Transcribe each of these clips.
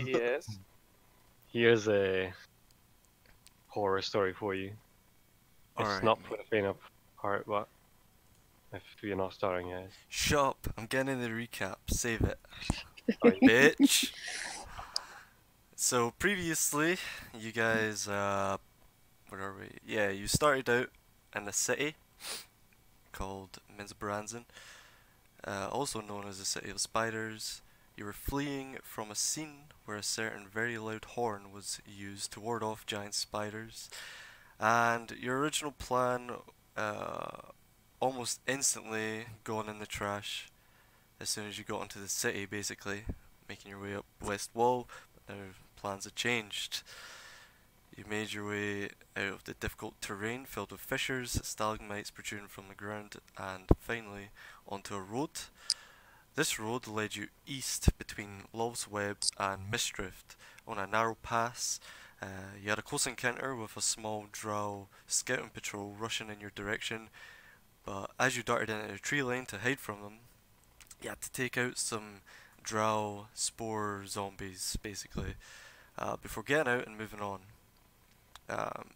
Yes. Here's a horror story for you. It's Alright, not for mate. the faint of heart, but if you're not starting it, Shut up. I'm getting the recap. Save it. are you? Bitch. So previously, you guys, where are we? Yeah, you started out in a city called Minzabranzen, also known as the City of Spiders. You were fleeing from a scene where a certain very loud horn was used to ward off giant spiders, and your original plan uh, almost instantly gone in the trash as soon as you got into the city, basically, making your way up West Wall, but now plans have changed. You made your way out of the difficult terrain filled with fissures, stalagmites protruding from the ground, and finally onto a road. This road led you east between Love's Web and Mistdrift on a narrow pass. You had a close encounter with a small drow scouting patrol rushing in your direction, but as you darted into a tree line to hide from them, you had to take out some drow spore zombies, basically, before getting out and moving on.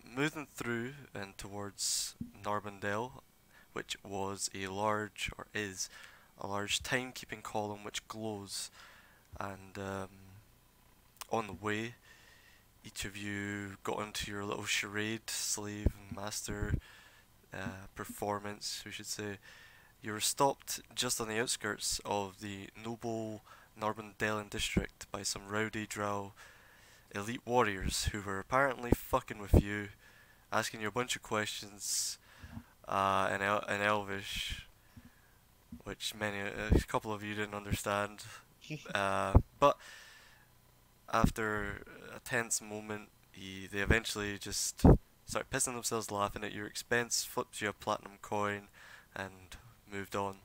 Moving through and towards Narbondale, which was a large, or is, a large timekeeping column which glows, and on the way, each of you got into your little charade, slave and master performance, we should say. You were stopped just on the outskirts of the noble Narbondalen district by some rowdy drow elite warriors who were apparently fucking with you, asking you a bunch of questions in Elvish, which a couple of you didn't understand. But after a tense moment, they eventually just started pissing themselves laughing at your expense, flipped you a platinum coin, and moved on.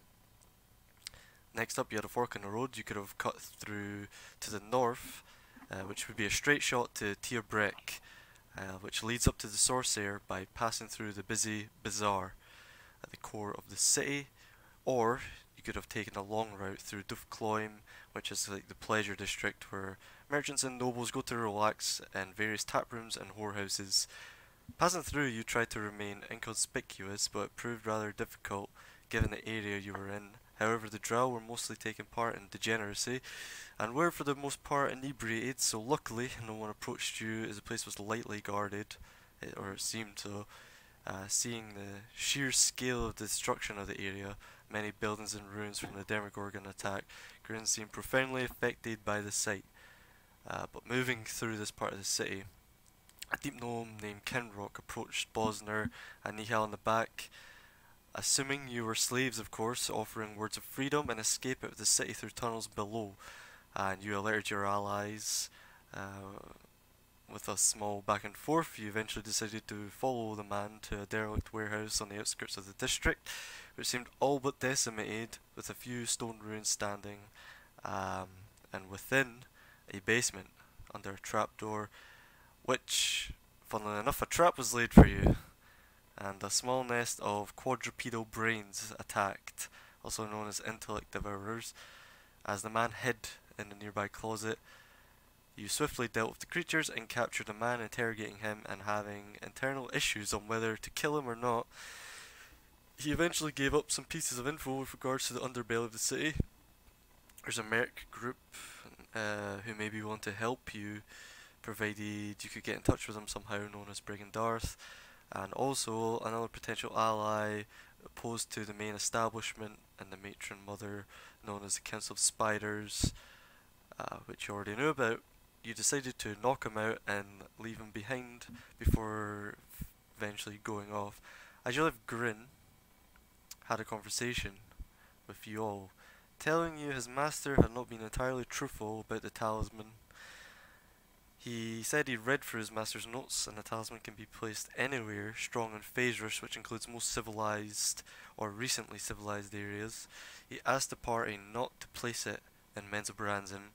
Next up, you had a fork in the road you could have cut through to the north, which would be a straight shot to Tierbrek, which leads up to the Sorcere by passing through the busy bazaar at the core of the city, or you could have taken a long route through Dufcloim, which is like the pleasure district where merchants and nobles go to relax in various taprooms and whorehouses. Passing through, you tried to remain inconspicuous, but it proved rather difficult given the area you were in. However, the drow were mostly taking part in degeneracy, and were for the most part inebriated, so luckily no one approached you as the place was lightly guarded, or it seemed so. Seeing the sheer scale of the destruction of the area, many buildings in ruins from the Demogorgon attack, Grin seemed profoundly affected by the sight. But moving through this part of the city, a deep gnome named Kenrock approached Bosner and Nihal in the back, assuming you were slaves, of course, offering words of freedom and escape out of the city through tunnels below. And you alerted your allies. With a small back and forth, you eventually decided to follow the man to a derelict warehouse on the outskirts of the district, which seemed all but decimated, with a few stone ruins standing, and within a basement under a trapdoor, which, funnily enough, a trap was laid for you, and a small nest of quadrupedal brains attacked, also known as intellect devourers. As the man hid in a nearby closet, you swiftly dealt with the creatures and captured a man, interrogating him and having internal issues on whether to kill him or not. He eventually gave up some pieces of info with regards to the underbelly of the city. There's a merc group who maybe want to help you, provided you could get in touch with them somehow, known as Brigand Darth, and also another potential ally opposed to the main establishment and the matron mother, known as the Council of Spiders, which you already knew about. You decided to knock him out and leave him behind before eventually going off. As you left, Grin had a conversation with you all, telling you his master had not been entirely truthful about the talisman. He said he read through his master's notes, and the talisman can be placed anywhere strong in Phasrus, which includes most civilized or recently civilized areas. He asked the party not to place it in Menzoberranzan,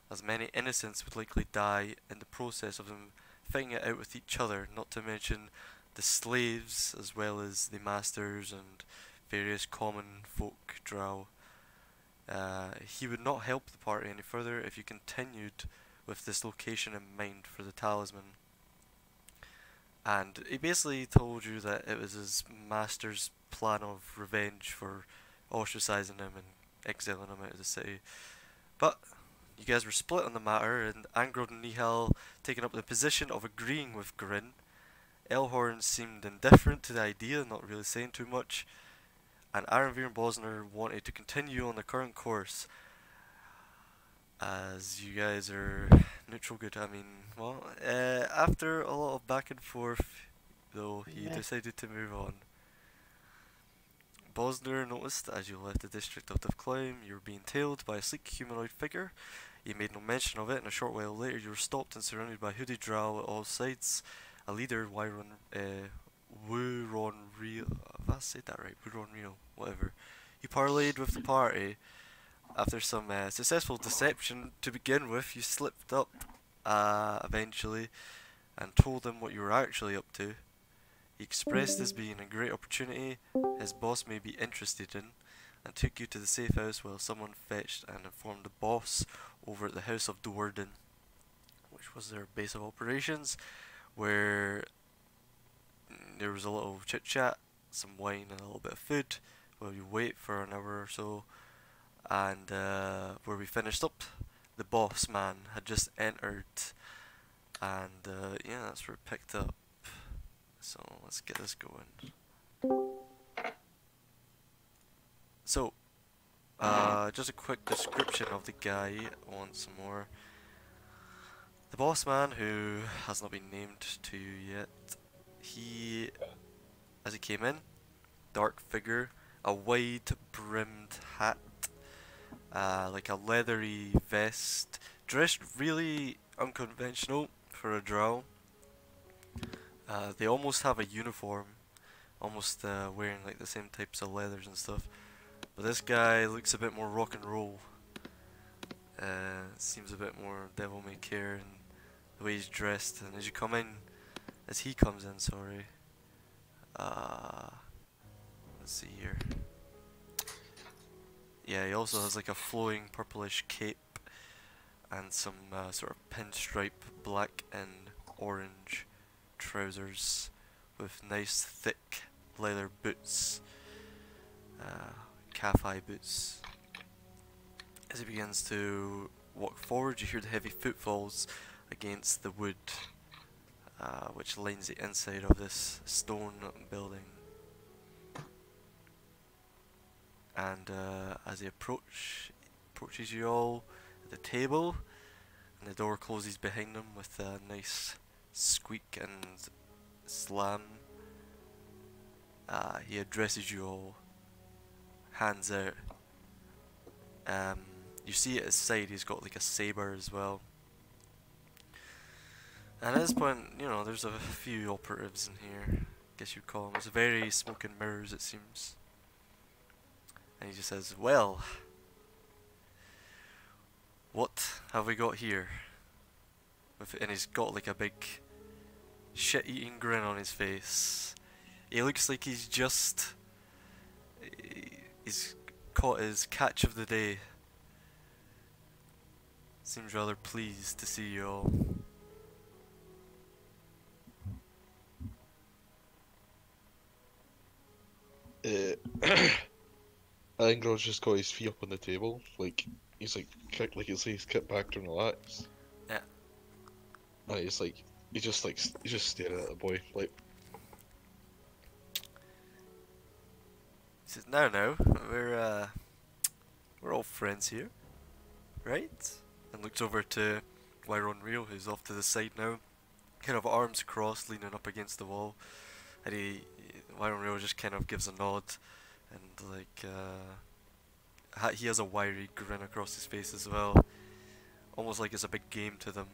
as many innocents would likely die in the process of them fighting it out with each other, not to mention the slaves as well as the masters and various common folk drow. He would not help the party any further if you continued with this location in mind for the talisman. And he basically told you that it was his master's plan of revenge for ostracizing him and exiling him out of the city. But you guys were split on the matter, and Angrod and Nihal taking up the position of agreeing with Grin. Elhorn seemed indifferent to the idea, not really saying too much, and Arenveer and Bosner wanted to continue on the current course. As you guys are neutral good, I mean, well, after a lot of back and forth, though, he decided to move on. Bosner noticed as you left the district out of Climb, you were being tailed by a sleek humanoid figure. You made no mention of it, and a short while later you were stopped and surrounded by hooded drow at all sides. A leader, Wuron Real, have I said that right? Wuron Real, whatever. He parlayed with the party. After some successful deception to begin with, you slipped up eventually and told him what you were actually up to. He expressed this being a great opportunity his boss may be interested in, and took you to the safe house while someone fetched and informed the boss over at the House of Duerden, which was their base of operations, where there was a little chit chat, some wine and a little bit of food while you wait for an hour or so. And where we finished up, the boss man had just entered, and yeah, that's where it picked up. So let's get this going. So, just a quick description of the guy once more. The boss man, who has not been named to you yet, he, as he came in, dark figure, a wide brimmed hat, like a leathery vest, dressed really unconventional for a drow. They almost have a uniform, almost wearing like the same types of leathers and stuff. But this guy looks a bit more rock and roll. Seems a bit more devil may care in the way he's dressed. And as you come in, as he comes in, sorry. Let's see here. Yeah, he also has like a flowing purplish cape and some sort of pinstripe black and orange trousers with nice thick leather boots, calf-high boots. As he begins to walk forward, you hear the heavy footfalls against the wood, which lines the inside of this stone building. And as he approaches you all at the table, and the door closes behind him with a nice squeak and slam. He addresses you all, hands out. You see at his side he's got like a saber as well. And at this point, you know, there's a few operatives in here, guess you'd call them. It's very smoke and mirrors, it seems. And he just says, well, what have we got here? And he's got like a big shit-eating grin on his face. He looks like he's caught his catch of the day. Seems rather pleased to see you all. I think Rod's just got his feet up on the table, like he's like kicked, like he's kicked back to relax. Yeah. And he's just staring at the boy, like. He says, "No, we're all friends here, right?" And looks over to Wyron Real, who's off to the side now, kind of arms crossed, leaning up against the wall. And Wyron Real just kind of gives a nod, and like he has a wiry grin across his face as well, almost like it's a big game to them.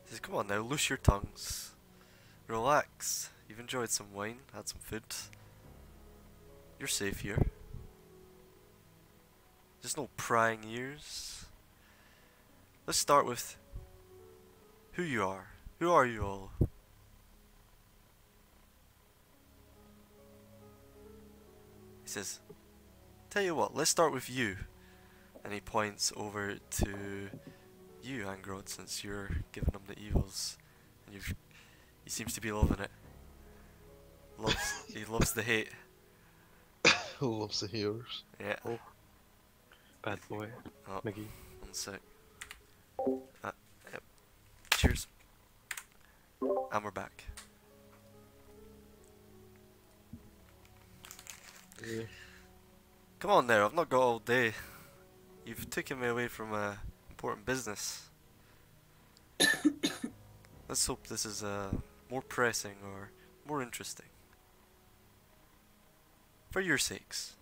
He says, "Come on now, loose your tongues, relax. You've enjoyed some wine, had some food. You're safe here. There's no prying ears. Let's start with who you are. Who are you all?" He says, "Tell you what, let's start with you. And he points over to you, Angrod, since you're giving him the evils. And he seems to be loving it. He loves the hate. Loves the hairs. Yeah. Oh. Bad boy. Oh, Miggy. 1 sec. Yep. Cheers. And we're back. Yeah. Come on there, I've not got all day. You've taken me away from important business. Let's hope this is more pressing or more interesting. For your sakes.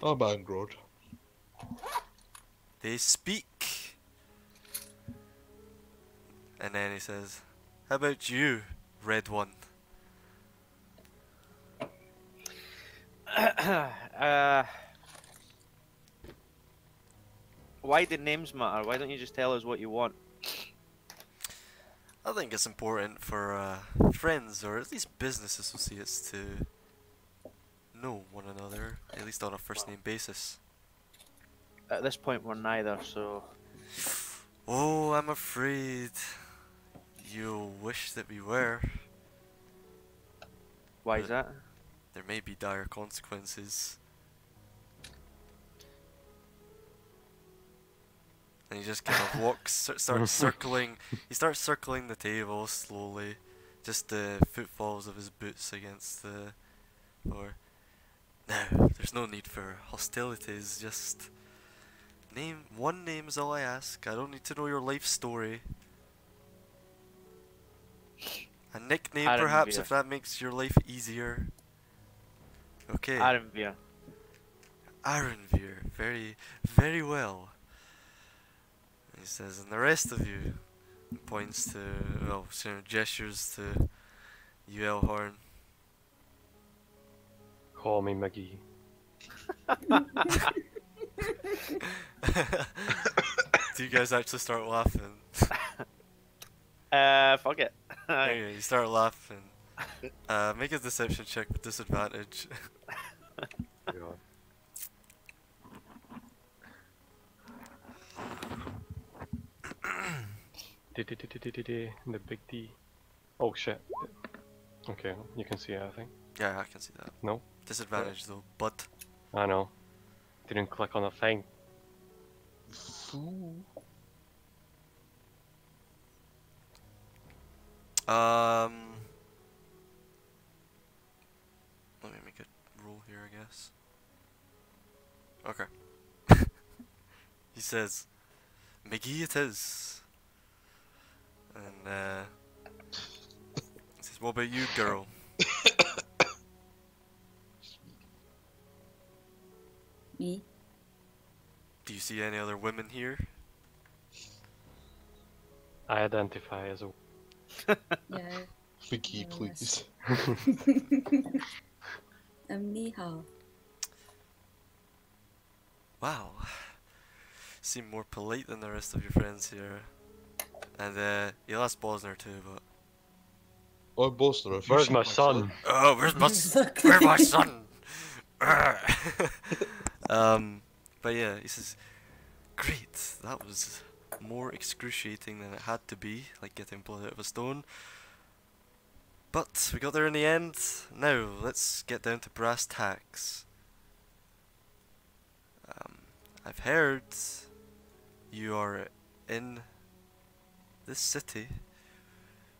I'm Angrod. They speak. And then he says, how about you, Red One? Why do names matter? Why don't you just tell us what you want? I think it's important for friends or at least business associates to know one another, at least on a first name basis. At this point, we're neither, so... Oh, I'm afraid you'll wish that we were. Why is that? There may be dire consequences. And he just kind of walks, starts circling. He starts circling the table slowly, just the footfalls of his boots against the floor. Now, there's no need for hostilities. Just one name is all I ask. I don't need to know your life story. A nickname, perhaps, if that makes your life easier. Okay. Arenveer. Arenveer. Very, very well. He says, and the rest of you, points to, well, sort of gestures to you, Elhorn. Call me Miggy. Do you guys actually start laughing? Fuck it. Anyway, you start laughing. Make a deception check with disadvantage. Yeah. The big D. Oh shit. Okay, you can see it, I think. Yeah, I can see that. No? Disadvantage though, but... I know. Didn't click on the thing. Fool. Let me make a roll here, I guess. Okay. He says, McGee it is. And, he says, what about you, girl? Me? Do you see any other women here? I identify as a... Yeah. Vicky, please. Ni hao. Wow. Seem more polite than the rest of your friends here. And, you'll ask Bosner too, but... Oh, Bosner, have you Where's seen my son? Oh, where's my son? But yeah, he says, great, that was more excruciating than it had to be, like getting blood out of a stone. But we got there in the end. Now, let's get down to brass tacks. I've heard you are in this city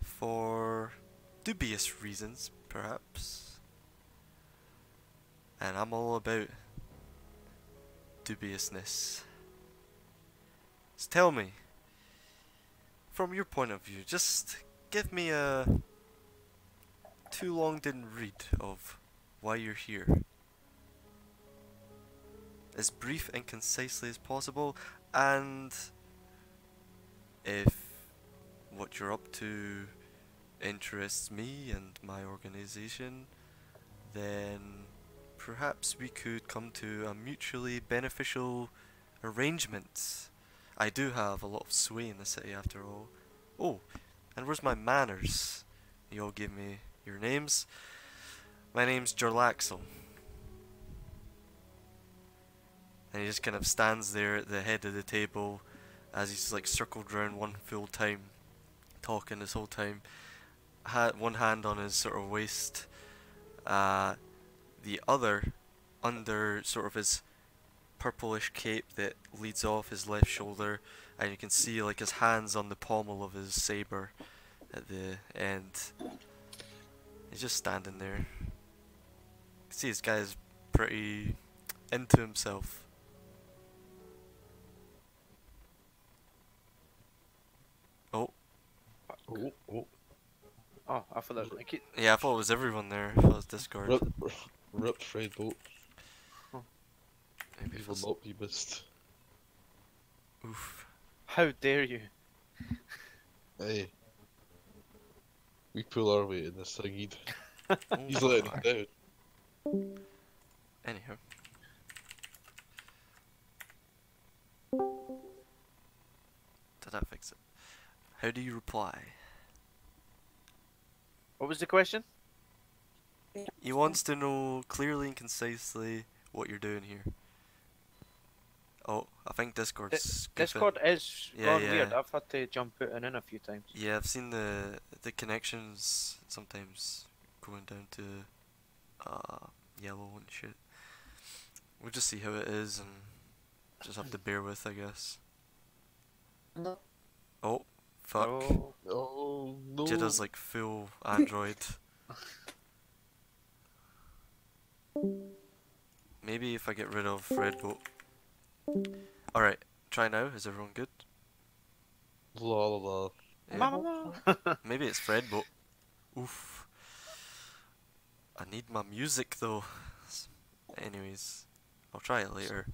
for dubious reasons, perhaps. And I'm all about dubiousness. So tell me, from your point of view, just give me a too long didn't read of why you're here. As brief and concisely as possible, and if what you're up to interests me and my organization, then perhaps we could come to a mutually beneficial arrangement. I do have a lot of sway in the city after all. Oh, and where's my manners? You all give me your names. My name's Jarlaxle. and he just kind of stands there at the head of the table as he's like circled around one full time, talking this whole time. One hand on his sort of waist, the other under sort of his purplish cape that leads off his left shoulder, and you can see like his hands on the pommel of his saber at the end. He's just standing there. You can see this guy's pretty into himself. Oh. Oh, oh. Oh, I thought that was Mickey. Yeah, I thought it was everyone there. I thought it was Discord. Ripped Fred boat. Maybe He if will it's- not be missed. Oof. How dare you? Hey. We pull our weight in this thing. He's Oh, letting it down. anyhow. Did that fix it? How do you reply? What was the question? He wants to know clearly and concisely what you're doing here. Oh, I think Discord's goofing. Discord is Yeah, gone yeah. weird. I've had to jump out and in a few times. Yeah, I've seen the connections sometimes going down to yellow and shit. We'll just see how it is and just have to bear with, I guess. Hello? Oh, fuck. Oh, Oh no. Jidda's like full Android. Maybe if I get rid of Redboat. Alright, try now. Is everyone good? La la la. Yeah. mama. Maybe it's Fredboat. Oof. I need my music though. Anyways, I'll try it later.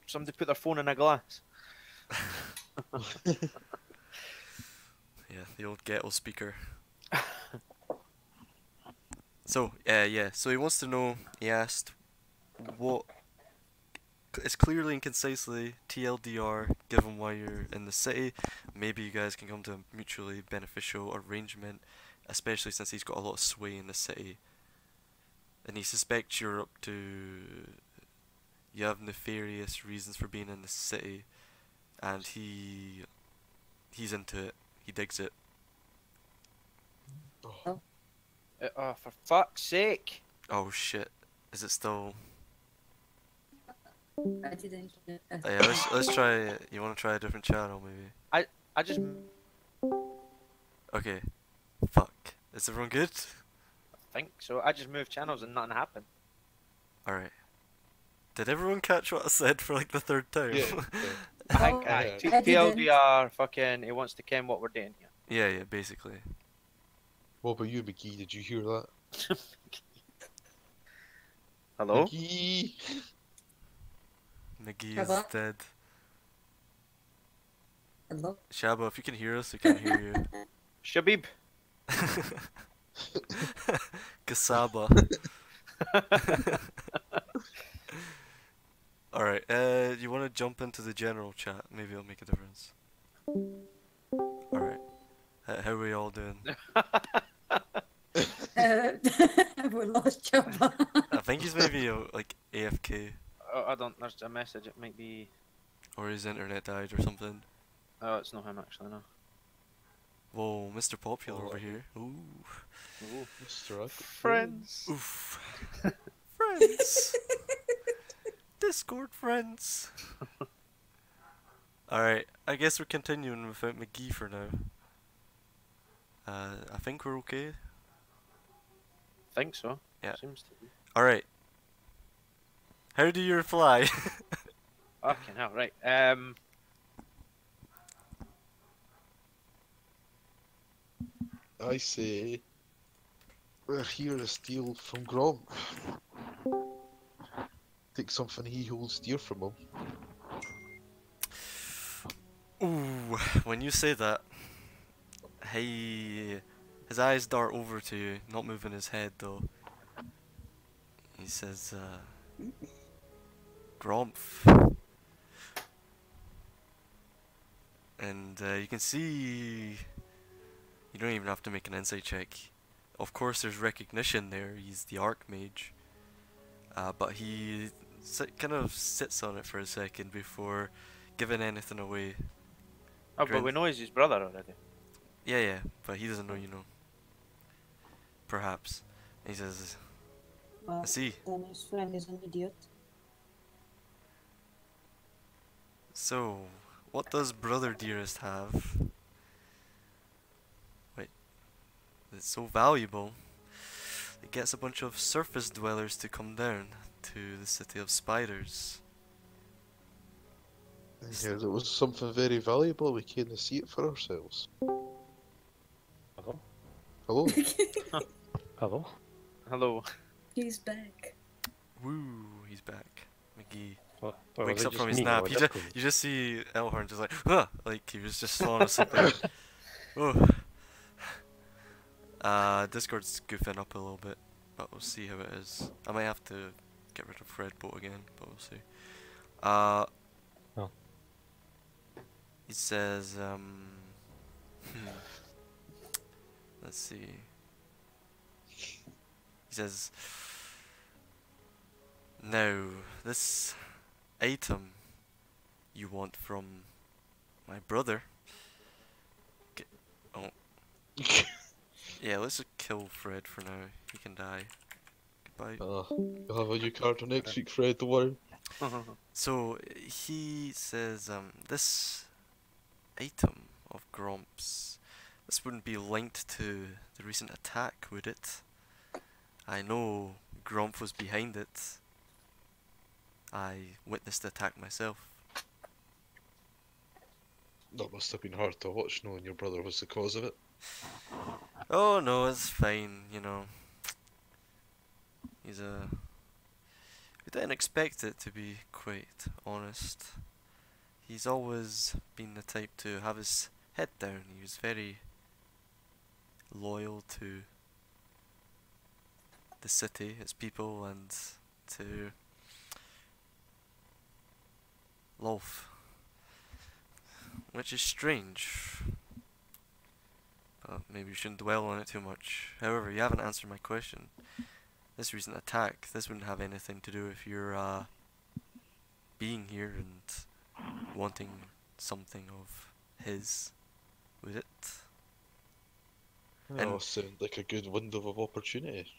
Somebody put their phone in a glass. Yeah, the old ghetto speaker. So, yeah, so he wants to know, he asked, what is clearly and concisely TLDR, given why you're in the city. Maybe you guys can come to a mutually beneficial arrangement, especially since he's got a lot of sway in the city. And he suspects you're up to, you have nefarious reasons for being in the city, and he's into it, he digs it. Oh, for fuck's sake! Oh shit, is it still... I didn't hear. Yeah, let's try. You want to try a different channel, maybe? I just Okay. Fuck. Is everyone good? think so. I just moved channels and nothing happened. All right. Did everyone catch what I said for like the third time? Yeah. Yeah. I think Oh, aye, I didn't. TLDR fucking he wants to ken what we're doing here. Yeah, basically. What about you, McGee? Did you hear that? Hello? McGee! McGee is Hello? dead. Hello? Shaba, if you can hear us, we can hear you. Shabib. Kasaba. Alright, you want to jump into the general chat? Maybe it'll make a difference. Alright. How are we all doing? We lost Jabba. I think he's maybe like AFK, Oh, I don't. There's a message. It might be. or his internet died or something. Oh, it's not him actually. No. Whoa, Mr. Popular over here. Ooh. Ooh. Mr. Up. Friends. Oof. Friends. Discord friends. Alright, I guess we're continuing without McGee for now. I think we're okay. Think so. Yeah. Seems to be. Alright. How do you reply? Okay, now right. I say we're here to steal from Grom. Take something he holds dear from him. Ooh, when you say that, his eyes dart over to you, not moving his head though. He says, Gromph. And you can see, you don't even have to make an insight check. Of course there's recognition there, he's the Archmage. But he kind of sits on it for a second before giving anything away. Oh, but we know he's his brother already. Yeah, yeah, but he doesn't know, you know. Perhaps. He says, Well, I see. then his friend is an idiot. So, what does Brother Dearest have? Wait, it's so valuable. It gets a bunch of surface dwellers to come down to the city of spiders. Yeah, it was something very valuable. We can't see it for ourselves. Hello? Hello? Hello? Hello. He's back. Woo, he's back. McGee What? Or wakes was it up from just his me, or nap. Discord? You just see Elhorn just like, huh! Like he was just falling asleep. Oh. Discord's goofing up a little bit, but we'll see how it is. I might have to get rid of Fredboat again, but we'll see. Oh. He says, let's see. He says, now, this item you want from my brother. Oh. Yeah, let's just kill Fred for now. He can die. Goodbye. You'll have a new card next week, Fred, don't worry. So, he says, this item of Gromp's, this wouldn't be linked to the recent attack, would it? I know Gromp was behind it. I witnessed the attack myself. That must have been hard to watch knowing your brother was the cause of it. Oh no, it's fine, you know. He's a... We didn't expect it, to be quite honest. He's always been the type to have his head down. He was very loyal to the city, its people, and to Lolf. Which is strange. But maybe we shouldn't dwell on it too much. However, you haven't answered my question. This recent attack, this wouldn't have anything to do with your being here and wanting something of his, would it? Oh, sound like a good window of opportunity.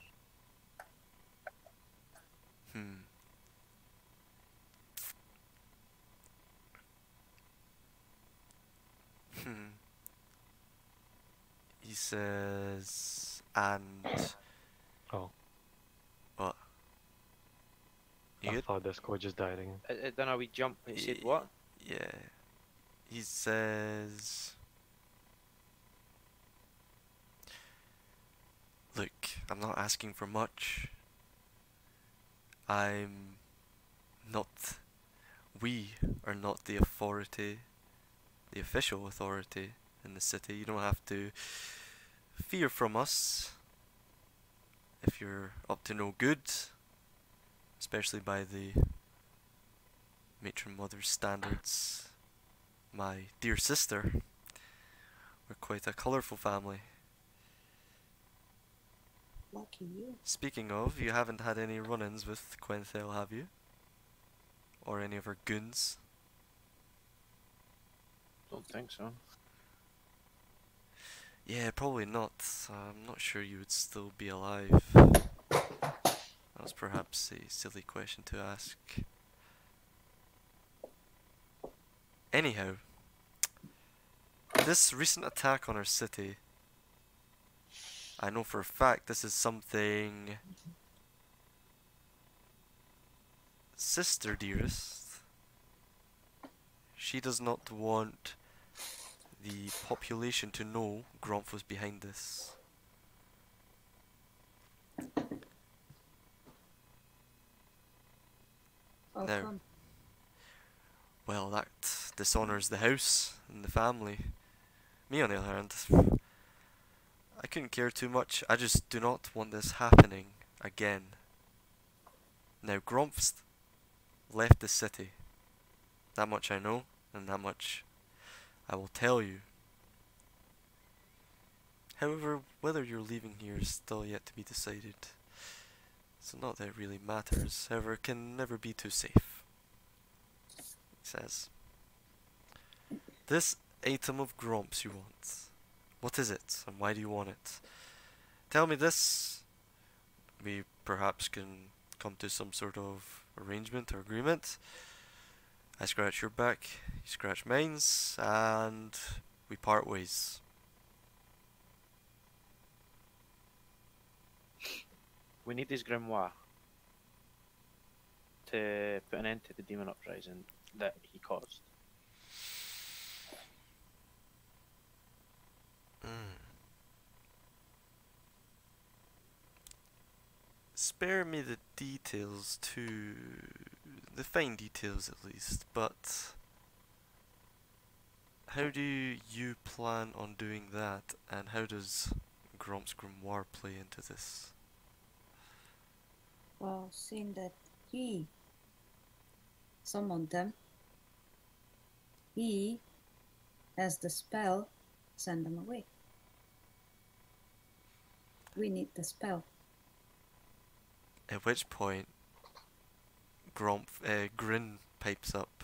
He says, and... Oh. What? You I good? thought Discord just died again. I don't know, we jumped. He said what? Yeah. He says... Look, I'm not asking for much. I'm not... We are not the authority, the official authority in the city. You don't have to fear from us if you're up to no good, especially by the matron mother's standards. My dear sister, we're quite a colourful family. Lucky you. Speaking of, you haven't had any run-ins with Quenthel, have you? Or any of her goons? Don't think so. Yeah, probably not. I'm not sure you would still be alive. That was perhaps a silly question to ask. Anyhow, this recent attack on our city, I know for a fact this is something Sister Dearest, she does not want the population to know Gromp was behind this. How No. come? Well, that dishonours the house and the family. Me, on the other hand, I couldn't care too much. I just do not want this happening again. Now, Gromp's left the city. That much I know, and that much I will tell you. However, whether you're leaving here is still yet to be decided. So not that it really matters, however it can never be too safe. He says, this item of Gromps you want. What is it, and why do you want it? Tell me this. We perhaps can come to some sort of arrangement or agreement. I scratch your back, you scratch mine's, and we part ways. We need this grimoire to put an end to the demon uprising that he caused. Spare me the details too, the fine details at least, but how do you plan on doing that, and how does Gromp's Grimoire play into this? Well, seeing that he summoned them, he has the spell, send them away. We need the spell. At which point, Grin pipes up,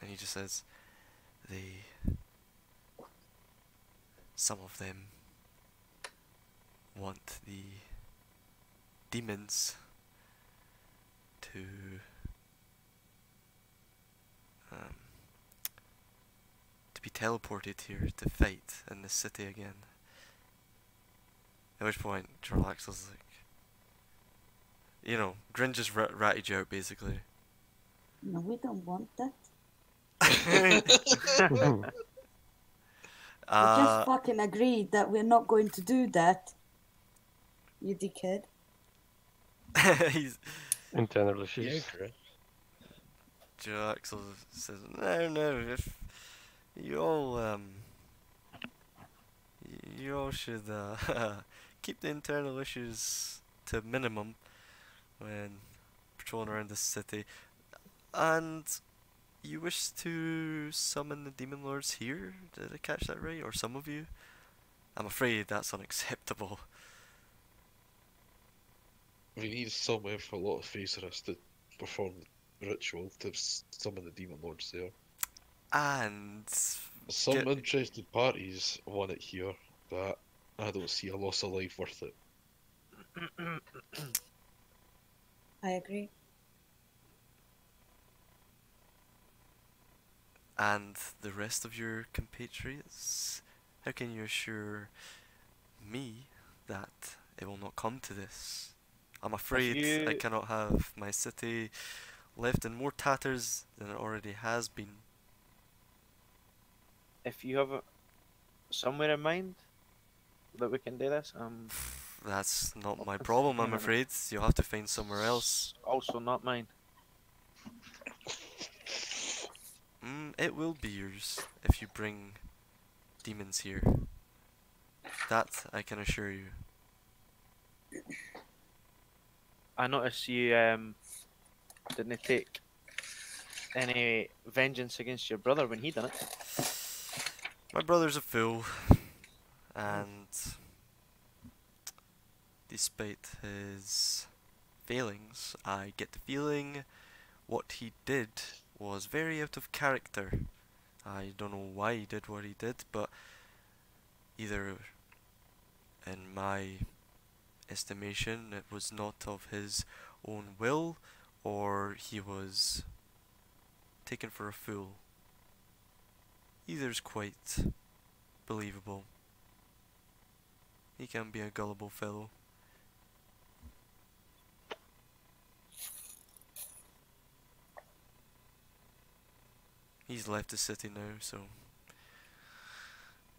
and he just says, some of them want the demons to be teleported here to fight in the city again. At which point, Jarlax was like, you know, Grin just ratted you out basically. No, we don't want that. We just fucking agreed that we're not going to do that. You dickhead. He's Internally, Yeah, she's correct. Joe Axel says, no, if you all should keep the internal issues to a minimum when patrolling around the city, and you wish to summon the demon lords here. Did I catch that right? Or some of you? I'm afraid that's unacceptable. We need somewhere for a lot of Phaserists to perform the ritual to summon the demon lords there. And Some get- interested parties want it here, but I don't see a loss of life worth it. I agree. and the rest of your compatriots, how can you assure me that it will not come to this? I'm afraid I cannot have my city left in more tatters than it already has been. If you have somewhere in mind that we can do this, That's not my Open problem, I'm cinema. afraid. You'll have to find somewhere else. also not mine. It will be yours if you bring demons here. That I can assure you. I noticed you didn't take any vengeance against your brother when he done it. My brother's a fool, and despite his failings, I get the feeling what he did was very out of character. I don't know why he did what he did, but either in my estimation it was not of his own will, or he was taken for a fool. Either's quite believable. He can be a gullible fellow. He's left the city now, so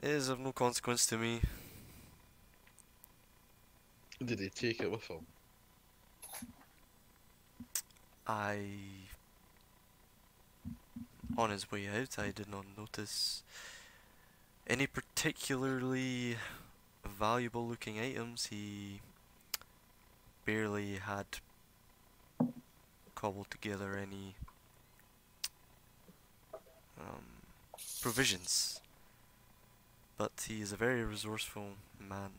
it is of no consequence to me. Did he take it with him? On his way out, I did not notice any particularly valuable looking items. He barely had cobbled together any provisions, but he is a very resourceful man.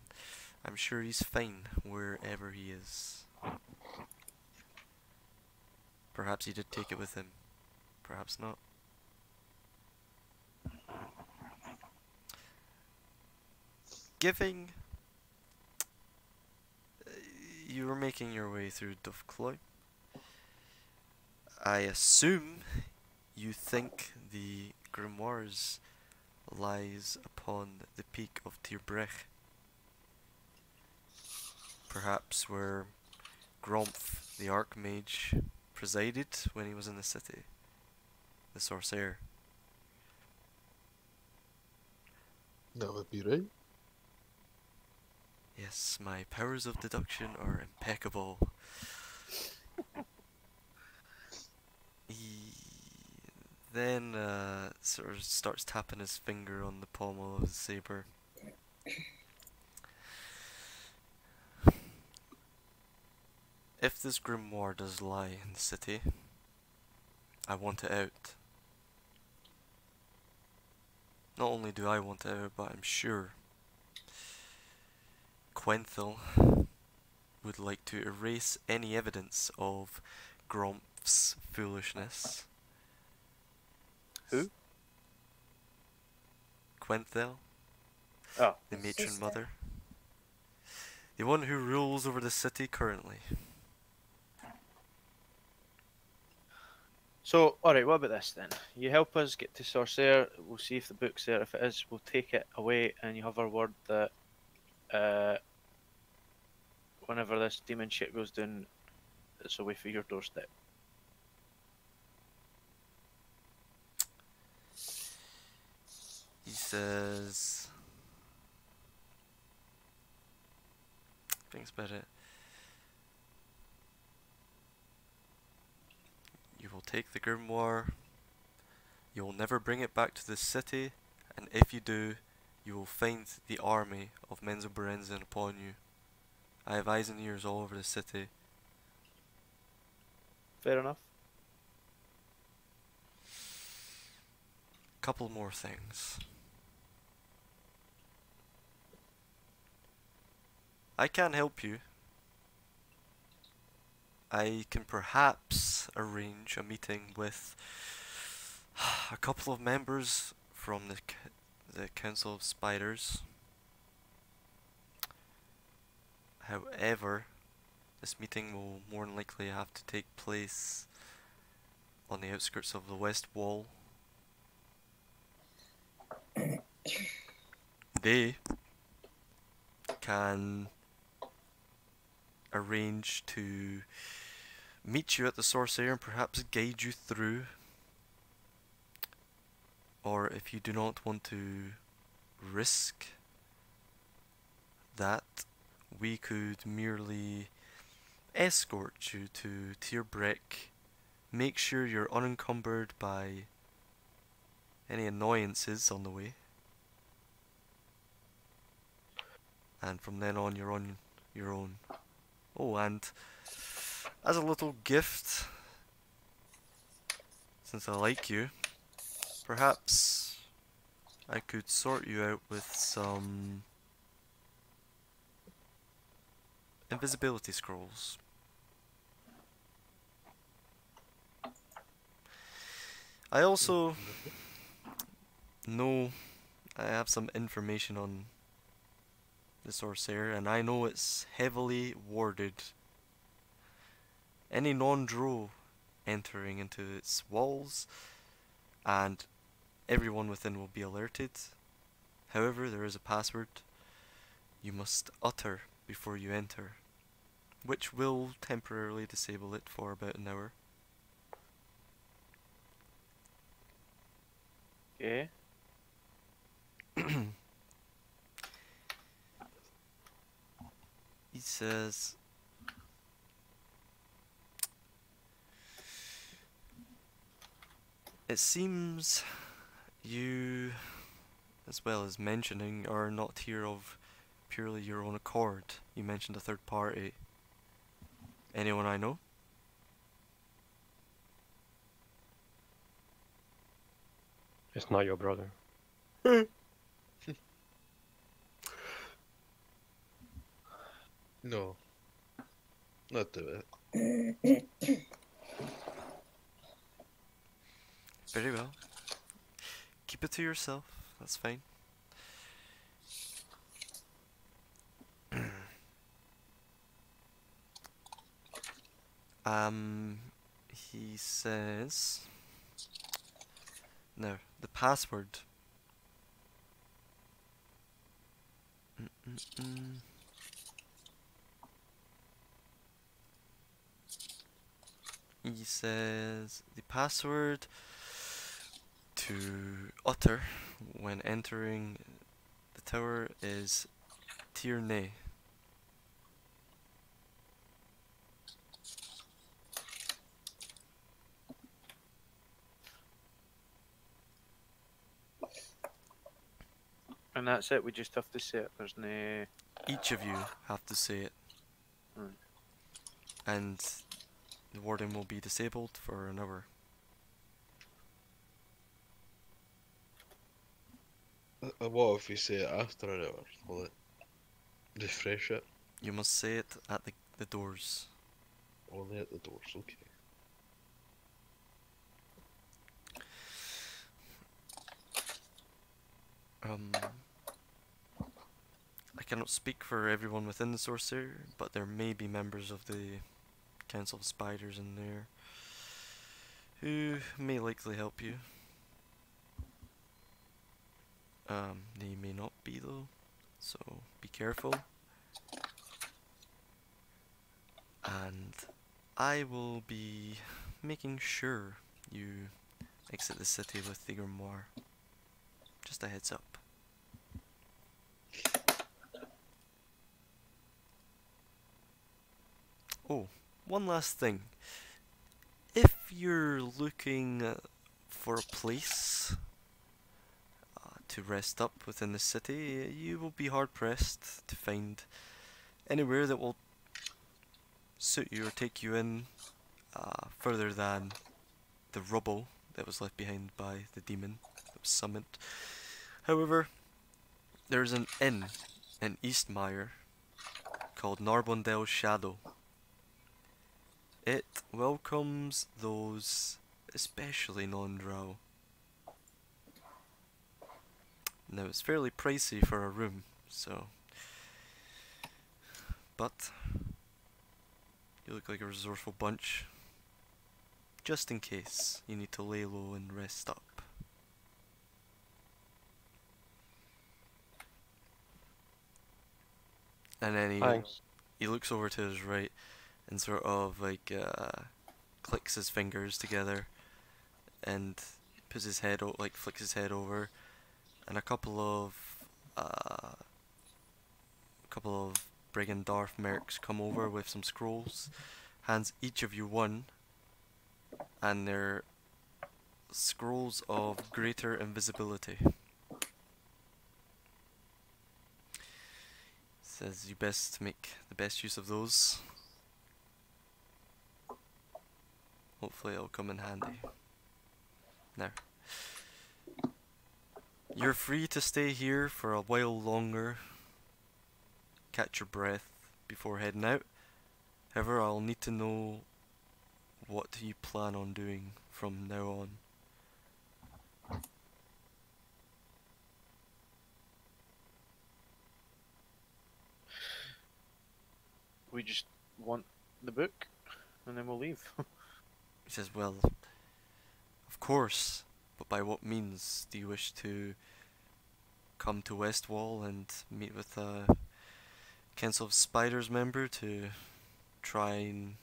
I'm sure he's fine wherever he is. Perhaps he did take it with him. Perhaps not. Giving... You were making your way through Dovecloy. I assume you think the Grimoires lies upon the peak of Tirbrech. Perhaps where Gromph, the Archmage, presided when he was in the city. The Sorcere. That would be right. Yes, my powers of deduction are impeccable. He then sort of starts tapping his finger on the pommel of his saber. If this grimoire does lie in the city, I want it out. Not only do I want it out, but I'm sure Quenthil would like to erase any evidence of Gromph's foolishness. Who? Quenthil, Oh. the matron Sister. mother. The one who rules over the city currently. So, alright, what about this then? You help us get to Sorcere, we'll see if the book's there. If it is, we'll take it away, and you have our word that whenever this demon shit goes down, it's away for your doorstep. He says... Thinks about it. You will take the grimoire. You will never bring it back to the city, and if you do, you will find the army of Menzoberranzan upon you. I have eyes and ears all over the city. Fair enough. Couple more things. I can't help you. I can perhaps arrange a meeting with a couple of members from the Council of Spiders. However, this meeting will more than likely have to take place on the outskirts of the West Wall. They can arrange to meet you at the Sorcere and perhaps guide you through. Or if you do not want to risk that, we could merely escort you to Tirbrech, make sure you're unencumbered by any annoyances on the way, and from then on you're on your own. Oh, and as a little gift, since I like you, perhaps I could sort you out with some invisibility scrolls. I also know I have some information on the Sorcere, and I know it's heavily warded. Any non-drow entering into its walls, and everyone within will be alerted. However, there is a password you must utter before you enter, which will temporarily disable it for about an hour. Okay. He says, it seems you, as well as mentioning, are not here of purely your own accord. You mentioned a third party. Anyone I know? It's not your brother. No. Not do it. Very well. Keep it to yourself. That's fine. He says. No, the password. Mm-mm-mm. He says the password to utter when entering the tower is Tierney. And that's it. We just have to say it. There's no. Each of you have to say it. Right. And the warden will be disabled for an hour. What if we say it after an hour? Will it refresh it? You must say it at the doors. Only at the doors, okay. I cannot speak for everyone within the Sorcere, but there may be members of the Council of Spiders in there who may likely help you. They may not be though, so be careful. And I will be making sure you exit the city with the grimoire. Just a heads up. Oh, one last thing. If you're looking for a place to rest up within the city, you will be hard pressed to find anywhere that will suit you or take you in further than the rubble that was left behind by the demon that was summoned. However, there's an inn in Eastmire called Narbondel's Shadow. It welcomes those especially non-drow. Now it's fairly pricey for a room, so... But you look like a resourceful bunch. Just in case you need to lay low and rest up. And then Thanks. he looks over to his right and sort of like clicks his fingers together and puts his head like flicks his head over, and a couple of brigand Darth mercs come over with some scrolls, hands each of you one, and they're scrolls of greater invisibility. Says you best make the best use of those. Hopefully it'll come in handy. Now, you're free to stay here for a while longer. Catch your breath before heading out. However, I'll need to know what you plan on doing from now on. We just want the book, and then we'll leave. He says, well, of course, but by what means do you wish to come to Westwall and meet with a Council of Spiders member to try and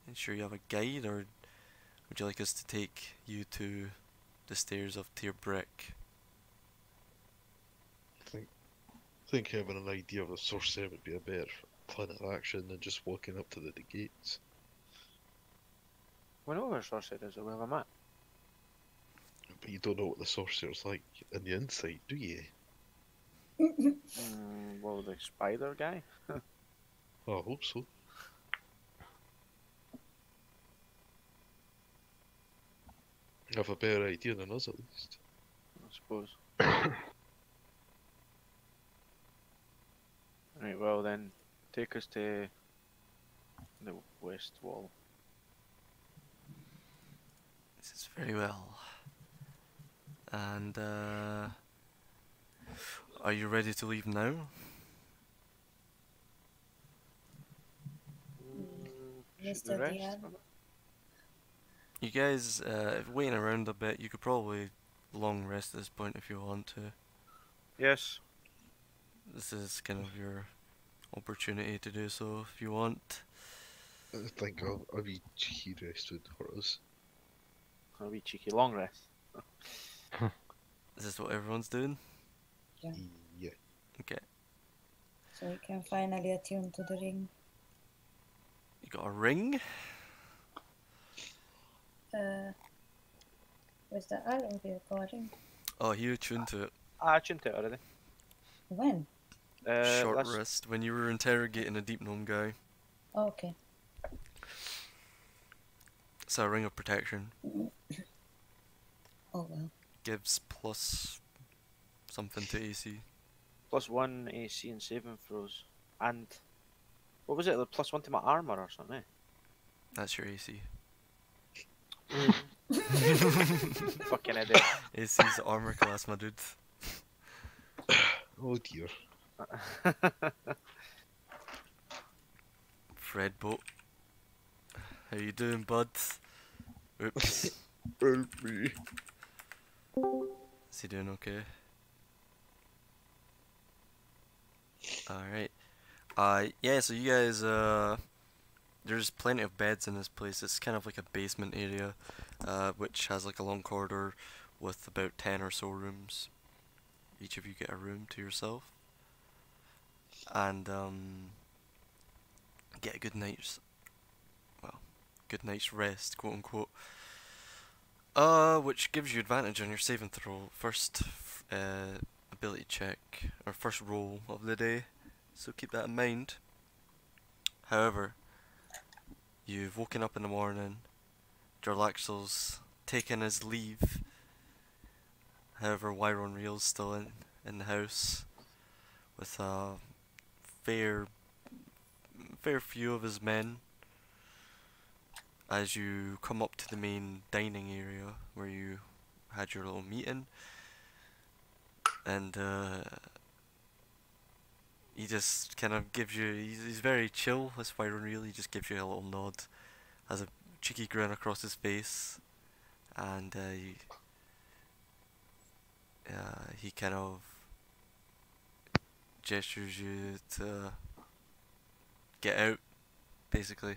ensure you have a guide, or would you like us to take you to the stairs of Tier Brick? I think having an idea of the Sorcere would be a better plan of action than just walking up to the gates. We know where Sorcere is. We have a map. But you don't know what the Sorcere's like in the inside, do you? Well, the spider guy. Oh, I hope so. You have a better idea than us, at least. I suppose. Right, well then, take us to the west wall. He says, very well. And are you ready to leave now? Should we Mr. rest? Dion. You guys, if waiting around a bit, you could probably long rest at this point if you want to. Yes. This is kind of your opportunity to do so if you want. I think I'll be cheeky rest would hurt us. A wee cheeky long rest. Is this what everyone's doing? Yeah. Okay. So we can finally attune to the ring. You got a ring? Was the audio recording? Oh, you attuned to it. I tuned it already. When? Short Last... rest, when you were interrogating a deep gnome guy. Oh, okay. It's a ring of protection. Oh well. Gives plus something to AC. +1 AC and saving throws. And what was it? The +1 to my armor or something? Eh? That's your AC. Fucking idiot. AC's armor class, my dude. Oh dear. Fred Boat. How you doing, bud? Oops. Help me. Is he doing okay? Alright. Yeah, so you guys, there's plenty of beds in this place. It's kind of like a basement area, which has like a long corridor with about 10 or so rooms. Each of you get a room to yourself. And, get a good night's, well, good night's rest, quote unquote. Which gives you advantage on your saving throw. First, ability check, or first roll of the day, so keep that in mind. However, you've woken up in the morning, Jarlaxle's taken his leave. However, Wyron Reel's still in the house with a fair few of his men. As you come up to the main dining area where you had your little meeting, and he just kind of gives you, he's very chill, this Wyron Reel. He just gives you a little nod, has a cheeky grin across his face, and he kind of gestures you to get out, basically.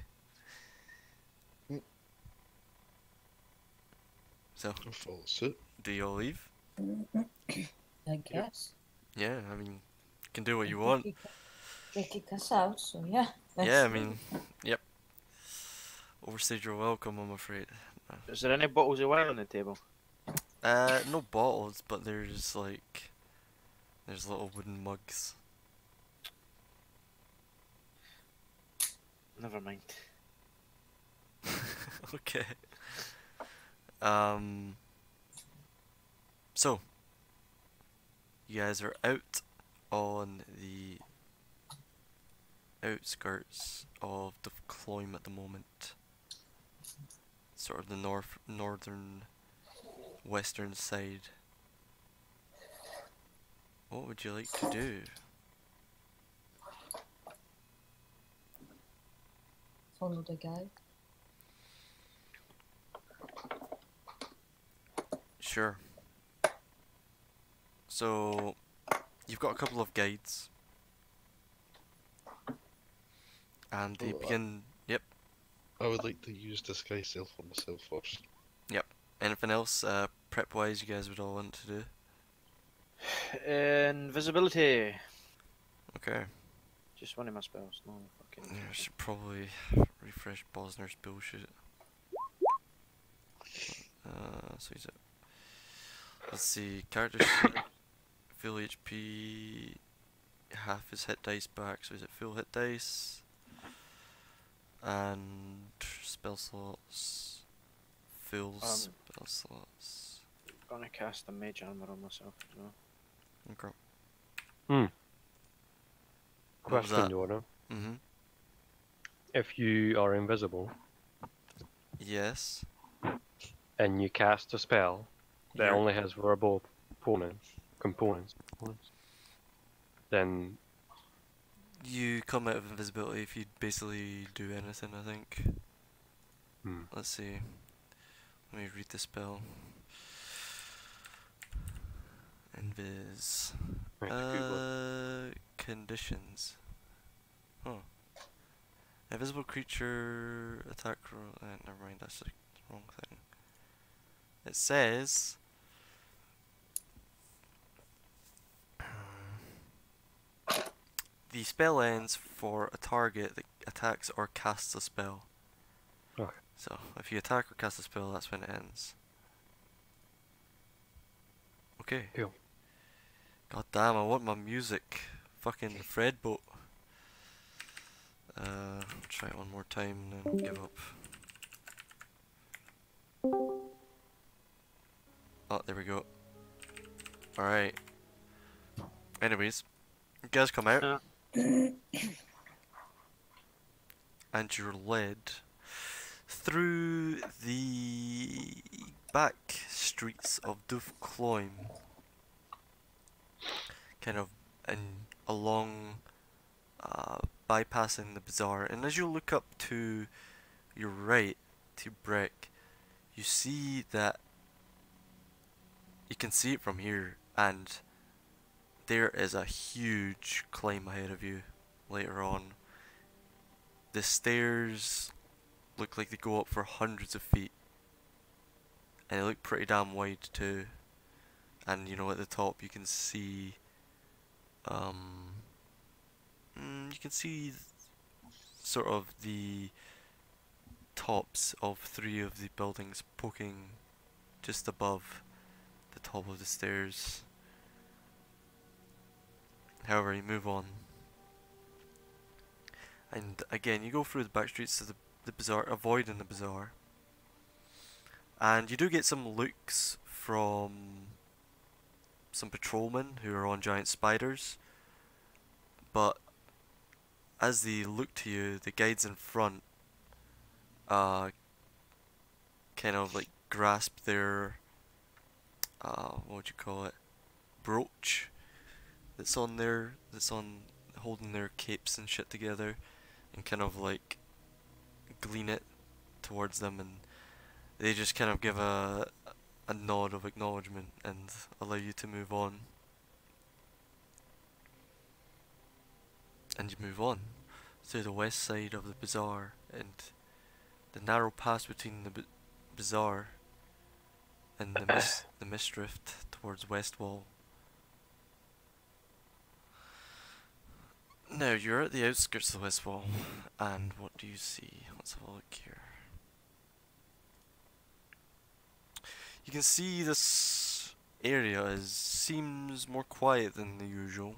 So, I'll follow suit. do you all leave? I guess. Yeah, I mean, you can do what you want. They kick us out, so yeah. Yeah, I mean, yep. Overstayed your welcome, I'm afraid. Is there any bottles of wine on the table? No bottles, but there's like, there's little wooden mugs. Never mind. Okay. So, you guys are out on the outskirts of the climb at the moment. Sort of the northern western side. What would you like to do? Follow the guide. Sure. So, you've got a couple of guides. And they Oh, begin... Yep. I would like to use disguise self on myself first. Yep. Anything else, prep-wise, you guys would all want to do? Invisibility. Okay. Just one of my spells. No fucking. Yeah, I should probably refresh Bosner's bullshit. So he's at... Let's see, character sheet, full HP, half his hit dice back, so he's at full hit dice. And spell slots, full spell slots. Gonna cast a mage armor on myself as well. Okay. What was Question, that? Jordan. Mm-hmm. If you are invisible Yes. and you cast a spell, that You're- only has verbal components, then You come out of invisibility if you basically do anything, I think. Let's see. Let me read the spell. Invis. I have to Google it. Conditions. Huh. Invisible creature attack roll. Never mind, that's the wrong thing. It says. The spell ends for a target that attacks or casts a spell. Okay. So, if you attack or cast a spell, that's when it ends. Okay. Cool. God damn, I want my music. Fucking Fred boat. Try it one more time and then give up. Oh, there we go. Alright. Anyways, you guys come out. And you're led through the back streets of Dufcloim, kind of along, bypassing the bazaar. And as you look up to your right, to Breck, you see that you can see it from here, and there is a huge climb ahead of you later on. The stairs look like they go up for hundreds of feet, and they look pretty damn wide too. And you know, at the top you can see, you can see sort of the tops of 3 of the buildings poking just above the top of the stairs. However, you move on. And again, you go through the back streets of the bazaar, avoiding the bazaar. And you do get some looks from some patrolmen who are on giant spiders. But as they look to you, the guides in front kind of like grasp their, what would you call it, brooch that's on holding their capes and shit together, and kind of like glean it towards them, and they just kind of give a nod of acknowledgement and allow you to move on. And you move on through the west side of the bazaar, and the narrow pass between the bazaar and the mist drift towards Westwall. Now you're at the outskirts of Westwall, and what do you see? Let's have a look here. You can see this area seems more quiet than the usual.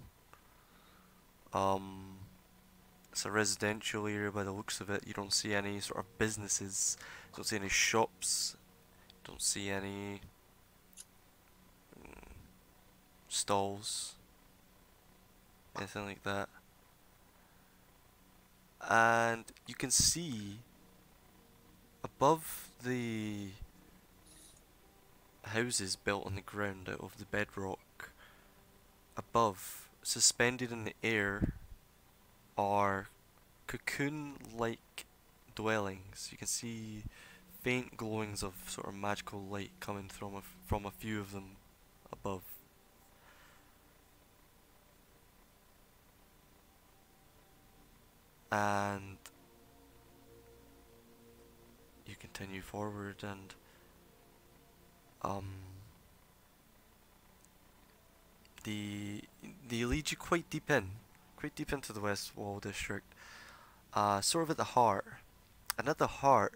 It's a residential area by the looks of it. You don't see any sort of businesses, don't see any shops, don't see any stalls, anything like that. And you can see above the houses built on the ground out of the bedrock, above, suspended in the air, are cocoon-like dwellings. You can see faint glowings of sort of magical light coming from a few of them above. And you continue forward, and they lead you quite deep into the West Wall district, sort of at the heart. And at the heart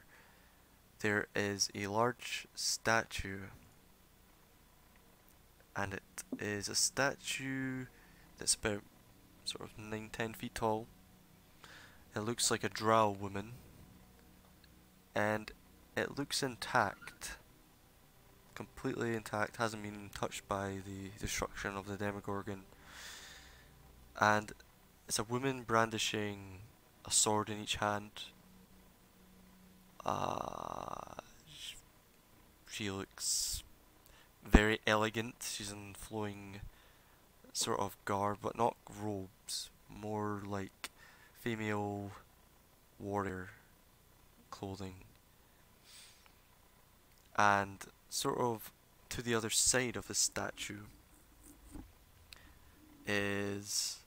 there is a large statue, and it is a statue that's about sort of 9-10 feet tall. It looks like a drow woman, and it looks intact, completely intact, hasn't been touched by the destruction of the Demogorgon. And it's a woman brandishing a sword in each hand. She looks very elegant. She's in flowing sort of garb, but not robes. More like female warrior clothing. And sort of to the other side of the statue is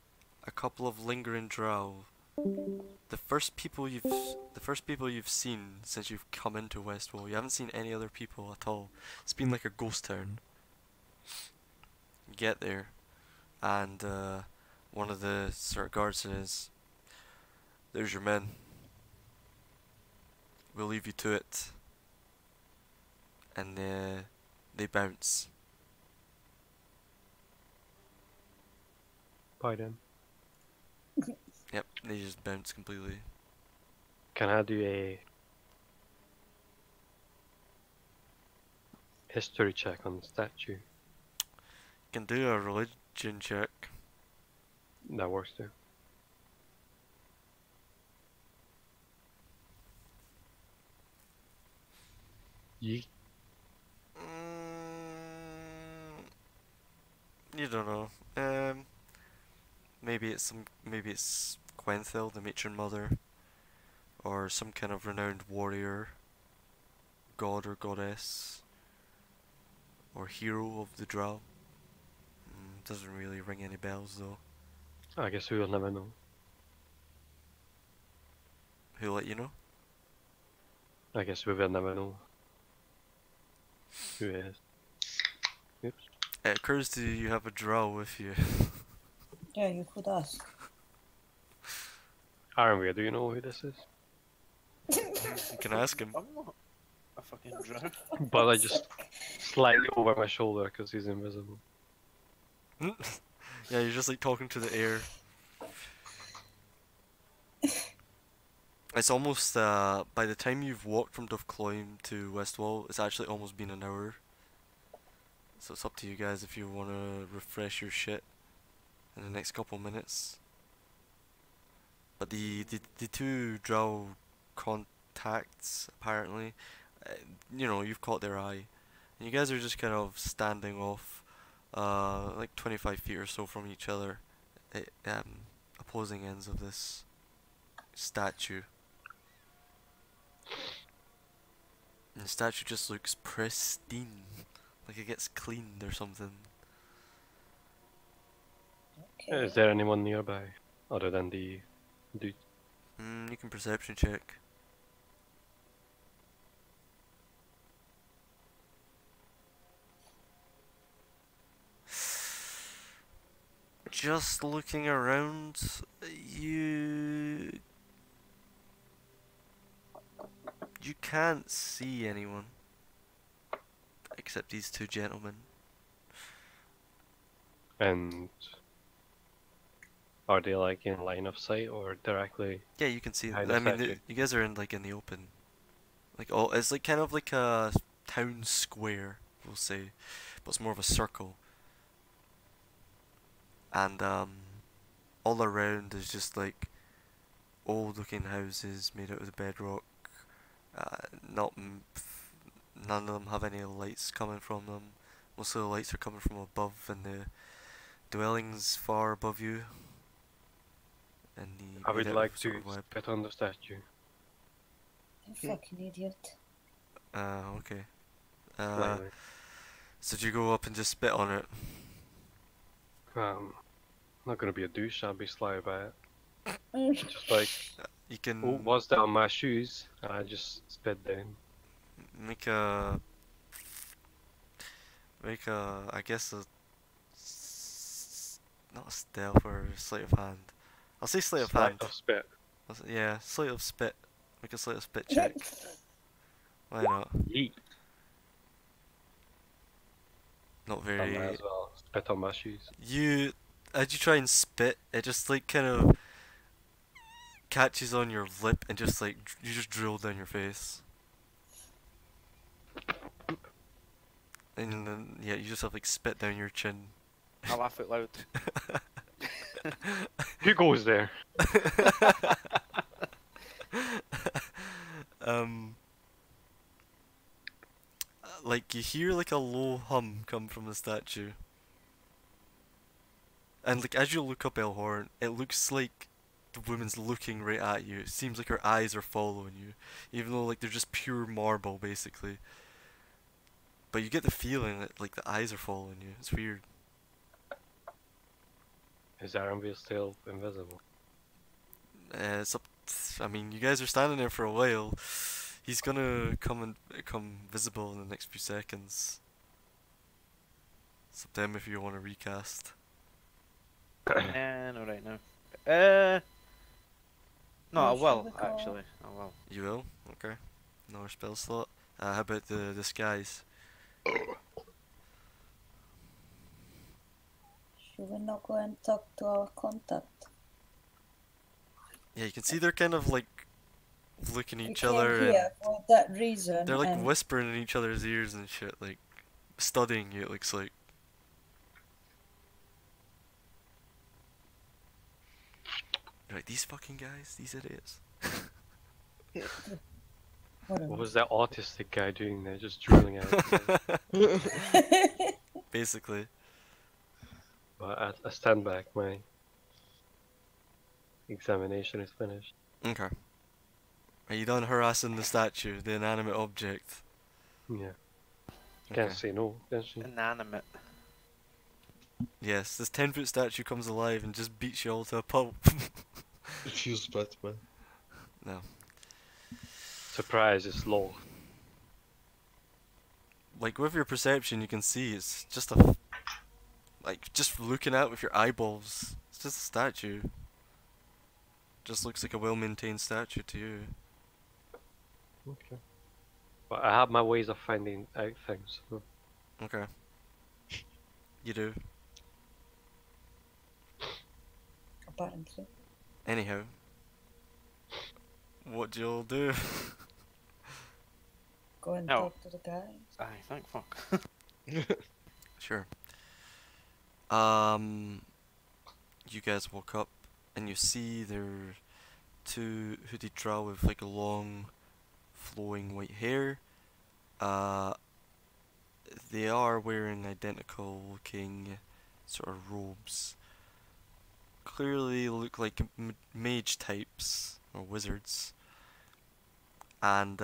a couple of lingering drow. The first people you've seen since you've come into Westwall. You haven't seen any other people at all. It's been like a ghost town. You get there, and one of the sort of guards says, "There's your men. We'll leave you to it." And they bounce. By then. Yep, they just bounce completely. Can I do a history check on the statue? Can do a religion check. That works too. Yeet. You don't know. Maybe it's Gwenthil, the matron mother, or some kind of renowned warrior, god or goddess, or hero of the Drow. Doesn't really ring any bells though. I guess we will never know. Who'll let you know? I guess we will never know who it is. Oops. It occurs to you have a Drow with you. Yeah, you could ask. Aren't do you know who this is? You can ask him. I'm not a fucking drow. But I just slightly over my shoulder because he's invisible. Yeah, you're just like talking to the air. It's almost, by the time you've walked from Duffcloyne to Westwall, it's actually almost been an hour. So it's up to you guys if you want to refresh your shit in the next couple minutes. But the two Drow contacts, apparently, you know, you've caught their eye. And you guys are just kind of standing off, like 25 feet or so from each other, at opposing ends of this statue. And the statue just looks pristine, like it gets cleaned or something. Okay. Is there anyone nearby other than the dude? You can perception check. Just looking around, you can't see anyone except these two gentlemen. And are they like in line of sight or directly? Yeah, you can see them. Behind the I mean, statue. you guys are in like in the open. Like it's like kind of like a town square, we'll say, but it's more of a circle. And all around is just like old-looking houses made out of the bedrock. None of them have any lights coming from them. Most of the lights are coming from above, and the dwellings far above you. And the I would made out like of sort to of web. spit on the statue. You fucking idiot. Okay. Slightly. So do you go up and just spit on it? Not gonna be a douche, I'll be sly about it. Just like, You can oh, what's that on my shoes? And I just spit down. make a I guess not a stealth or a sleight of hand. I'll say sleight of Sleight hand. of spit. Yeah, sleight of spit. Make a sleight of spit check. Why not? Yeet. Not I might very. as well spit on my shoes. As you try and spit, it just like kind of catches on your lip and just like you just drill down your face. And then yeah, you just have like spit down your chin. I laugh out loud. Who goes there? like you hear like a low hum come from the statue. And like as you look up Elhorn, it looks like the woman's looking right at you. It seems like her eyes are following you, even though like they're just pure marble basically. But you get the feeling that like the eyes are following you. It's weird. Is Aramville still invisible? It's up. I mean, you guys are standing there for a while. He's gonna come visible in the next few seconds. It's up to him if you want to recast. No, right now. No, I Where shall will we go? actually. I will. You will? Okay. Another spell slot. How about the disguise? Should we not go and talk to our contact? Yeah, you can see they're kind of like looking at We each came other and here for that reason. they're like and whispering in each other's ears and shit, like studying you, it looks like. You're like, these fucking guys, these idiots. What was that autistic guy doing there, just drooling at it? Basically. But I stand back, my examination is finished. Okay. Are you done harassing the statue, the inanimate object? Yeah. Okay. Can't say no, can she? Inanimate. Yes, this 10-foot statue comes alive and just beats you all to a pulp. Refuse Batman. No. Surprise is low. Like, with your perception, you can see it's just a... Like, just looking at it with your eyeballs, it's just a statue. Just looks like a well-maintained statue to you. Okay. But I have my ways of finding out things. So. Okay. You do. Apparently. Anyhow. What do you all do? Go and No. talk to the guys. Aye, thank fuck. Sure. You guys woke up and you see there are two hooded drow with like long, flowing white hair. They are wearing identical looking sort of robes. Clearly look like mage types or wizards. And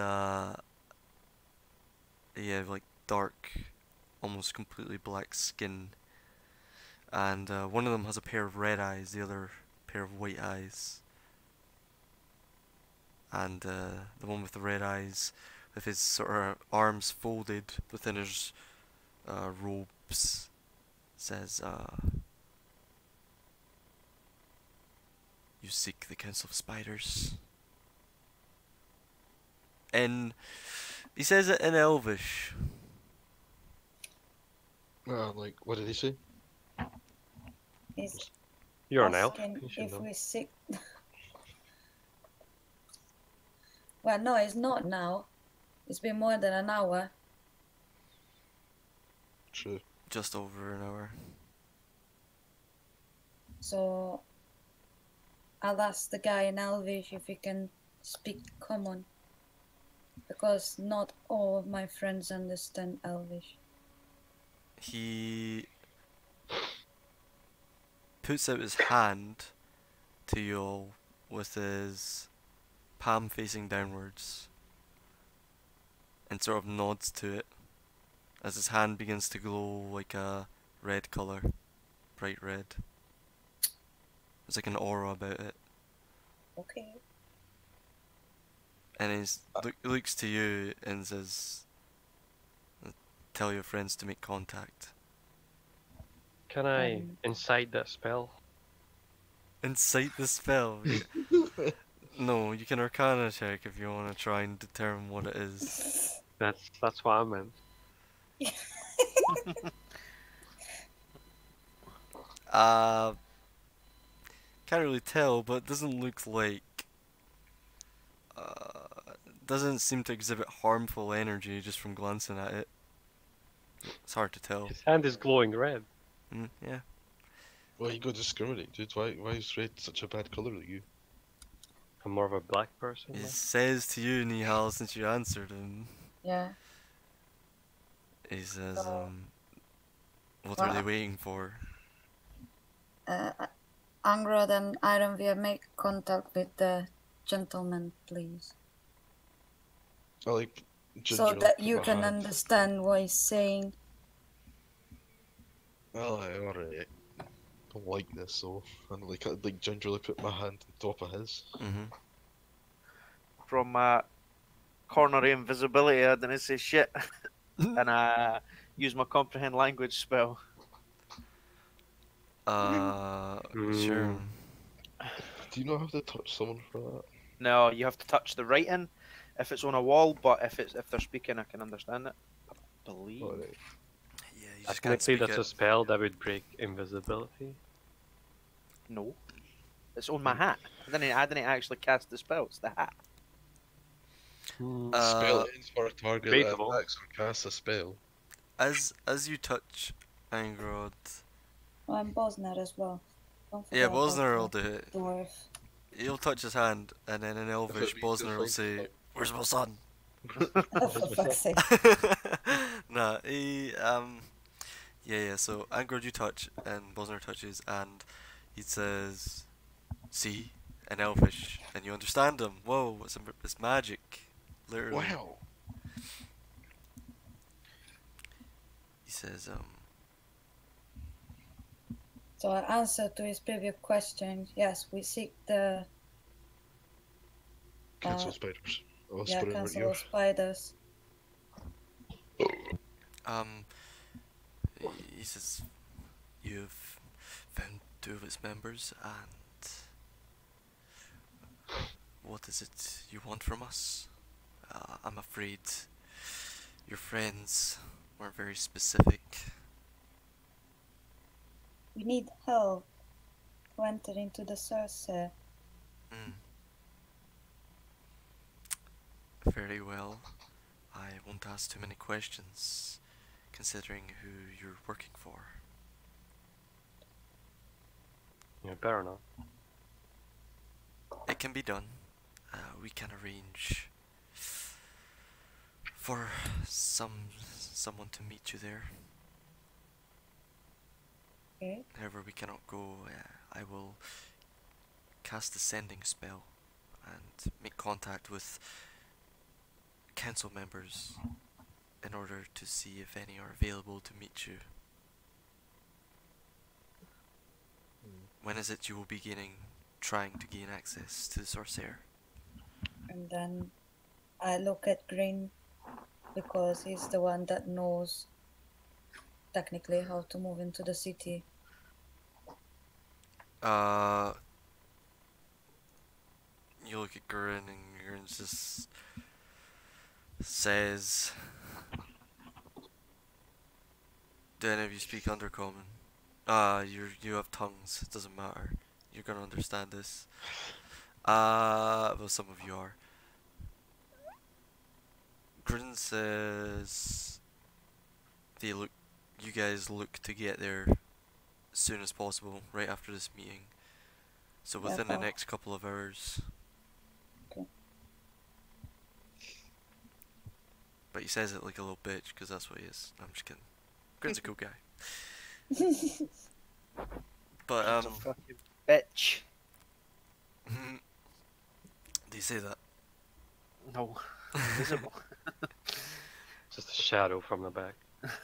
they have like dark, almost completely black skin. And one of them has a pair of red eyes, the other pair of white eyes. And the one with the red eyes, with his sort of arms folded within his robes, says, "You seek the Council of Spiders." And he says it in Elvish. Like, what did he say? He's You're an elf. asking You should if know. we seek. Well, no, it's not now. It's been more than an hour. True. Just over an hour. So I'll ask the guy in Elvish if he can speak common. Because not all of my friends understand Elvish. He puts out his hand to you all with his palm facing downwards and sort of nods to it as his hand begins to glow like a red colour, bright red. There's like an aura about it. Okay. And he looks to you and says, "Tell your friends to make contact." Can I incite that spell? Incite the spell? No, you can Arcana check if you want to try and determine what it is. That's what I meant. Can't really tell, but it doesn't look like... doesn't seem to exhibit harmful energy just from glancing at it. It's hard to tell. His hand is glowing red. Yeah. Well, you gotta discriminate, dude. Why is red such a bad colour to you? I'm more of a black person. He now. says to you, Nihal, since you answered him. Yeah. He says, So, what are they well, waiting for? Angrod and Ironweir make contact with the gentleman, please. I like So gingerly that put you my can hand. understand what he's saying. Well, alright. Don't like this, so and like I like gingerly put my hand on top of his. Mm-hmm. From corner of invisibility, I didn't say shit. And I use my comprehend language spell. Sure. Do you not have to touch someone for that? No, you have to touch the writing if it's on a wall, but if they're speaking, I can understand it. I believe. Alright. Yeah, you just can't Technically, speak that's it. a spell that would break invisibility. No, it's on my hat. I didn't actually cast the spell. It's the hat. Spell ends for a target that Debatable. attacks or casts a spell. As you touch Angrod, Oh, and Bosner as well. Don't yeah, forget about Bosner will the do it. dwarf. He'll touch his hand, and then in Elvish, means to Bosner will find say, out. "Where's my son?" Oh, for fuck's sake. Nah, yeah. So Angrod you touch, and Bosner touches, and he says, "See," in Elvish, and you understand him. Whoa, it's magic, literally. Wow. He says, So I answer to his previous question. Yes, we seek the Cancel spiders. I'll yeah, whisper in her council ear. of spiders. um, he says, you've found 2 of its members, and what is it you want from us? I'm afraid your friends weren't very specific. We need help to enter into the Sorcere. Mm. Very well. I won't ask too many questions, considering who you're working for. Yeah, better not. It can be done. We can arrange for someone to meet you there. Okay. However, we cannot go. I will cast the sending spell and make contact with council members in order to see if any are available to meet you. When is it you will be trying to gain access to the Sorcere? And then I look at Green because he's the one that knows technically how to move into the city. You look at Gurren, and Gurren just says, "Do any of you speak Undercommon?" You have tongues. It doesn't matter. You're gonna understand this. Well, some of you are. Grin says, you guys look to get there as soon as possible, right after this meeting. So within the next couple of hours. Okay. But he says it like a little bitch, because that's what he is. No, I'm just kidding. Grin's a cool guy. But, Fucking bitch. do you say that? No, visible. Just a shadow from the back.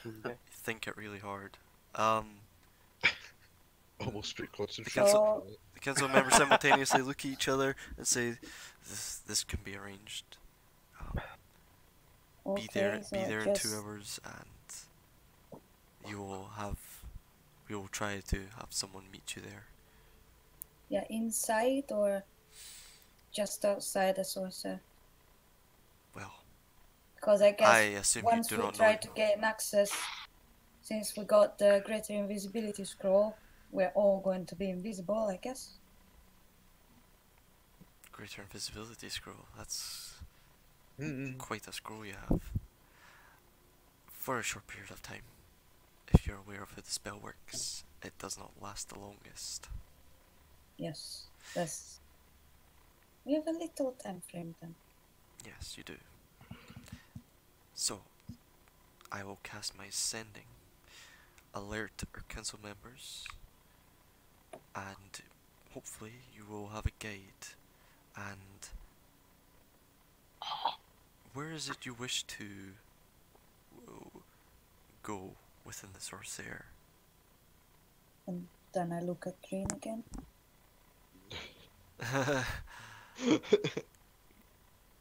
You think it really hard. Almost straight The concentration. council, the council members simultaneously look at each other and say, "This can be arranged. Be there in 2 hours, and we will try to have someone meet you there." Yeah, inside or just outside the Sorcerer? Well, Because I guess I assume you once do we not try know. to gain access, since we got the Greater Invisibility Scroll, we're all going to be invisible, I guess. Greater Invisibility Scroll. That's Mm-mm. quite a scroll you have. For a short period of time. If you're aware of how the spell works, it does not last the longest. Yes, that's... We have a little time frame then. Yes, you do. So, I will cast my sending. Alert our council members, and hopefully you will have a guide. And where is it you wish to go within the Sorcere? And then I look at Green again.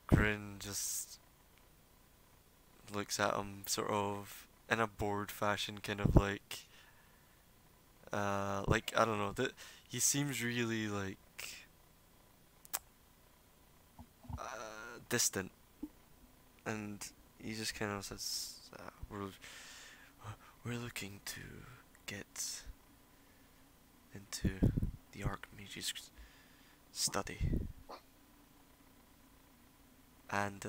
Grin just looks at him sort of in a bored fashion, kind of like I don't know, that he seems really like distant, and he just kind of says, we're looking to get into the Archmage's study, and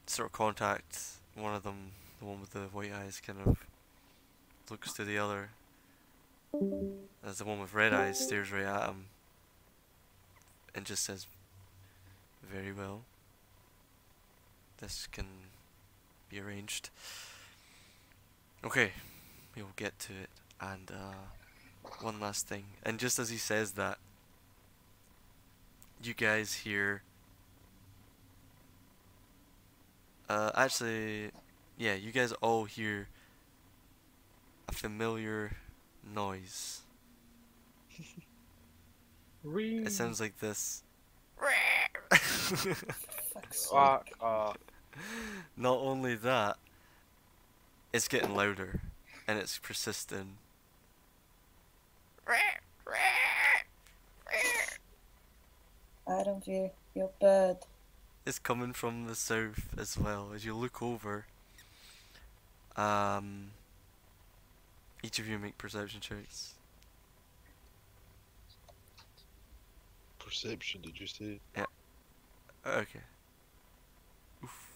sort of contact one of them, the one with the white eyes, kind of looks to the other, as the one with red eyes stares right at him, and just says, very well, this can be arranged. Okay, we'll get to it. And one last thing, and just as he says that, you guys hear actually, yeah, you guys all hear a familiar noise. It sounds like this. Fuck's Fuck sake. off. Not only that, it's getting louder, and it's persistent. I don't fear your bird. It's coming from the south as well. As you look over, each of you make perception checks. Perception, did you say? Okay. Oof.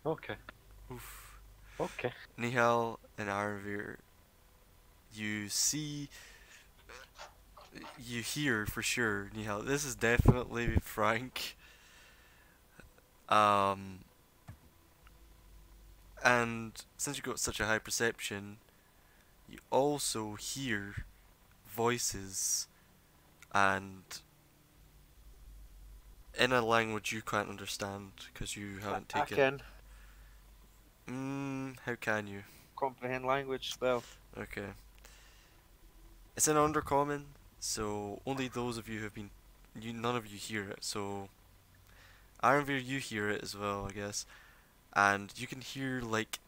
Okay. Oof. Okay. Nihal and Arvir, you see, you hear for sure, Nihal, this is definitely Frank. And since you got such a high perception, you also hear voices, and in a language you can't understand because you haven't I taken. can How can you? comprehend language spell. Okay. It's an undercommon, so only those of you who have been, none of you hear it. So Ironveer, you hear it as well, I guess, and you can hear like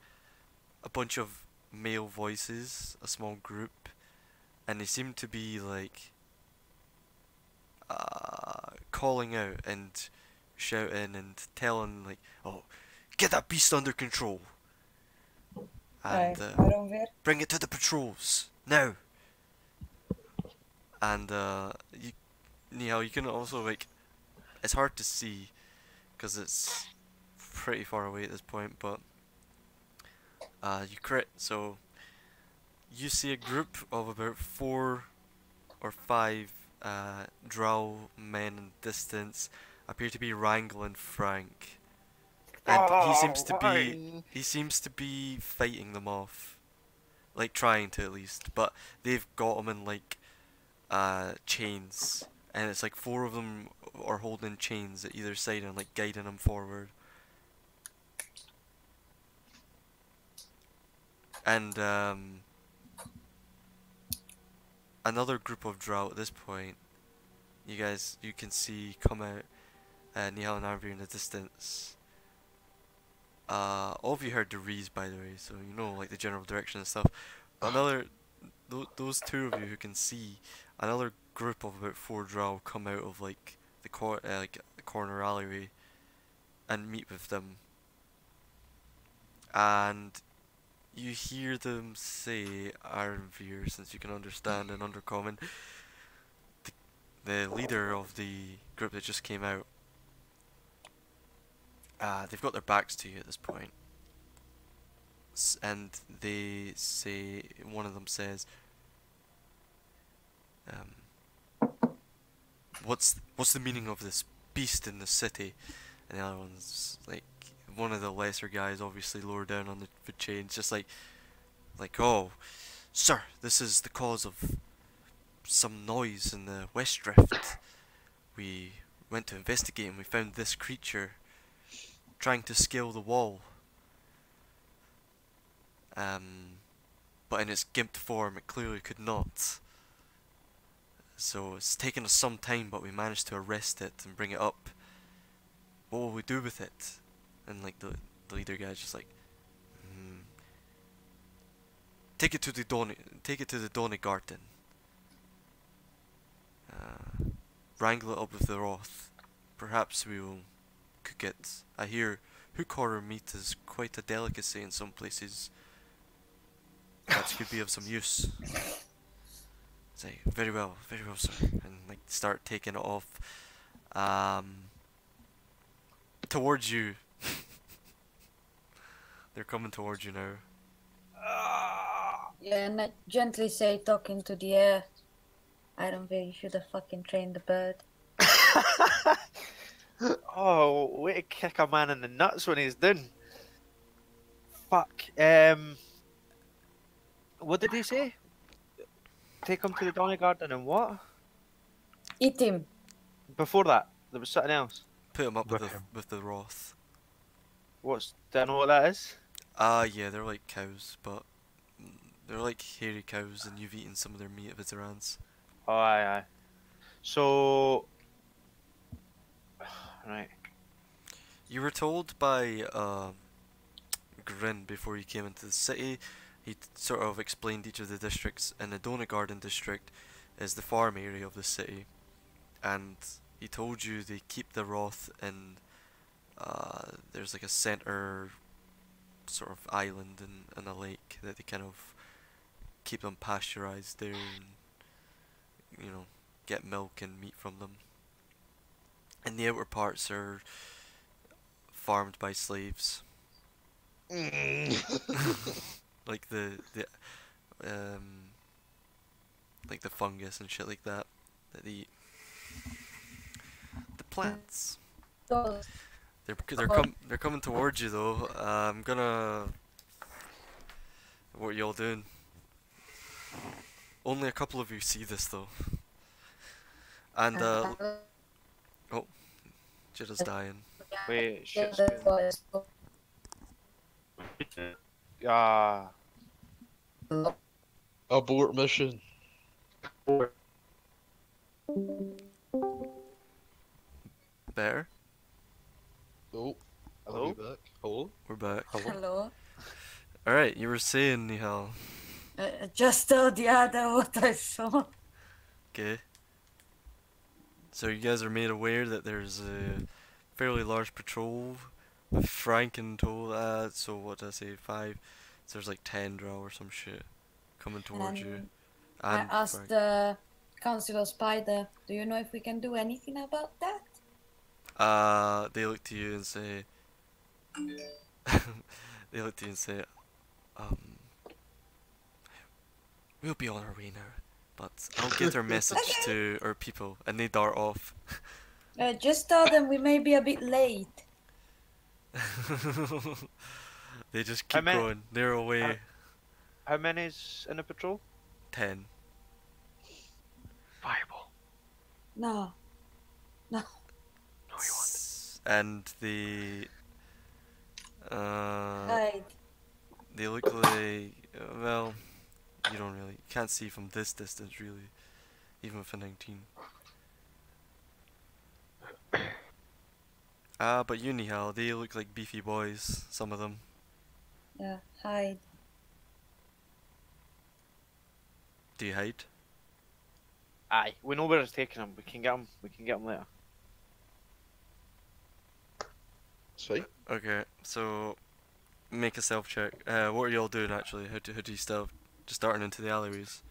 a bunch of male voices, a small group, and they seem to be like calling out and shouting and telling like, "Oh, get that beast under control!" And I don't fear. bring it to the patrols now. And Nihal, you can also like, it's hard to see because it's pretty far away at this point, but you crit, so you see a group of about 4 or 5 drow men in distance appear to be wrangling Frank, and he seems to be fighting them off, like trying to at least, but they've got him in like chains, and it's like 4 of them are holding chains at either side and like guiding him forward. And another group of drow at this point, you can see come out, Nihal and Arvir in the distance. All of you heard the Rees, by the way, so you know like the general direction and stuff. Another, those 2 of you who can see, another group of about 4 drow come out of like the corner alleyway and meet with them, and you hear them say, Ironveer, since you can understand an undercommon, the leader of the group that just came out, they've got their backs to you at this point, and they say, one of them says, what's the meaning of this beast in the city? And the other one's like, one of the lesser guys, obviously lower down on the food chain, just like, oh, sir, this is the cause of some noise in the West Drift. We went to investigate and we found this creature trying to scale the wall. But in its gimped form, it clearly could not. So it's taken us some time, but we managed to arrest it and bring it up. What will we do with it? And like the leader guy's just like, take it to the Donny Garden. Wrangle it up with the Roth. Perhaps we will cook it. I hear hook horror meat is quite a delicacy in some places. That could be of some use. Say, very well, sir. And like start taking it off. Towards you. They're coming towards you now. Yeah, and I gently say, talking to the air, I don't think you should have fucking trained the bird. Oh, way to kick a man in the nuts when he's done. Fuck. What did he say? Take him to the Donny Garden and what? Eat him. Before that, there was something else. Put him up Whip him. with the Roth. Do I know what that is? Yeah, they're like cows, but they're like hairy cows, and you've eaten some of their meat if it's around. Oh, aye. So, right. You were told by Grin before you came into the city. He sort of explained each of the districts, and the Donut Garden district is the farm area of the city, and he told you they keep the Roth in. There's like a center sort of island in a lake that they kind of keep them pasteurized there, and you know, get milk and meat from them. And the outer parts are farmed by slaves. Like like the fungus and shit like that they eat. The plants. Those. They're coming towards you though. I'm gonna. What are y'all doing? Only a couple of you see this though. And oh, Jitta's dying. Wait, Yeah, shit's that's been... what Ah. Abort mission. Bear, Oh, Hello? I'll be back. Hello? we're back. Hello. Alright, you were saying, Nihal. Just told the other what I saw. Okay. So you guys are made aware that there's a fairly large patrol with Frank in tow. So what did I say? 5. So there's like 10 drow or some shit coming towards you. I And asked Frank. the Councilor Spider, do you know if we can do anything about that? They look to you and say. They look to you and say, we'll be on our way now, but I'll get our message to our people, and they dart off. Just tell them we may be a bit late. They just How keep many- going. They're away. How many's in the patrol? 10. Fireball. No. No, you want. And the Hide. they look like well, you don't really can't see from this distance really, even with a 19. But you Nihal, they look like beefy boys, some of them. Yeah, hide. Do you hide? Aye, we know where it's taking him. We can get him. We can get him later. Sweet. Okay, so make a self check. What are y'all doing actually? How do you stealth? Just darting into the alleyways.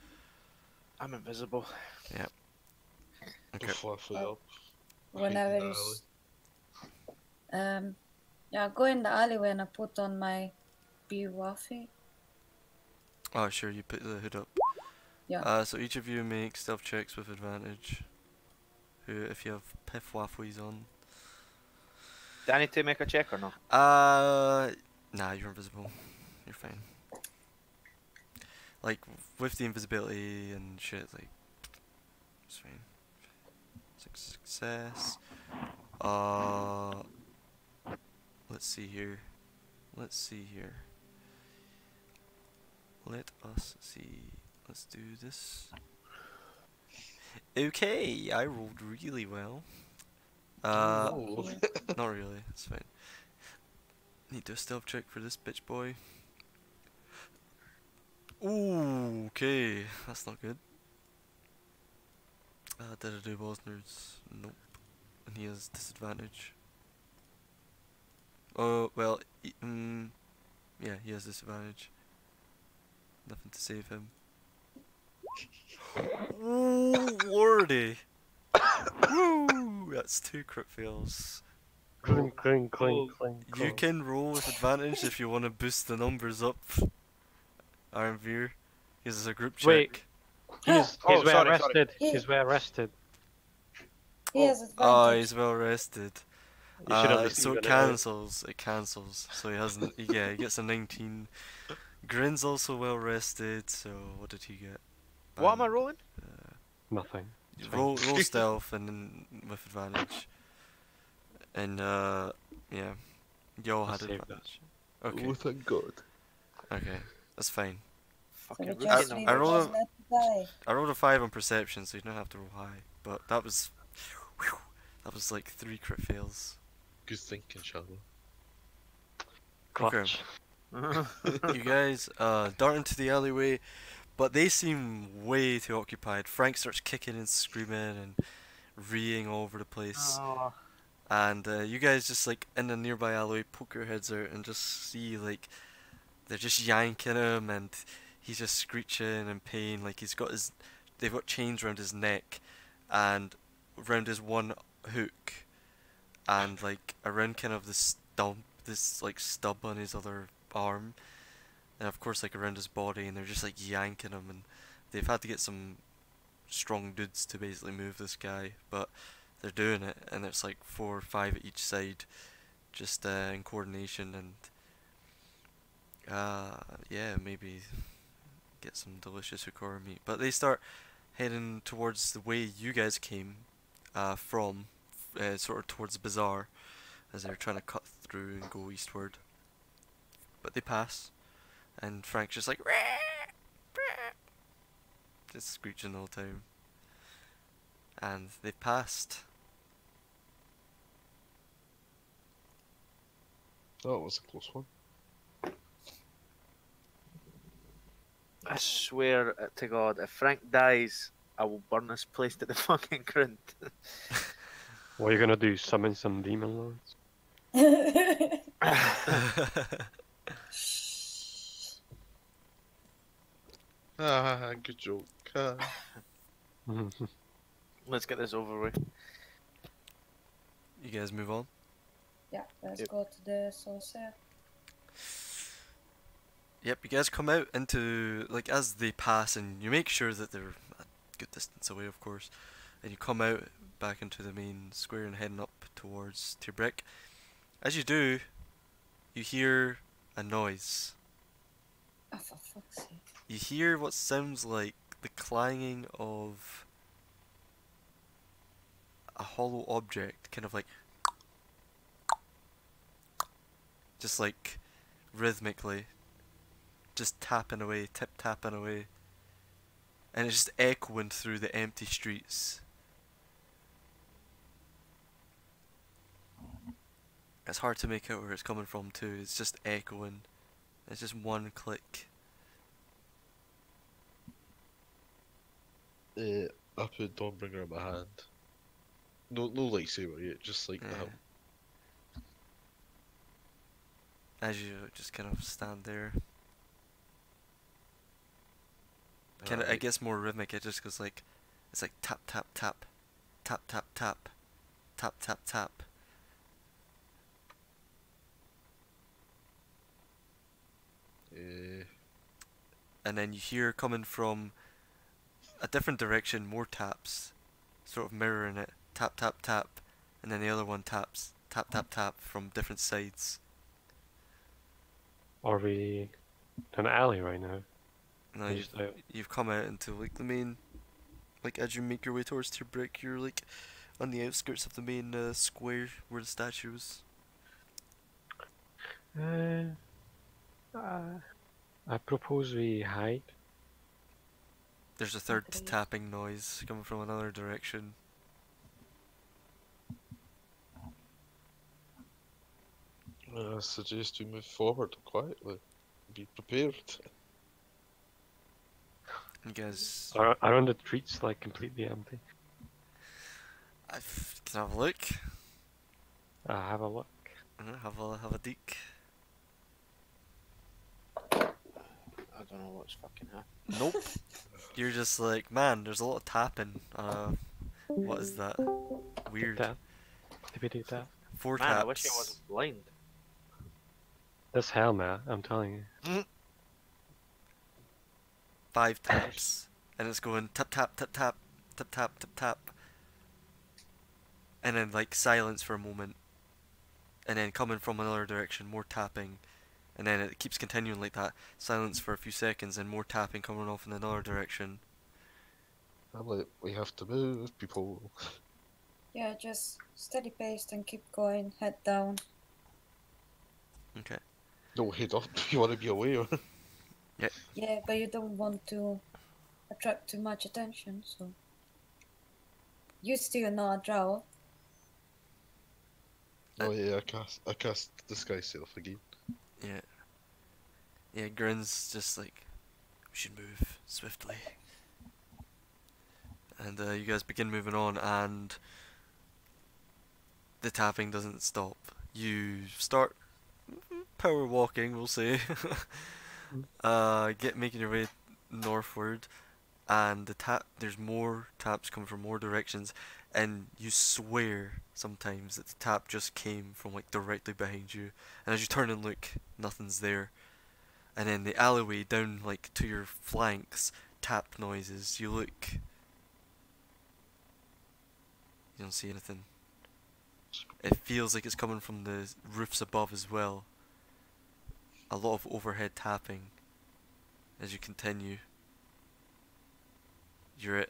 I'm invisible. Okay. Go fluffy up. Whenever Hide in the it's... Yeah, I go in the alleyway and I put on my Waffy. Oh sure, you put the hood up. Yeah. So each of you make stealth checks with advantage. If you have piff waffles on. Do I need to make a check or no? Nah, you're invisible. You're fine. Like, with the invisibility and shit, like, it's fine. Success. Let's see here. Let's see here. Let us see. Let's do this. Okay, I rolled really well. Oh. Not really, it's fine. Need to do a stealth check for this bitch boy. Ooh, okay, that's not good. Did I do both nerds? Nope. And he has disadvantage. Oh, well, yeah, he has disadvantage. Nothing to save him. Ooh, lordy! Woo! That's 2 crit fails. Clink, clink, clink, clink. You can roll with advantage if you want to boost the numbers up. Iron Veer. This is a group check. Wait. He's Oh, well sorry. rested. Yeah. He's well rested. He has advantage. Oh, he's well rested. You should have So received it an cancels. It cancels. So he hasn't. Yeah, he gets a 19. Grin's also well rested. So what did he get? What am I rolling? Nothing. It's fine. Roll stealth and then with advantage. And yeah, you all I'll had save that. advantage. Okay, Oh, thank God. okay, that's fine. So we Fucking just rookie leave I it roll as a- let it die. I rolled a 5 on perception, so you don't have to roll high. But that was, whew, that was like 3 crit fails. Good thinking, Shadow. Clutch. You guys dart into the alleyway, but they seem way too occupied. Frank starts kicking and screaming and reeing all over the place. Oh, And you guys just like in the nearby alleyway poke your heads out and just see like they're just yanking him and he's just screeching in pain. Like they've got chains around his neck and around his one hook and like around kind of this like stub on his other arm and of course like around his body, and they're just like yanking him, and they've had to get some strong dudes to basically move this guy, but they're doing it, and it's like 4 or 5 at each side, just in coordination, and yeah, maybe get some delicious hukora meat. But they start heading towards the way you guys came from, sort of towards the bazaar, as they're trying to cut through and go eastward. But they pass, and Frank's just like just screeching the whole time. And they passed. That was a close one. I swear to God, if Frank dies, I will burn this place to the fucking ground. What are you gonna do? Summon some demon lords? Ah, good joke. Ah. Let's get this over with. You guys move on. Yeah, let's Yep. go to the Sorcere. Yep, you guys come out into, like, as they pass, and you make sure that they're a good distance away, of course, and you come out back into the main square and heading up towards Tierbrick. As you do, you hear a noise. Oh, for fuck's sake. You hear what sounds like the clanging of a hollow object, kind of like, just like rhythmically, just tapping away, tip-tapping away, and it's just echoing through the empty streets. It's hard to make out where it's coming from too, it's just echoing. It's just one click. I put Dawnbringer in my hand. No lightsaber yet, just like Yeah. that. As you just kind of stand there. Kind of, I Alright. guess more rhythmic. It just goes like, it's like tap tap tap, tap tap tap, tap tap tap. And then you hear coming from a different direction more taps, sort of mirroring it. Tap tap tap, and then the other one taps tap tap tap from different sides. Are we in an alley right now? Now Or just out? you've come out into like the main, like as you make your way towards your brick, you're like on the outskirts of the main square where the statue is. I propose we hide. There's a third Agreed. tapping noise coming from another direction. I suggest we move forward quietly. Be prepared. You guys, Around the streets like completely empty. can I have a look? Have a look. Have a deek. I don't know what's fucking happening. Nope. You're just like, man, there's a lot of tapping. What is that? Weird. Tap. Tippity tap. 4 Man, taps. I wish I wasn't blind. That's hell, man. I'm telling you. 5 taps. And it's going tap tap tap tap tap tap tap tap. And then like silence for a moment. And then coming from another direction, more tapping. And then it keeps continuing like that. Silence for a few seconds and more tapping coming off in another direction. I'm like, we have to move, people. Yeah, just steady paced and keep going, head down. Okay. No, head up. You want to be aware. Yeah, but you don't want to attract too much attention, so. You still not a drow. Oh yeah, I cast disguise self again. Yeah. Yeah, Grin's just like, we should move swiftly. And you guys begin moving on, and the tapping doesn't stop. You start power walking, we'll say. Making your way northward, and there's more taps coming from more directions, and you swear sometimes that the tap just came from like directly behind you, and as you turn and look, nothing's there. And then the alleyway down like to your flanks, tap noises. You look, you don't see anything. It feels like it's coming from the roofs above as well. A lot of overhead tapping as you continue. You're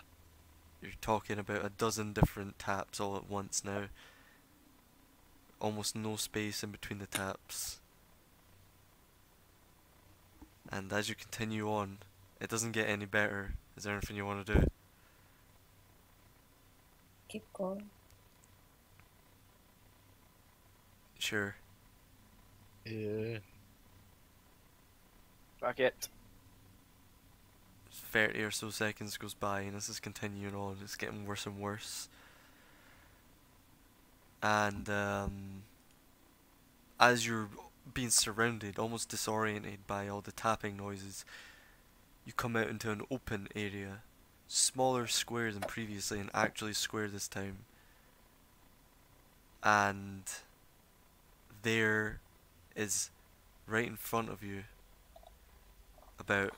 talking about a dozen different taps all at once now. Almost no space in between the taps. And as you continue on, it doesn't get any better. Is there anything you want to do? Keep going. Sure. Yeah. Fuck it. 30 or so seconds goes by and this is continuing on. It's getting worse and worse. And as you're being surrounded, almost disoriented by all the tapping noises, you come out into an open area. Smaller square than previously, and actually square this time. And there is, right in front of you, about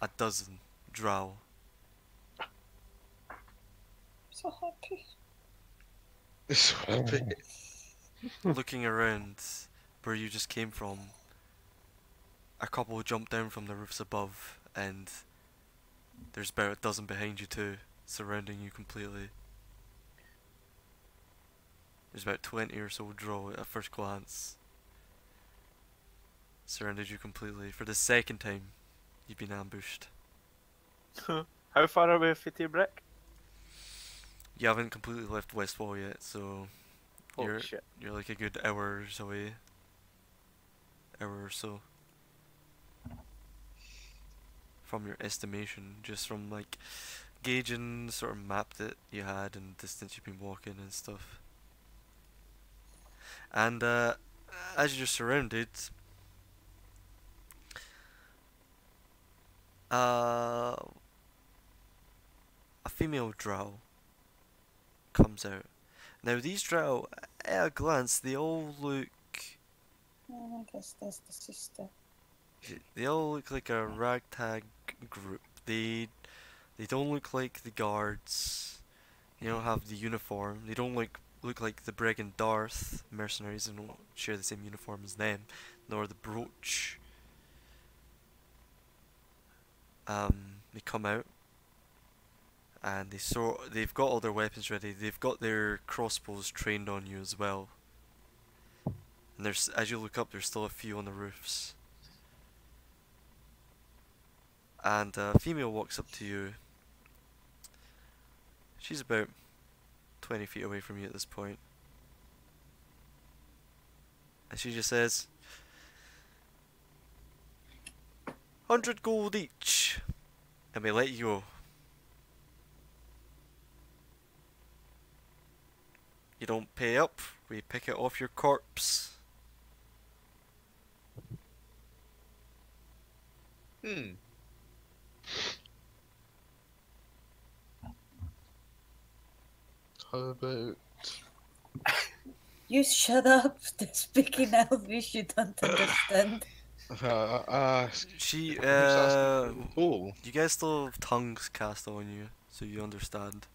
a dozen drow. So happy. So happy. Looking around where you just came from, a couple jump down from the roofs above, and there's about a dozen behind you too, surrounding you completely. There's about 20 or so drow at first glance. Surrounded you completely. For the second time, you've been ambushed. How far away is Fitty Brick? You haven't completely left Westfall yet, so Holy shit. you're like a good hours away. Hour or so. From your estimation, just from like gauging the sort of map that you had and distance you've been walking and stuff. And as you're surrounded, a female drow comes out. Now these drow, at a glance, they all look I guess that's the sister. They all look like a ragtag group. They don't look like the guards. They don't have the uniform. They don't look look like the Brigand Darth mercenaries and don't share the same uniform as them, nor the Brooch. They come out and they've got all their weapons ready. They've got their crossbows trained on you as well. And there's, as you look up, there's still a few on the roofs. And a female walks up to you. She's about 20 feet away from you at this point. And she just says, 100 gold each, and we let you go. You don't pay up, we pick it off your corpse. How about... You shut up. They're speaking Elvish. You don't understand. She, Who's asking for the toll? you guys still have tongues cast on you, so you understand.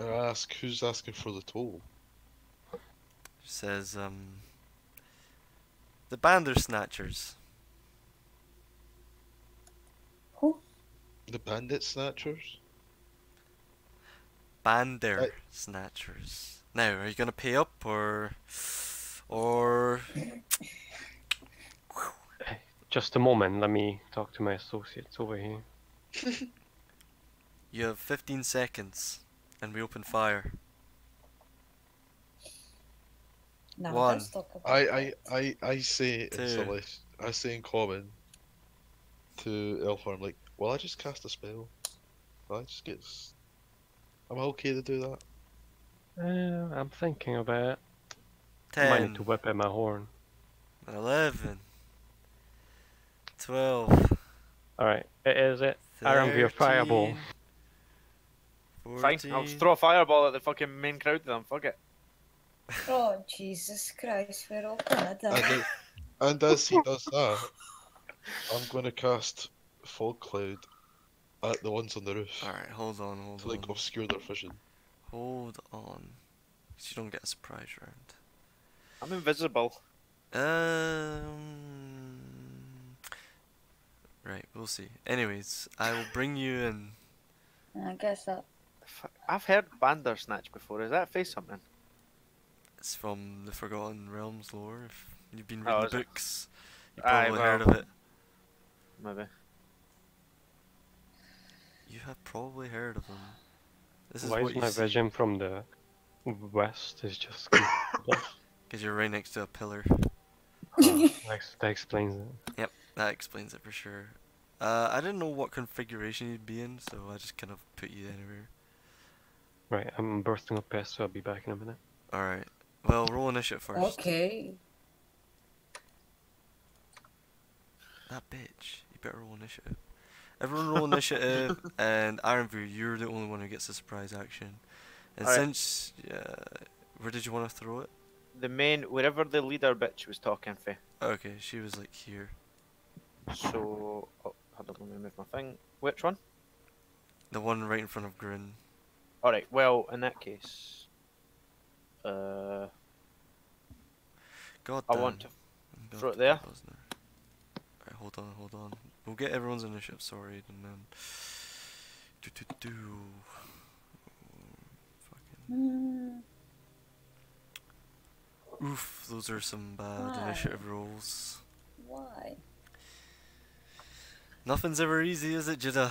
I ask, who's asking for the toll? She says, the Bandersnatchers. Who? The bandit snatchers? Bandersnatchers. Now, are you gonna pay up, or... Just a moment, let me talk to my associates over here. You have 15 seconds, and we open fire. No, One. let's talk about I say in Two. Celeste, I say in common to Elfar, I'm like, well, I just cast a spell. I just get. Am I okay to do that? I'm thinking about it. I might need 10, to whip out my horn. 11, 12, Alright, it is it. Ironbeard Fireball. 14, Fine, I'll just throw a fireball at the fucking main crowd then, fuck it. Oh, Jesus Christ, we're all gonna die. And as he does that, I'm going to cast Fog Cloud at the ones on the roof Alright, hold on, to like obscure their vision. Hold on. 'Cause you don't get a surprise round. I'm invisible. Right, we'll see. Anyways, I will bring you in. I guess that. I've heard Bandersnatch before, is that face something? It's from the Forgotten Realms lore. If you've been Oh, reading is it? books, you've Aye, probably heard of well. it. Maybe. You have probably heard of them. This is Why what is you my see. vision from the west is just Because you're right next to a pillar. that explains it. That explains it for sure. I didn't know what configuration you'd be in, so I just kind of put you anywhere. Right, I'm bursting up pest, so I'll be back in a minute. Alright. Well, roll initiative first. Okay. That bitch. You better roll initiative. Everyone roll initiative, and Ironview, you're the only one who gets the surprise action. And Alright. since, where did you want to throw it? The main, wherever the leader bitch was talking for. Okay, she was like here. So, oh, hold on, let me move my thing. Which one? The one right in front of Grin. Alright, well, in that case, I God want to I'm gonna throw it put there. that buzzer. Alright, hold on. We'll get everyone's initiative sorted, and then... Fucking... Oof, those are some bad Why? initiative rolls. Why? Nothing's ever easy, is it, Judah?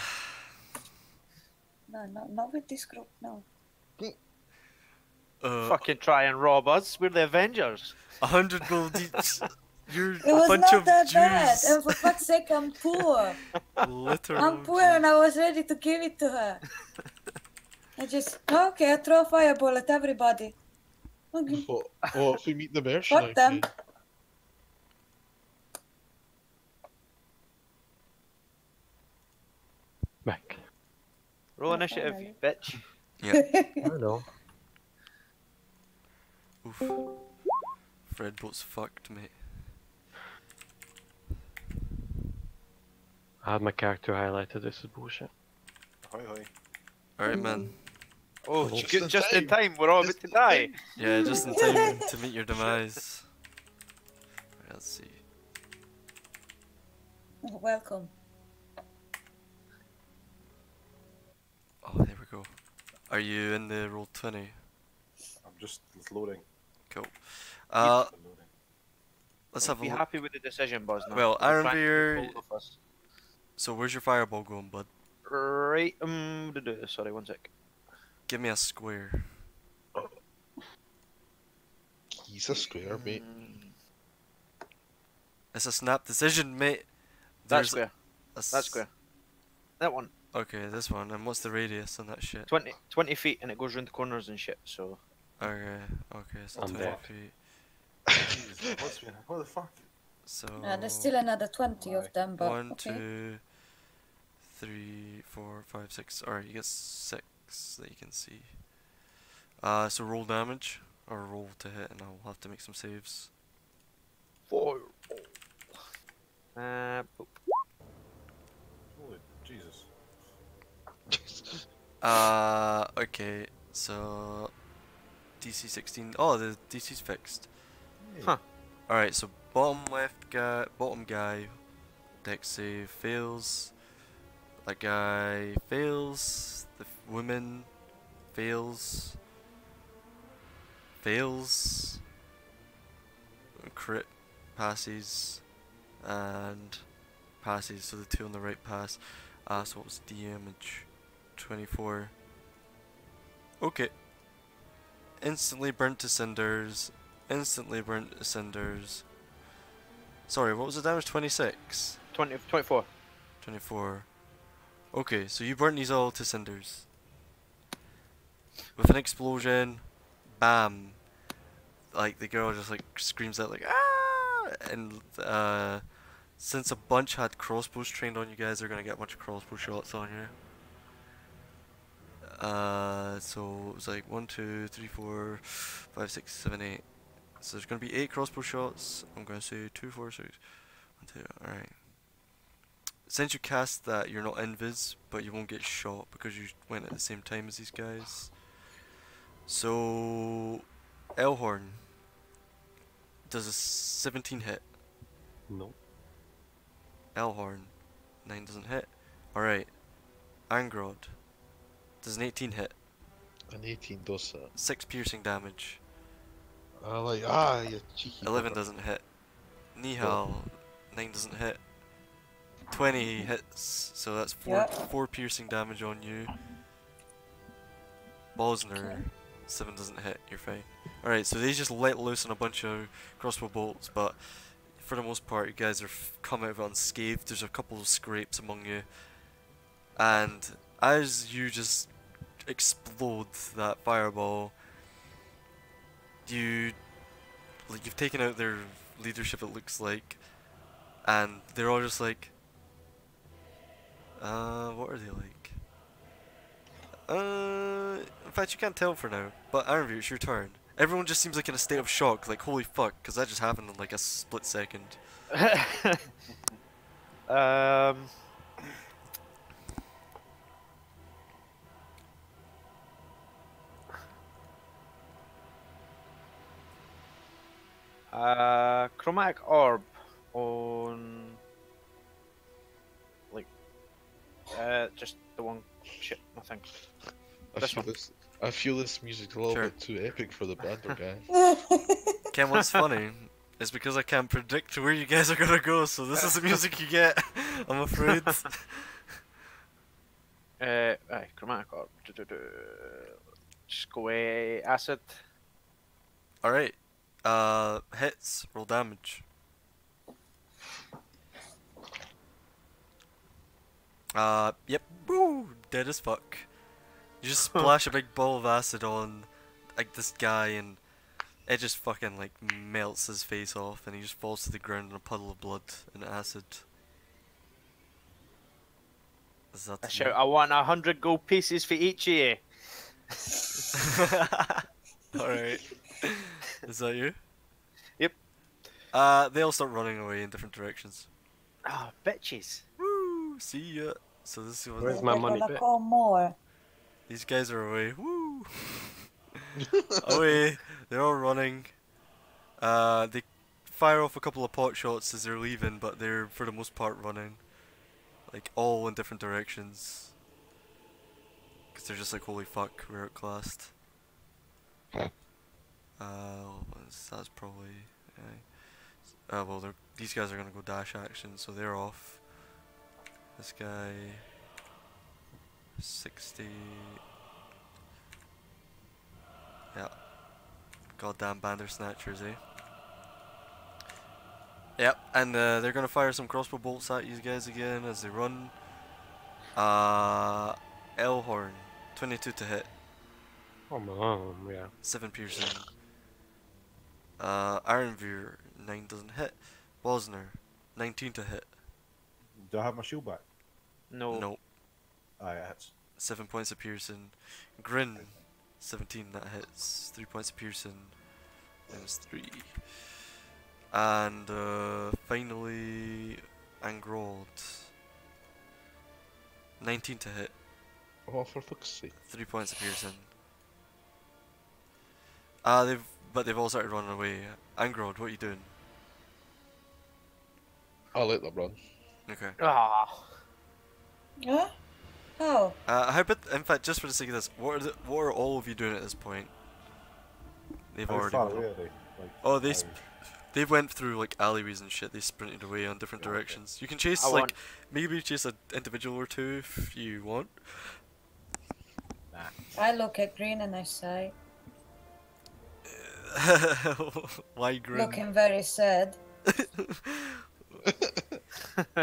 No, not with this group, no. Fucking try and rob us. We're the Avengers. 100 gold each. You're It a was bunch not of that bad. Jews. And for fuck's sake, I'm poor. Literal I'm poor and I was ready to give it to her. I just, okay, I throw a fireball at everybody. Okay. Oh, if we meet the mercenary. Fuck them. Back. Roll Oh, initiative, finally. bitch. I don't know. Oof. Fred boat's fucked, mate. I had my character highlighted, this is bullshit. Hoi hoi. Alright, man. Oh, Just just in in time. We're all about to die. Yeah, just in time to meet your demise. Right, let's see. Welcome. Oh, there we go. Are you in the roll 20? I'm just loading. Cool. I'm loading. Let's have a Be look. happy with the decision, Buzz. Now. Well, We're trying to Ironbeard- get hold of us. So where's your fireball going, bud? Right. Sorry, one sec. Give me a square. He's a square, mate. It's a snap decision, mate. That There's square. a s- That square. That one. Okay, this one. And what's the radius on that shit? 20 feet, and it goes round the corners and shit. So. Okay, so I'm 20 dead. feet. Jeez, what the fuck? So There's still another 20 of them, but 1, okay. 2, 3, 4, 5, 6. Alright, you get 6 that you can see. So roll damage, or roll to hit, and I'll have to make some saves. Four. Boop. Holy Jesus. Okay, so DC 16. Oh, the DC's fixed. Huh. Alright, so bottom guy, dex save fails. That guy fails. The woman fails. Crit passes and passes. So the two on the right pass. So what was damage? 24. Okay. Instantly burnt to cinders. Instantly burnt to cinders. Sorry, what was the damage? 26? 24. 24. Okay, so you burnt these all to cinders. With an explosion, bam. Like, the girl just, like, screams out, like, ah! And, since a bunch had crossbows trained on you guys, they're gonna get a bunch of crossbow shots on you. So it was like 1, 2, 3, 4, 5, 6, 7, 8. So there's gonna be 8 crossbow shots. I'm gonna say 2, 4, 6, 1, 2. Alright. Since you cast that, you're not invis, but you won't get shot because you went at the same time as these guys. So Elhorn does a 17 hit. No. Elhorn 9 doesn't hit. Alright. Angrod does an 18 hit. An 18 does that. 6 piercing damage. You cheeky 11 bugger. doesn't hit. Nihal 9 doesn't hit. 20 hits, so that's 4 piercing damage on you. Bosner 7 doesn't hit, you're fine. Alright, so they just let loose on a bunch of crossbow bolts, but for the most part you guys are come out of it unscathed. There's a couple of scrapes among you. And as you just explode that fireball, you've taken out their leadership, it looks like, and they're all just like, what are they like? In fact, you can't tell for now, but Ironview, it's your turn. Everyone just seems like in a state of shock, like, holy fuck, because that just happened in like a split second. Chromatic orb on like just the one shit, nothing. This one. I feel this music's a little Sure. bit too epic for the bander guy. Ken, what's funny is because I can't predict where you guys are gonna go, so this is the music you get, I'm afraid. Aye, chromatic orb. Just go away, acid. Alright, hits, roll damage. Yep, woo, dead as fuck. You just splash a big ball of acid on, like, this guy, and it just fucking, like, melts his face off, and he just falls to the ground in a puddle of blood and acid. Is that I shout, I want 100 gold pieces for each of you. Alright. Is that you? Yep. They all start running away in different directions. Oh, bitches. Woo! See ya! So this is Where's what my They're money gonna bit? call more. these guys are away. Woo! Woo! Away! They're all running. They fire off a couple of pot shots as they're leaving, but they're for the most part running. Like, all in different directions. Because they're just like, holy fuck, we're outclassed. That's probably... well, these guys are gonna go dash action, so they're off. This guy... 60... Yeah. Goddamn Bandersnatchers, eh? Yep, and they're gonna fire some crossbow bolts at you guys again as they run. Elhorn, 22 to hit. Come on, yeah. 7 piercing. Ironveer, 9 doesn't hit. Bosner, 19 to hit. Do I have my shield back? No. Nope. Ah, yeah, it hits. 7 points of piercing. Grin, 17, that hits. 3 points of piercing. Minus 3. And finally, Angrod, 19 to hit. Oh, for fuck's sake. 3 points of piercing. They've all started running away. Angrod, what are you doing? I'll let them run. Okay. Ah. Huh? Oh, How about, in fact, just for the sake of this, what are all of you doing at this point? They've How already. far Gone. away are they? Like, Oh, hours? they went through like alleyways and shit. They sprinted away on different Okay. directions. You can chase I like want- maybe chase an individual or two if you want. I look at Green and I say, Why grin? looking very sad.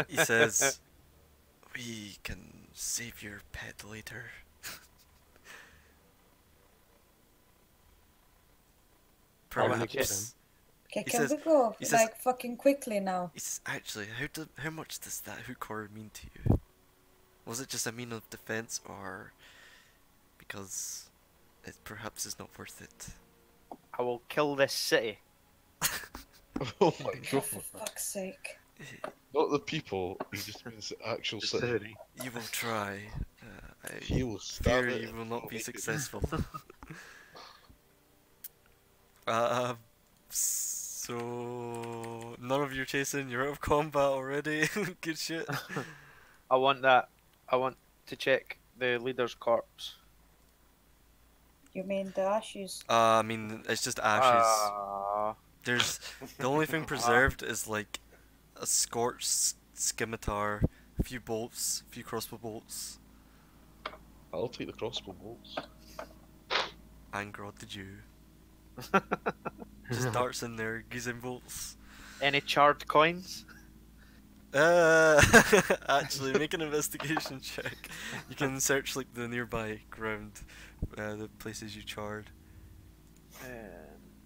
He says, "We can save your pet later." I'll make it Perhaps. Okay, He can says- we go he says- like fucking quickly now? He says, actually, how much does that hook horror mean to you? Was it just a mean of defense, or because it perhaps is not worth it? I will kill this city. Oh my For god. fuck's sake. Not the people, he just means the actual Just city. 30. You will try. I He will stab fear it you and will he'll not be make it. successful. So none of you are chasing. You're out of combat already. Good shit. I want that. I want to check the leader's corpse. You mean the ashes? I mean, it's just ashes. Ah. There's the only thing preserved is like a scorched scimitar, a few bolts, a few crossbow bolts. I'll take the crossbow bolts. Angrod, did you? Just darts in there, gazing bolts. Any charred coins? Actually, make an investigation check. You can search like the nearby ground, the places you charred.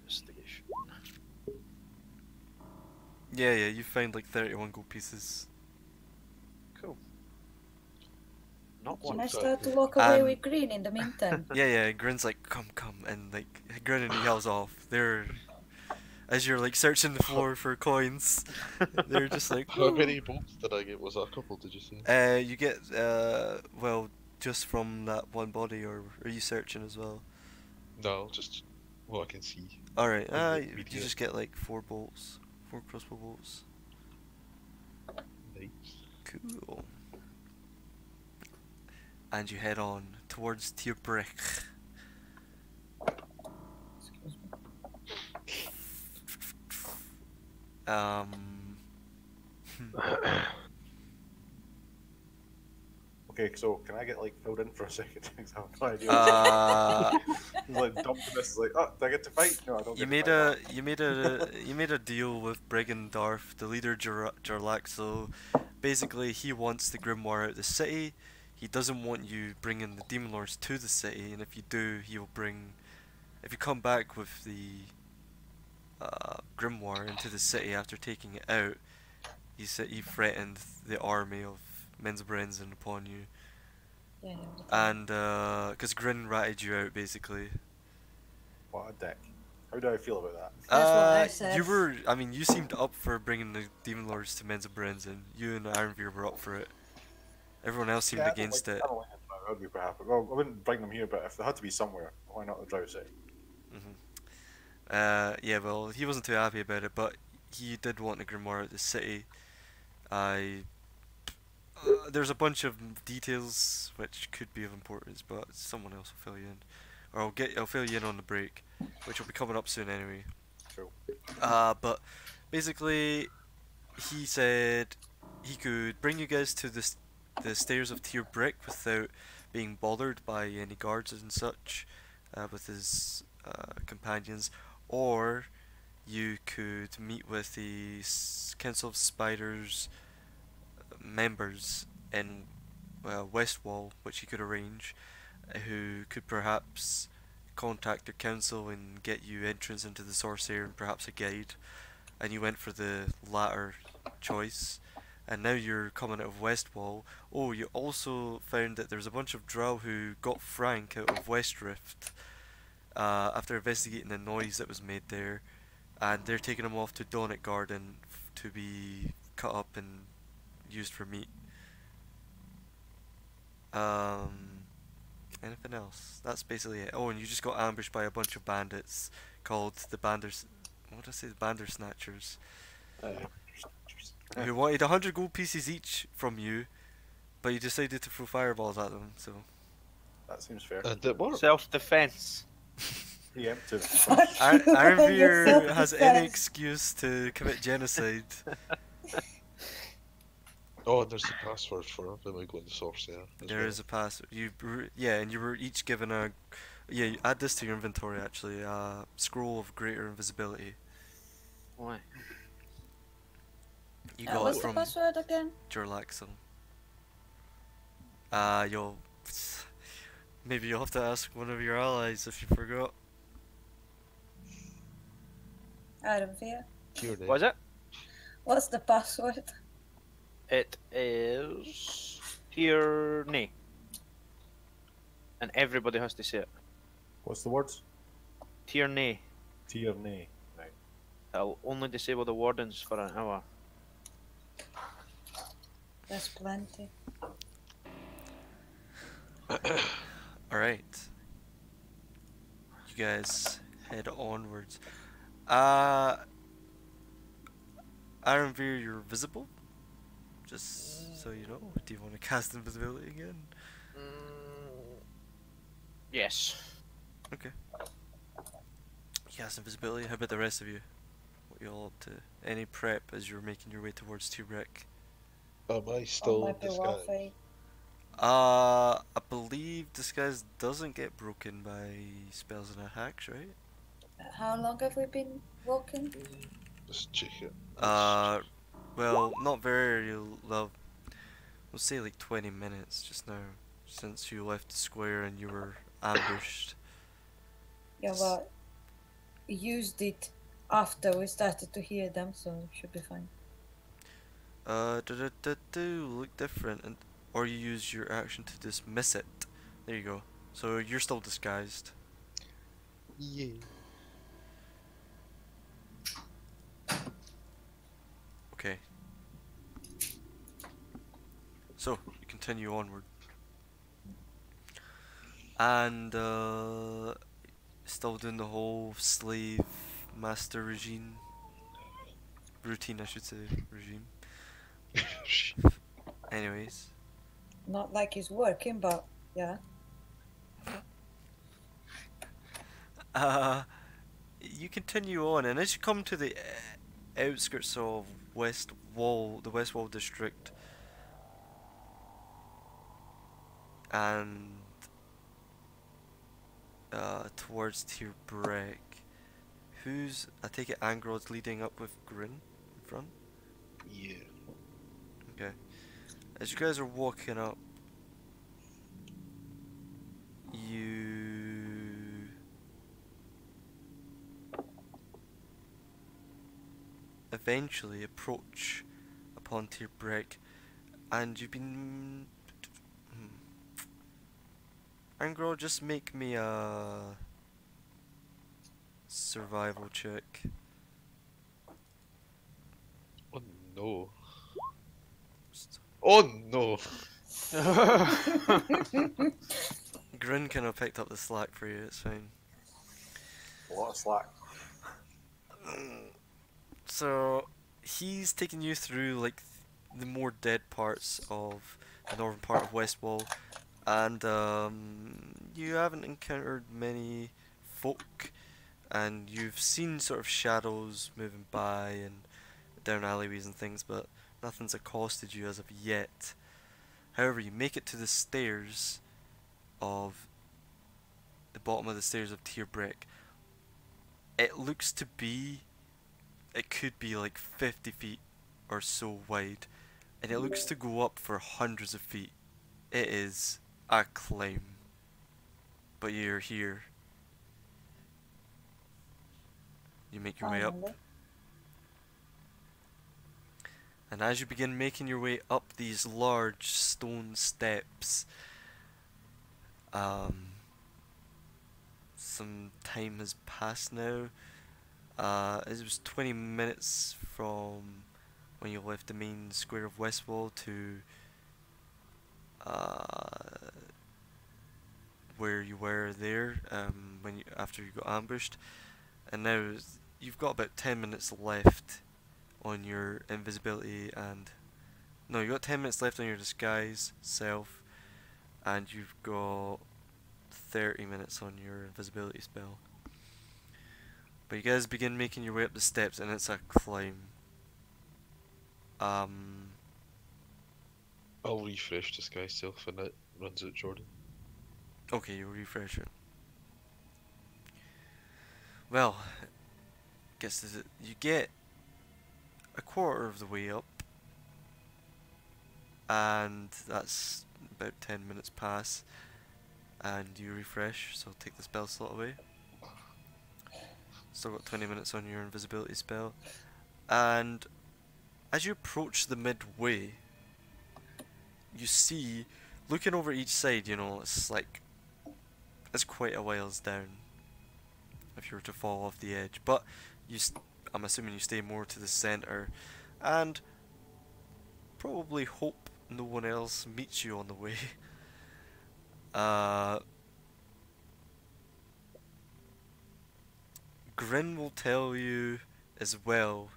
Investigation. Yeah, you find like 31 gold pieces. Cool. Not Can one. I start to walk away Um, with Green in the meantime? Yeah, Grin's like, come, and like, Grin and he yells off. They're, as you're like searching the floor for coins, they're just like, How many bolts did I get? Was that a couple, did you say? You get, well, just from that one body, or are you searching as well? No, just what I can see. Alright, Okay, you we do. just get like 4 bolts, 4 crossbow bolts. Nice. Cool. And you head on towards Tierbrich. Excuse me. Okay, so can I get like filled in for a second? I have no idea. He's like dumping this. Like, oh, do I get to fight? No, I don't. You get made to fight a you made a deal with Brigandarf, the leader Jarlax. So basically, he wants the Grimoire out of the city. He doesn't want you bringing the Demon Lords to the city, and if you do, he will bring. If you come back with the Grimoire into the city after taking it out, he said he threatened the army of Menzelbrenzen upon you, Yeah, yeah, and because Grin ratted you out basically. What a dick. How do I feel about that? That's what I said. You were, I mean, you seemed up for bringing the Demon Lords to Menzelbrenzen. You and Ironveer were up for it. Everyone else seemed Yeah, I don't against like, it. I don't like him, I'd be quite happy. Well, I wouldn't bring them here, but if they had to be somewhere, why not the Drow City? Yeah, well, he wasn't too happy about it, but he did want a grimoire at the city. There's a bunch of details which could be of importance, but someone else will fill you in, or I'll fill you in on the break, which will be coming up soon anyway. Cool. But basically, he said he could bring you guys to the stairs of Tier Brick without being bothered by any guards and such, with his companions, or you could meet with the Council of Spiders members in Westwall, which he could arrange, who could perhaps contact the council and get you entrance into the Sorcere and perhaps a guide. And you went for the latter choice. And now you're coming out of Westwall. Oh, you also found that there's a bunch of Drow who got Frank out of Westrift after investigating the noise that was made there, and they're taking him off to Donut Garden to be cut up and used for meat. Anything else? That's basically it. Oh, and you just got ambushed by a bunch of bandits called the what did I say? The Bandersnatchers, who wanted 100 gold pieces each from you, but you decided to throw fireballs at them. So That seems fair. It worked. Self-defense. Preemptive. Ironveer has any excuse to commit genocide. Oh, and there's the password for when we go into Sorcere. There is a password. Yeah, and you were each given a. Yeah, you add this to your inventory actually. Scroll of greater invisibility. Why? You got What's it the from password again? Jorlaxel. You'll. Maybe you'll have to ask one of your allies if you forgot. Ironveer. Was it? What's the password? It is Tierney. And everybody has to say it. What's the words? Tierney. Tierney. Right. I'll only disable the wardens for an hour. That's plenty. Alright. You guys head onwards. Ironveer, you're visible? Just so you know. Do you want to cast invisibility again? Yes. Okay. You cast invisibility. How about the rest of you? What you all up to? Any prep as you're making your way towards Tubrek? Am I still might be disguised? Waffy. I believe disguise doesn't get broken by spells and attacks, right? How long have we been walking? Just check it. Well, not very long. We'll say like 20 minutes just now, since you left the square and you were ambushed. Yeah, well, we used it after we started to hear them, so it should be fine. Look different, and or you use your action to dismiss it. There you go. So you're still disguised. Yeah. Okay. So you continue onward, and still doing the whole slave master routine, I should say, regime. Anyways. Not like it's working, but yeah. You continue on, and as you come to the outskirts of the West Wall district, and towards Tier Break, I take it Angrod's leading up with Grin in front? Yeah. Okay. As you guys are walking up, you eventually approach upon Tier Break, and you've been... Angrod, just make me a survival check. Oh no. Oh no. Grin kind of picked up the slack for you, it's fine. A lot of slack. So, he's taking you through, like, the more dead parts of the northern part of Westwall, and, you haven't encountered many folk, and you've seen sort of shadows moving by and down alleyways and things, but nothing's accosted you as of yet. However, you make it to the stairs of the bottom of the stairs of Tier Brick. It looks to be, it could be like 50 feet or so wide, and it looks to go up for hundreds of feet. It is a climb, but you're here. You make your way up, Finally. and as you begin making your way up these large stone steps, some time has passed now. It was 20 minutes from when you left the main square of Westwall to where you were there when after you got ambushed, and now you've got about 10 minutes left on your invisibility, and no, you got 10 minutes left on your disguise self, and you've got 30 minutes on your invisibility spell. But you guys begin making your way up the steps, and it's a climb. I'll refresh disguise self and it runs out Jordan. Okay, you refresh it. Well, guess you get a quarter of the way up, and that's about 10 minutes pass, and you refresh, so take the spell slot away. Still got 20 minutes on your invisibility spell, and as you approach the midway, you see, looking over each side, you know, it's like, it's quite a whiles down if you were to fall off the edge, but I'm assuming you stay more to the center, and probably hope no one else meets you on the way. Grin will tell you as well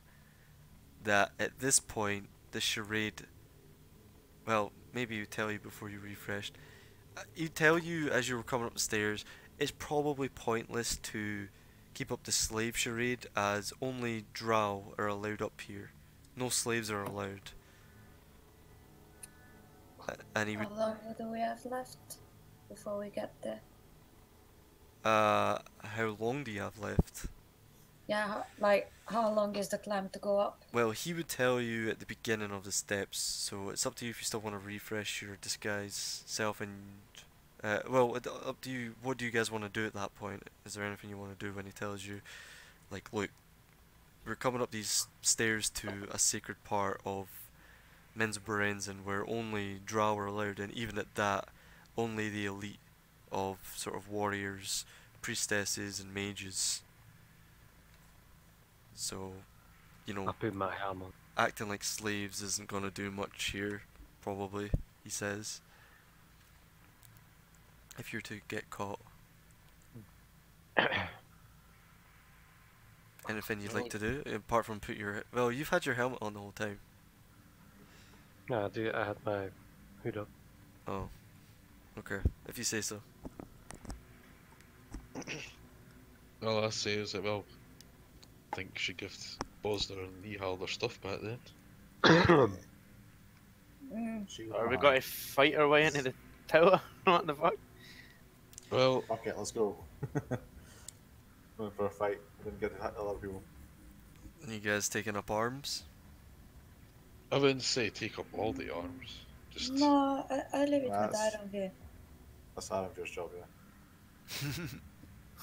that at this point the charade, well, maybe you tell you before you refreshed, he'd tell you as you were coming up the stairs, it's probably pointless to keep up the slave charade, as only drow are allowed up here. No slaves are allowed. And he would... How long do we have left before we get there? how long do you have left? Yeah, like, how long is the climb to go up? Well, he would tell you at the beginning of the steps, so it's up to you if you still want to refresh your disguise self, and well, up to you. What do you guys want to do at that point? Is there anything you want to do when he tells you, like, look, we're coming up these stairs to a sacred part of Men's Berenzin where only drow are allowed, and even at that, only the elite of sort of warriors, priestesses, and mages. So, you know, I put my helm on. acting like slaves isn't gonna do much here, probably, he says. If you're to get caught. Anything you'd like to do, apart from put your... Well, you've had your helmet on the whole time. No, I had my hood up. Oh. Okay, if you say so. All I say is that, well, I think you should give Bosner and Nihal their stuff back then. Are we got to fight our way into the tower? What the fuck? Well, Fuck it, let's go. Going for a fight, didn't get to hit a lot of people. You guys taking up arms? I wouldn't say take up all the arms. Just No, I leave it with That's- Iron here. That's Adam's job, yeah.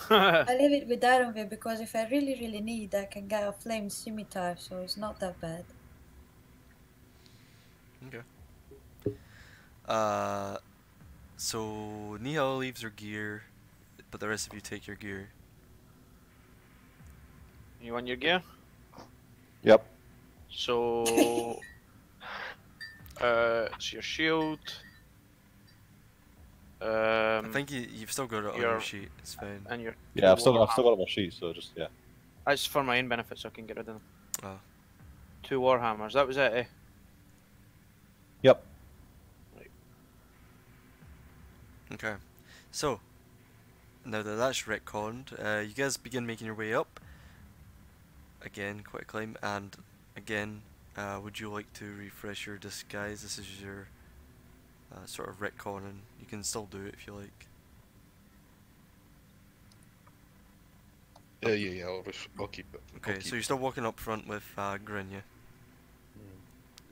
I leave it with Iron here because if I really need, I can get a flame scimitar, so it's not that bad. Okay. So Nihal leaves her gear, but the rest of you take your gear. You want your gear? Yep. So, it's your shield, I think you've still got it on your sheet. It's fine. And your Yeah, I've still got it on my sheet, so just yeah. That's for my own benefit, so I can get rid of them. Oh. 2 warhammers. That was it, eh? Yep. Right. Okay. So now that that's retconned, you guys begin making your way up. Again, quite a climb, and again, would you like to refresh your disguise? This is your sort of retconning. You can still do it if you like. Yeah, I'll keep it. Okay, so you're still walking up front with Grin, yeah?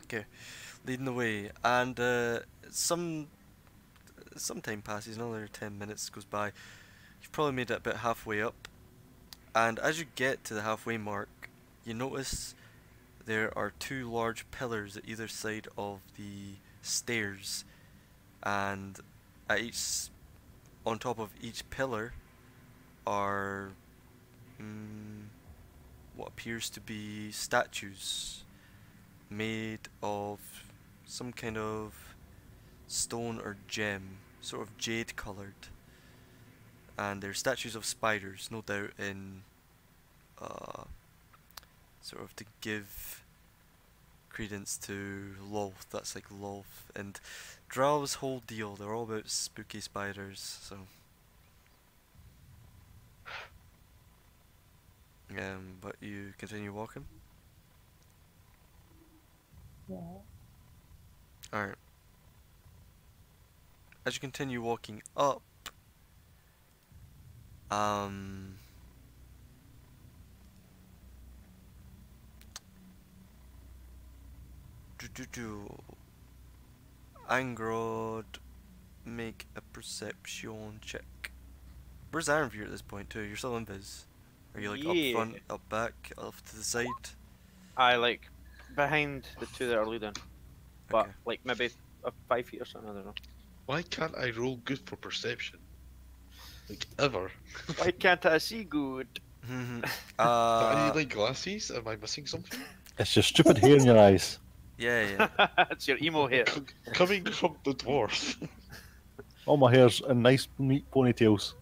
Okay, leading the way, and some time passes, another 10 minutes goes by. You've probably made it about halfway up, and as you get to the halfway mark, you notice there are 2 large pillars at either side of the stairs, and on top of each pillar are what appears to be statues made of some kind of stone or gem, sort of jade coloured, and they're statues of spiders, no doubt in sort of to give credence to Lolth. That's like Lolth and Drow's whole deal. They're all about spooky spiders, so but you continue walking? Yeah. Alright. As you continue walking up, Angrod, make a perception check. Where's Ironview at this point too? You're still in Viz. Are you like up front, up back, off to the side? I like behind the 2 that are leading, but Okay. like maybe 5 feet or something. I don't know. Why can't I roll good for perception? Like, ever? Why can't I see good? Do I need like glasses? Am I missing something? It's your stupid hair in your eyes. yeah. It's your emo hair. Coming from the dwarf. All my hair's in nice neat ponytails.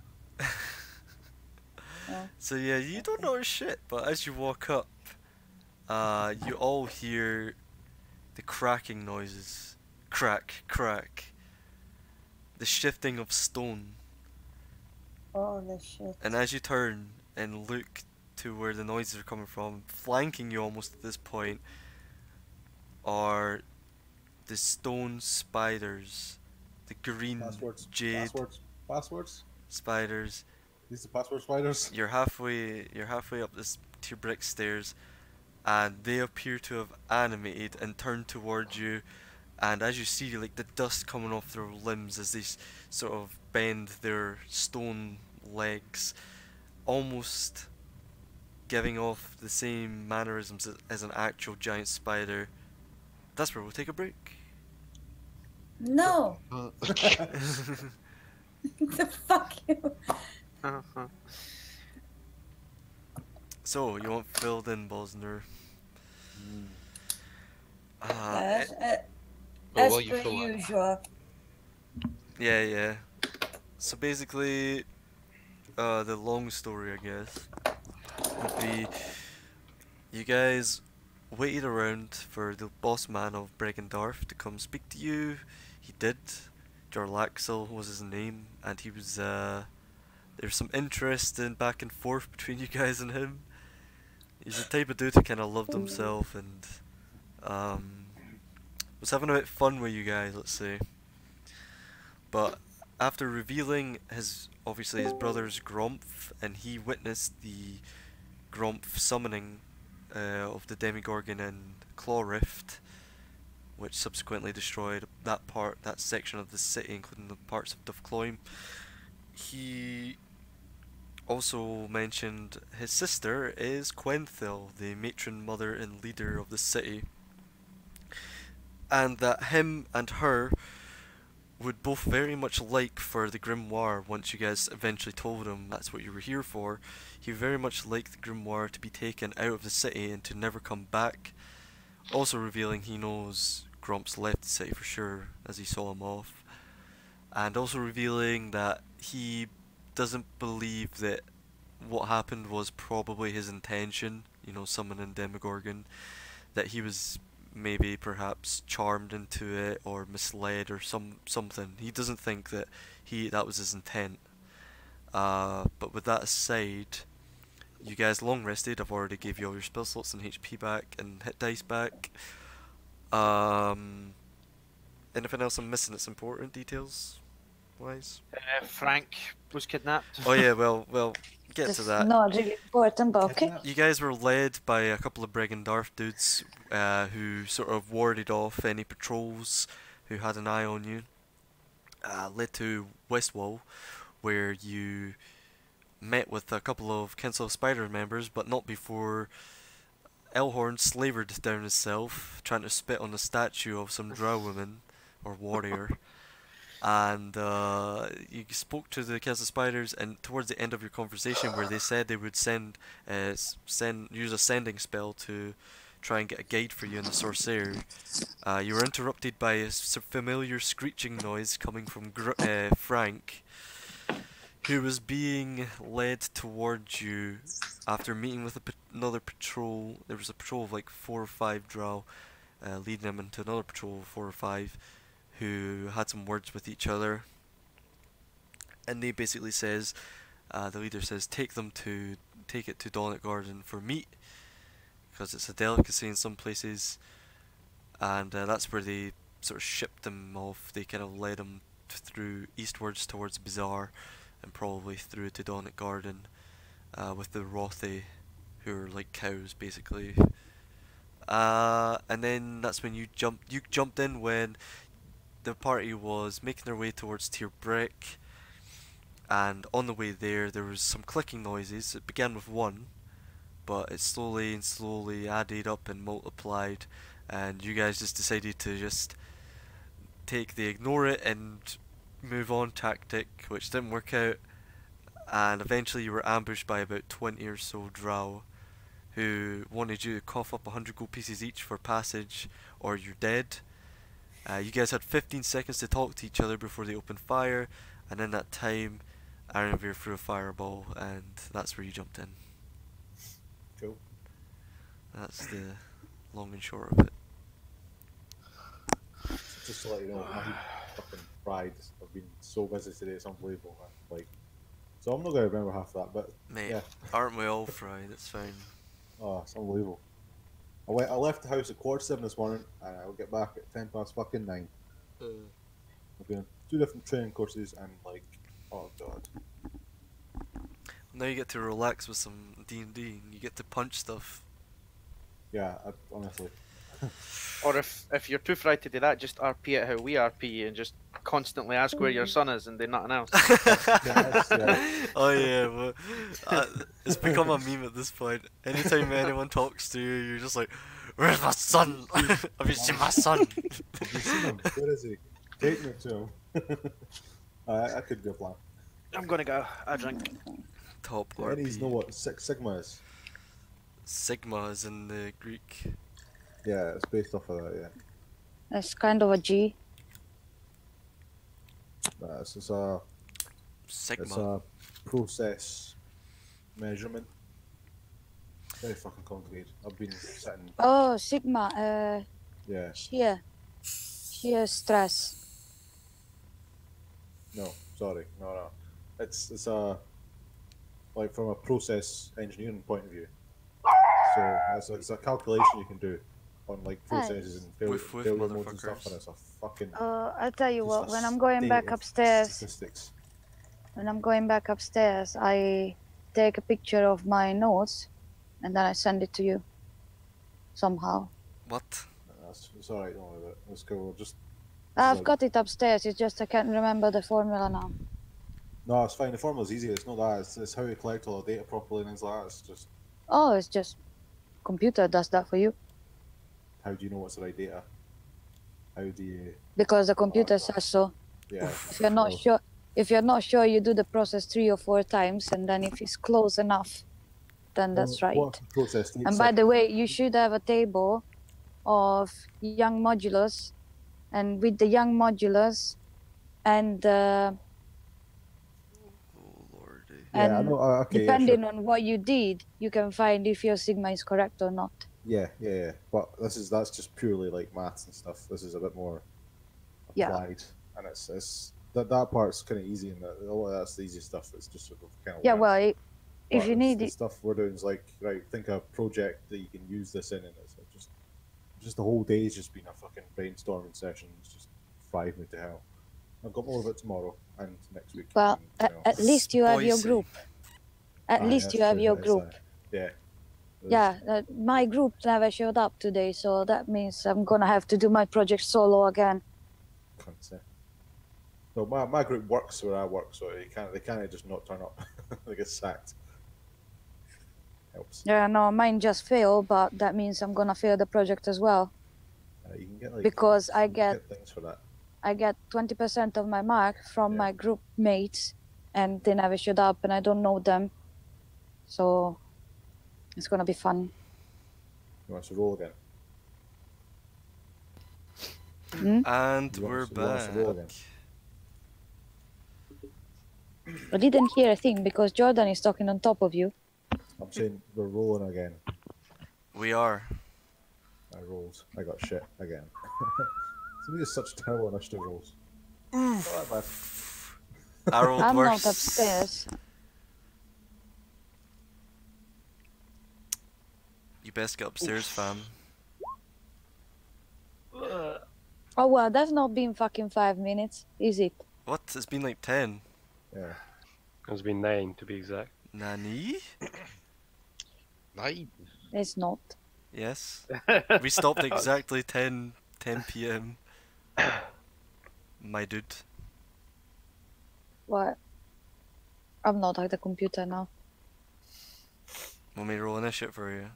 So yeah, you don't notice shit, but as you walk up, you all hear the cracking noises. Crack, crack. The shifting of stone. Holy shit. And as you turn and look to where the noises are coming from, flanking you almost at this point, are the stone spiders. The green Passwords. jade Passwords. spiders. These are password spiders. You're halfway up this 2 brick stairs, and they appear to have animated and turned towards you, and as you see like the dust coming off their limbs as they sort of bend their stone legs, almost giving off the same mannerisms as an actual giant spider. That's where we'll take a break. No! The fuck you! So, you want filled in, Bosner? Yes, well, as while you per fill that. usual. Yeah. So basically, the long story, I guess, would be you guys waited around for the boss man of Bregendarf to come speak to you. He did. Jarlaxle was his name, and he was there's some interest in back and forth between you guys and him. He's the type of dude who kind of loved himself and was having a bit of fun with you guys, let's say. But after revealing obviously his brother's Gromph, and he witnessed the Gromph summoning of the Demigorgon and Claw Rift, which subsequently destroyed that section of the city, including the parts of Dufcloyme. He also mentioned his sister is Quenthil, the matron, mother, and leader of the city, and that him and her would both very much like for the grimoire, once you guys eventually told him that's what you were here for, he very much liked the grimoire to be taken out of the city and to never come back, also revealing he knows Grumps left the city for sure, as he saw him off. and also revealing that he doesn't believe that what happened was probably his intention, you know, summoning Demogorgon, that he was maybe perhaps charmed into it or misled or something. He doesn't think that that was his intent. But with that aside, you guys long rested. I've already gave you all your spell slots and HP back and hit dice back. Anything else I'm missing that's important details wise? Frank was kidnapped. Oh yeah, well, get to That's that. not really important, but okay. You guys were led by a couple of Brigandar dudes who sort of warded off any patrols who had an eye on you. Led to Westwall, where you met with a couple of Council of Spider members, but not before Elhorn slavered down himself, trying to spit on a statue of some drow woman or warrior. And you spoke to the Council of Spiders, and towards the end of your conversation, where they said they would use a sending spell to try and get a guide for you in the Sorcere, you were interrupted by a familiar screeching noise coming from Frank, who was being led towards you after meeting with another patrol. There was a patrol of like 4 or 5 drow, leading him into another patrol of 4 or 5. Who had some words with each other, and they basically says, the leader says, take it to Donut Garden for meat, because it's a delicacy in some places, and that's where they sort of shipped him off. They kind of led him through eastwards towards Bazaar, and probably through to Donut Garden, with the Rothe, who are like cows basically. And then that's when you jumped in when the party was making their way towards Tier Brick, and on the way there was some clicking noises. It began with 1, but it slowly and slowly added up and multiplied, and you guys just decided to just take the ignore it and move on tactic, which didn't work out, and eventually you were ambushed by about 20 or so drow who wanted you to cough up 100 gold pieces each for passage or you're dead. You guys had 15 seconds to talk to each other before they opened fire, and in that time, Aranvir threw a fireball, and that's where you jumped in. Cool. That's the long and short of it. Just to let you know, my fucking pride. I've been so busy today, it's unbelievable. Man. Like, so I'm not going to remember half that, but Mate, yeah. aren't we all fried? It's fine. Oh, it's unbelievable. I left the house at 7:15 this morning, and I'll get back at 9:10. I've been on 2 different training courses, and like, oh god. Now you get to relax with some D&D, and you get to punch stuff. Yeah, honestly. Or if you're too fried to do that, just RP it how we RP and just constantly ask where your son is and do nothing else. Yeah. Oh yeah, but it's become a meme at this point. Anytime anyone talks to you, you're just like, "Where's my son? Have you seen my son?" Have you seen him? Where is he? Take me to him. I could go plan. I'm gonna go. I drink. Top Do any RP. know what Sigma is? Sigma is in the Greek. Yeah, it's based off of that, yeah. That's kind of a G. It's a Sigma. process measurement. Very fucking complicated. I've been sitting. Oh, Sigma. Yeah. Shear stress. No, sorry, no. It's a like from a process engineering point of view. So it's a calculation you can do on like processes and failure With modes and stuff, motherfuckers. and it's a fucking. I'll tell you just what. a When I'm going state back of upstairs, Statistics. I take a picture of my notes, and then I send it to you. Somehow. What? It's alright, don't worry about it. Let's go. We'll just. I've like- got it upstairs. It's just I can't remember the formula now. No, it's fine. The formula's easy. It's not that. It's how you collect all the data properly and things like that. It's just Oh, it's just computer does that for you how do you know what's the right data? How do you? because the computer God. says so. Yeah. If you're not sure, you do the process 3 or 4 times, and then if it's close enough, then that's right. What process? And by the way, you should have a table of young modulus, and with the young modulus, and Oh lordy. Yeah, I and know. Okay, yeah, sure. depending on what you did, you can find if your sigma is correct or not. Yeah. But that's just purely like maths and stuff. This is a bit more Yeah. applied, and it's that part's kind of easy, and that a lot of that's the easy stuff. That's just sort of kind of Yeah, well, if you need the it, stuff we're doing is like, right, think of a project that you can use this in, and it's just the whole day's just been a fucking brainstorming session. It's just fried me to hell. I've got more of it tomorrow and next week. well, and, at least you have your Spicy. group. At Aye, least that's you have true, your that is group. that. Yeah. Yeah, my group never showed up today, so that means I'm gonna have to do my project solo again. Can't say. So my group works where I work, so they can't just not turn up. They get sacked. Helps. Yeah, no, mine just failed, but that means I'm gonna fail the project as well You can get like because you can get things for that. I get 20% of my mark from my group mates, and they never showed up, and I don't know them, so it's gonna be fun. You want us to roll again? And You want we're us to roll back. again? I didn't hear a thing because Jordan is talking on top of you. I'm saying we're rolling again. We are. I rolled. I got shit again. Somebody has such terrible initiative rolls. Oof. Not that bad. I rolled I'm worse. not upstairs. You best get upstairs, fam. Oh well, that's not been fucking 5 minutes, is it? What? It's been like 10. Yeah. It's been 9 to be exact. Nani? 9. It's not. Yes. We stopped exactly 10 p.m. My dude. What? I'm not at the computer now. Want me to roll initiative for you?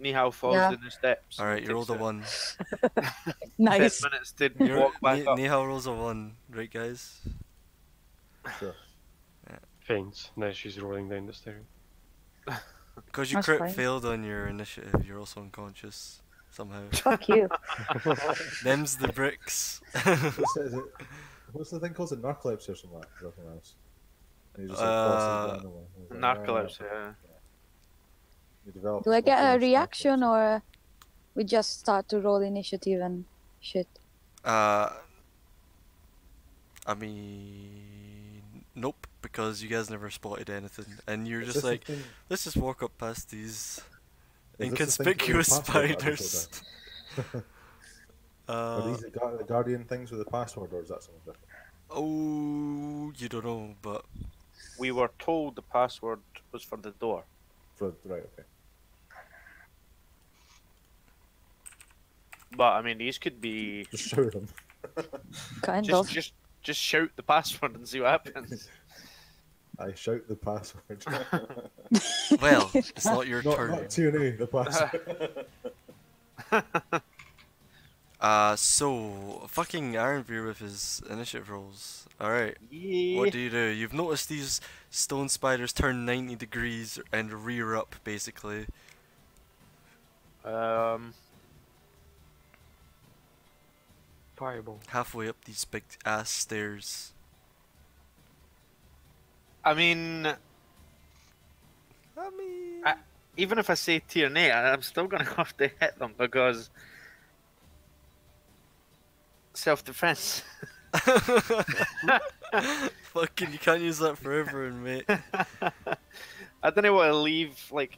Nihao falls Yeah. in the steps. Alright, you rolled a Takes 1. Nice. 10 minutes to You're- walk back up. Nihao rolls a 1, right guys? Sure. Faints. Now she's rolling down the stairs. Because you That's crit fine. failed on your initiative, you're also unconscious. Somehow. Fuck you. Them's the bricks. What's the thing called? The narcolepsy or something like that? Nothing else. And you just Narcolepsy, yeah. You develop Do I get a spontaneous reaction narcolepsy. or we just start to roll initiative and shit? I mean, nope, because you guys never spotted anything, and you're Is just this the like, thing- let's just walk up past these is this the thing for the inconspicuous password that I just spiders. Are these the guardian things with the password, or is that something different? Oh, you don't know, but We were told the password was for the door. Right, okay. But I mean, these could be Just show them. Kind of. just shout the password and see what happens. I shout the password. well, it's not your not turn. Tierney, the password. So fucking Ironbeard with his initiative rolls. Alright, Yeah. what do? You've noticed these stone spiders turn 90 degrees and rear up, basically. Fireball. Halfway up these big ass stairs. I mean, even if I say tier 8, I'm still gonna have to hit them because self-defense. Fucking, you can't use that forever, mate. I don't want to leave like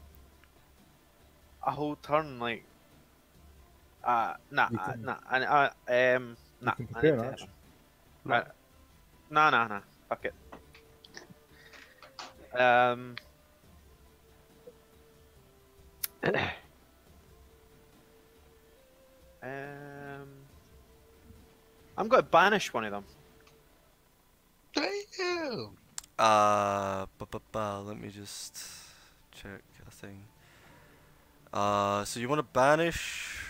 a whole turn like. Nah, You can- nah, You nah. can I prepare need an to- action. Nah. Fuck it. Um. I'm going to banish one of them. Damn! Let me just check a thing. So you want to banish?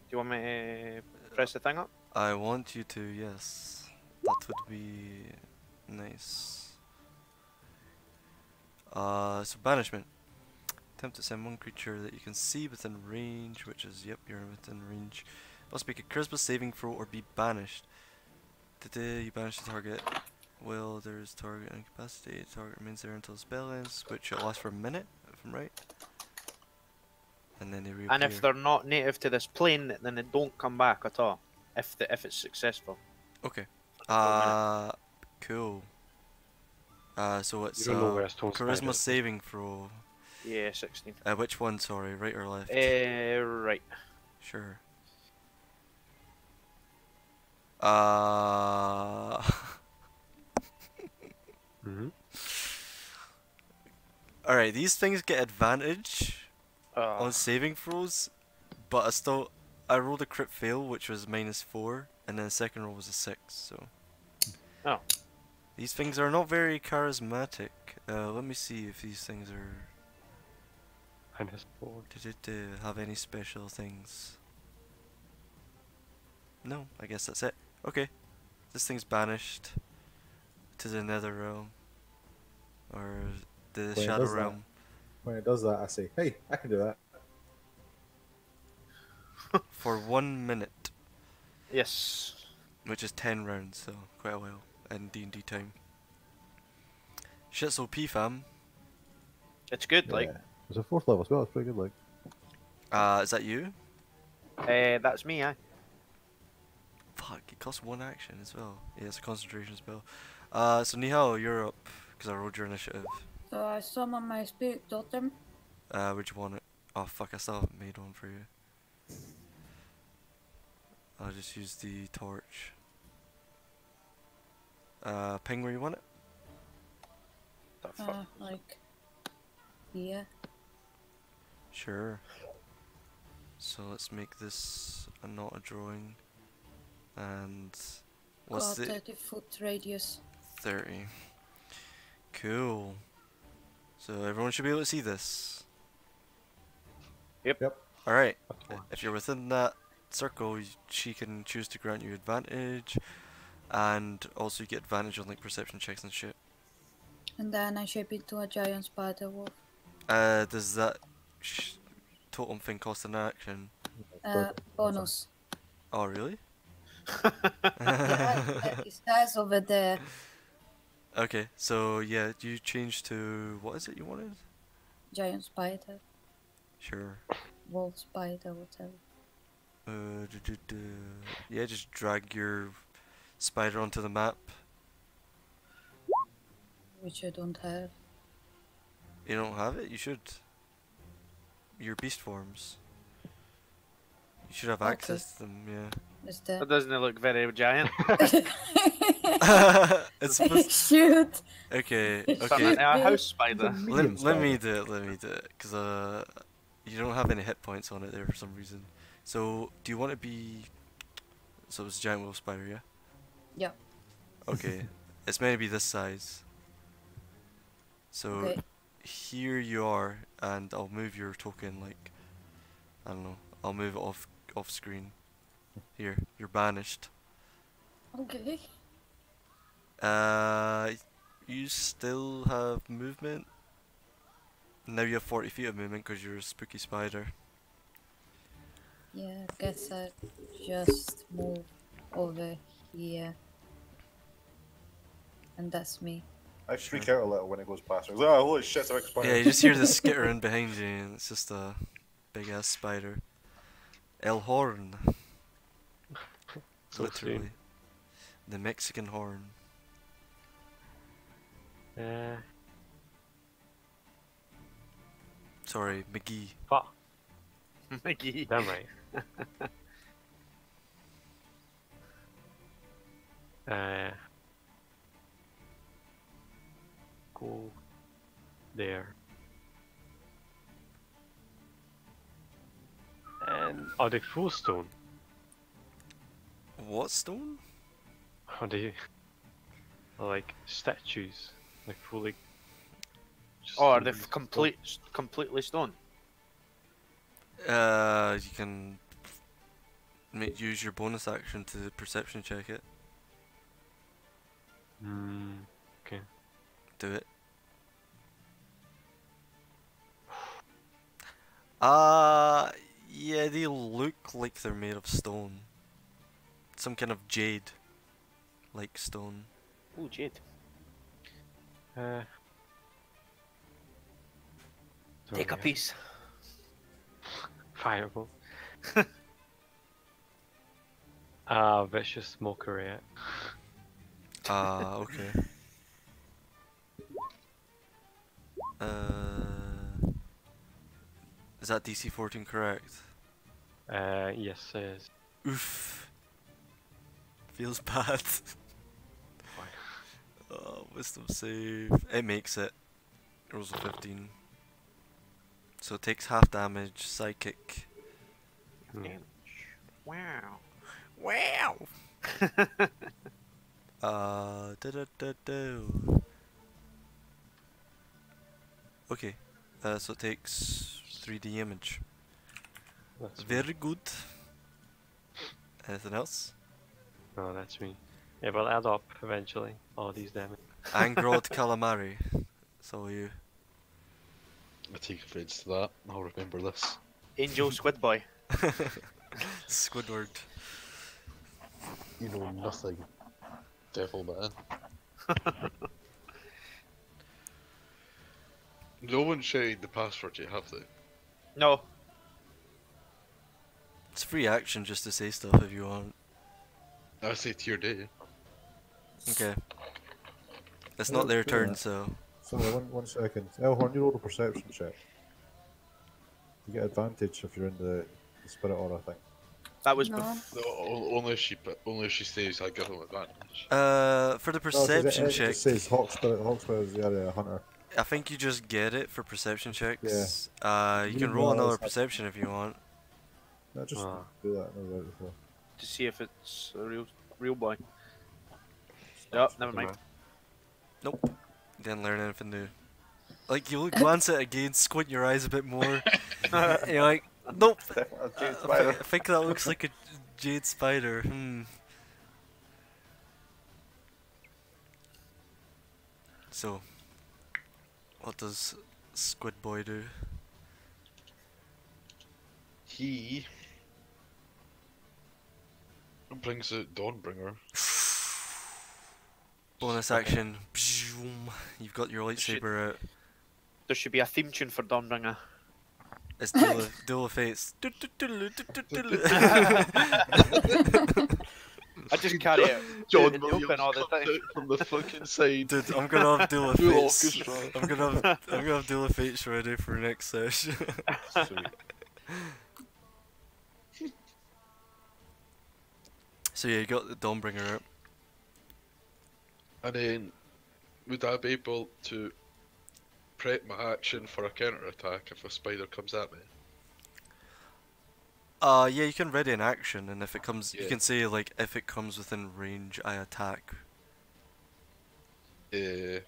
Do you want me to press the thing up? I want you to, yes. That would be nice. So banishment. Attempt to send one creature that you can see within range, which is, yep, you're within range. Must make a charisma saving throw or be banished. You banish the target. Well, there's target incapacity. Target remains there until the spell ends, which will last for a minute, if I'm right. And then they reappear. And if they're not native to this plane, then they don't come back at all. If it's successful. Okay. For the full minute. Cool. So it's You don't know where a stone spider charisma is. saving throw. Yeah, 16. Which one? Sorry, right or left? Right. Sure. Uh. Mhm. Alright, these things get advantage Oh, on saving throws, but I rolled a crit fail, which was -4, and then the second roll was a 6. So. Oh. These things are not very charismatic. Let me see if these things are. -4. Did it have any special things? No, I guess that's it. Okay. This thing's banished to the nether realm. Or the When it shadow does that- realm. When it does that, I say, "Hey, I can do that." For 1 minute. yes. Which is 10 rounds, so quite a while in D&D time. Shit's OP, fam. It's good, like. Yeah. It's a 4th level as well. It's pretty good. Like, Is that you? That's me, aye. Fuck, it costs 1 action as well. Yeah, it's a concentration spell. So Nihal, you're up, because I rolled your initiative. So I summon my spirit totem. Where'd you want it? Oh fuck, I still haven't made one for you. I'll just use the torch. Ping where you want it? The fuck? Like here. Sure. So let's make this not a drawing. And what's Got the 30-foot radius. 30? Cool. So everyone should be able to see this. Yep. Yep. Alright. If you're within that circle, she can choose to grant you advantage, and also you get advantage on like perception checks and shit. And then I shape into a giant spider wolf. Does that totem thing cost an action? Bonus. Oh really? Yeah, it says over there. Okay, so yeah, you change to what is it you wanted? Giant spider. Sure. Wolf spider, whatever. Yeah, just drag your spider onto the map. Which I don't have. You don't have it? You should. Your beast forms. You should have Okay. access to them, yeah. Is there? That doesn't look very giant. It's supposed Shoot! okay, Turn okay. into a house spider. Let me do it, cause you don't have any hit points on it there for some reason. So do you want to be? So it's a giant wolf spider, yeah. Yeah. Okay, it's meant to be this size. So Okay. here you are, and I'll move your token like, I don't know. I'll move it off screen. Here, you're banished. Okay. You still have movement. Now you have 40 feet of movement because you're a spooky spider. Yeah, I guess I just move over here. And that's me. I freak out a little when it goes past. I was like, "Oh, holy shit, I'm expired." Yeah, you just hear the skittering behind you, and it's just a big ass spider. El Horn. So Literally. soon. The Mexican horn. Sorry, McGee. Fuck. Mickey. Damn right. Go there. And are they full stone? What stone? Are they like statues? Like fully. Just Oh, are they stone? completely stone? You can use your bonus action to perception check it. Okay. Do it. Yeah, they look like they're made of stone. Some kind of jade. like stone. Ooh, jade. Take a yeah. piece. Fireball. Vicious smoker, yeah. Ah, okay. Is that DC 14 correct? Yes, it is. Oof. Feels bad. Why? Oh, wisdom save. It makes it. Rolls a 15. So it takes half damage, psychic. Yeah. Wow. Wow! Da-da-da-do. Okay, so it takes 3d damage. That's me. Very good. Anything else? No, that's me. It will add up eventually, all these damage. Angrod Calamari. So you. I take offence to that. I'll remember this. Angel Squid Boy. Squidward. You know nothing, devil man. No one shared the password yet, have they? No. It's free action just to say stuff if you want. I say tier day. Okay. It's Yeah, not their do turn, that. so. Sorry, one second. Elhorn, you roll a perception check. You get advantage if you're in the spirit aura thing. That was No. No, only if she says I give him advantage. For the No, 'cause perception it check, just says Hawk Spirit is the area hunter. I think you just get it for perception checks. You You can roll realize another that- perception if you want. No, just Ah. do that. Never done it before. to see if it's a real boy. Yep, never mind. Nope. Didn't learn anything new. Like, you glance at it again, squint your eyes a bit more, and you're like, nope! Definitely a jade I spider. think that looks like a jade spider. So, what does Squid Boy do? He brings out Dawnbringer. Bonus action. Pshhoom. You've got your lightsaber out. There should be a theme tune for Dawnbringer. It's Duel of Fates. I just carry it John in the Williams open all the comes time. out from the fucking side. Dude, I'm gonna have Duel of Full Fates. orchestra. I'm gonna have Duel of Fates ready for next session. Sweet. So yeah, you got the Dawnbringer out. And then, would I be able to prep my action for a counter attack if a spider comes at me? Yeah, you can ready an action, and if it comes, you Yeah. can say like, if it comes within range, I attack. I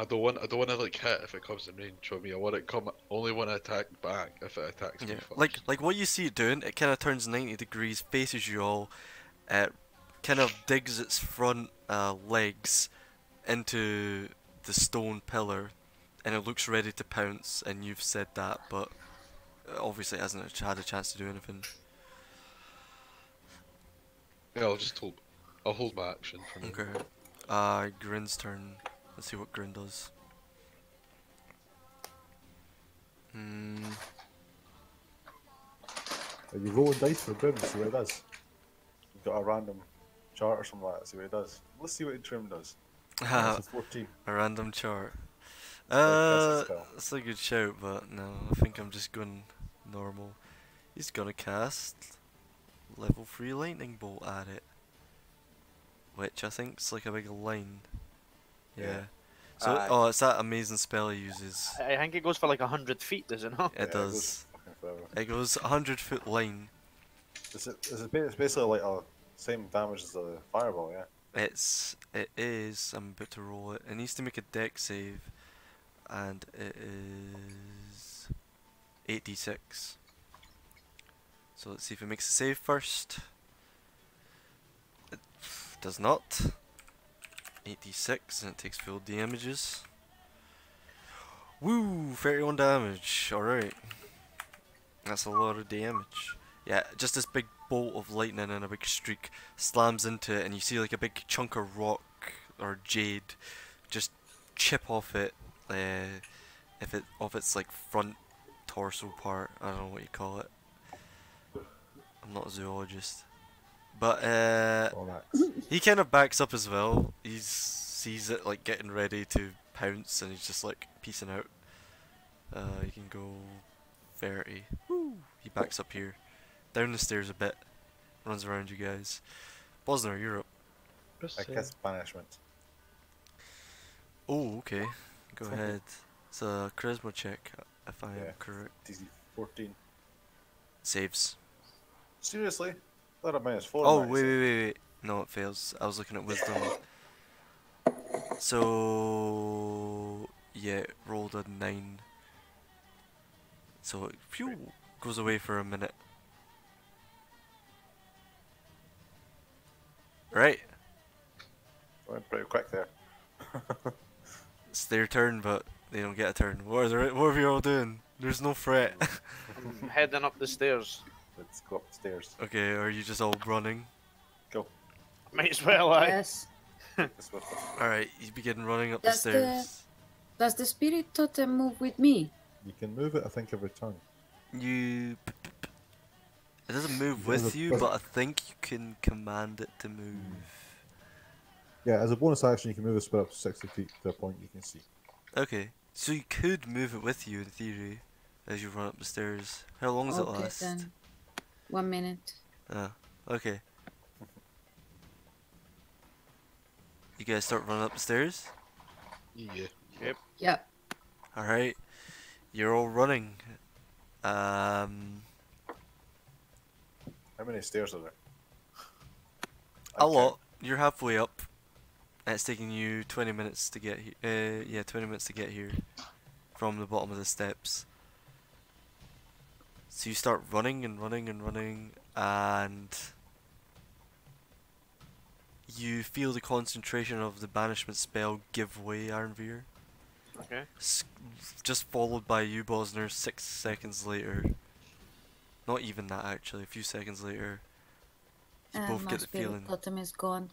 don't want to like hit if it comes in range of me. I want it only when I attack back if it attacks me Yeah, first. like what you see it doing, it kind of turns 90 degrees, faces you all, kind of digs its front legs into the stone pillar, and it looks ready to pounce. And you've said that, but obviously it hasn't had a chance to do anything. Yeah, I'll hold my action for now. Okay. Grin's turn. Let's see what Grin does. Are you rolling dice for Grim? See what it does. You've got a random chart or something like that. See what it does. Let's see what Trim does. That's a 14. A random chart. That's a spell. That's a good shout, but no, I think I'm just going normal. He's gonna cast level 3 lightning bolt at it, which I think's like a big line. Yeah. So Aye. it's that amazing spell he uses. I think it goes for like 100 feet, does it not? It Yeah, does. fucking forever. It goes 100-foot line. It's basically like a same damage as the fireball, yeah. It is. I'm about to roll it. It needs to make a deck save, and it is 8d6. So let's see if it makes a save first. It does not. 8d6, and it takes full damages. Woo! 31 damage. Alright. That's a lot of damage. Yeah, just this big bolt of lightning and a big streak slams into it, and you see like a big chunk of rock or jade just chip off it, off its like front torso part. I don't know what you call it. I'm not a zoologist, but Thorax. he kind of backs up as well. He sees it like getting ready to pounce, and he's just like peacing out. You can go 30. Woo! He backs up here, down the stairs a bit, runs around you guys. Bosner, you're up. I cast banishment. Oh, okay. Go Okay. ahead. It's a charisma check, if I am Yeah. correct. DC 14. Saves. Seriously? Thought I -4. Oh, on that, wait, you wait, wait, wait. No, it fails. I was looking at wisdom. So, yeah, it rolled a 9. So it phew, goes away for a minute. Right. see. Went pretty quick there. It's their turn, but they don't get a turn. What are you all doing? There's no threat. I'm heading up the stairs. Let's go up the stairs. Okay, are you just all running? Go. Might as well, I. Yes. This way. Alright, you begin running up the Does the- stairs. Does the spirit totem move with me? You can move it, I think, every turn. You... It doesn't move Does with it- you, does but I think you can command it to move. Yeah, as a bonus action, you can move the spirit up to 60 feet to a point you can see. Okay, so you could move it with you in theory, as you run up the stairs. How long does it Okay last? then. 1 minute. Ah, okay. You guys start running up the stairs? Yeah. Yep. Alright, you're all running. How many stairs are there? A lot. You're halfway up. And it's taking you 20 minutes to get here. Yeah, 20 minutes to get here from the bottom of the steps. So you start running and running and running, and you feel the concentration of the banishment spell give way, Arnveer. Okay. Just followed by you, Bosner, 6 seconds later. Not even that, actually. A few seconds later, you both My get the spirit feeling. totem is gone.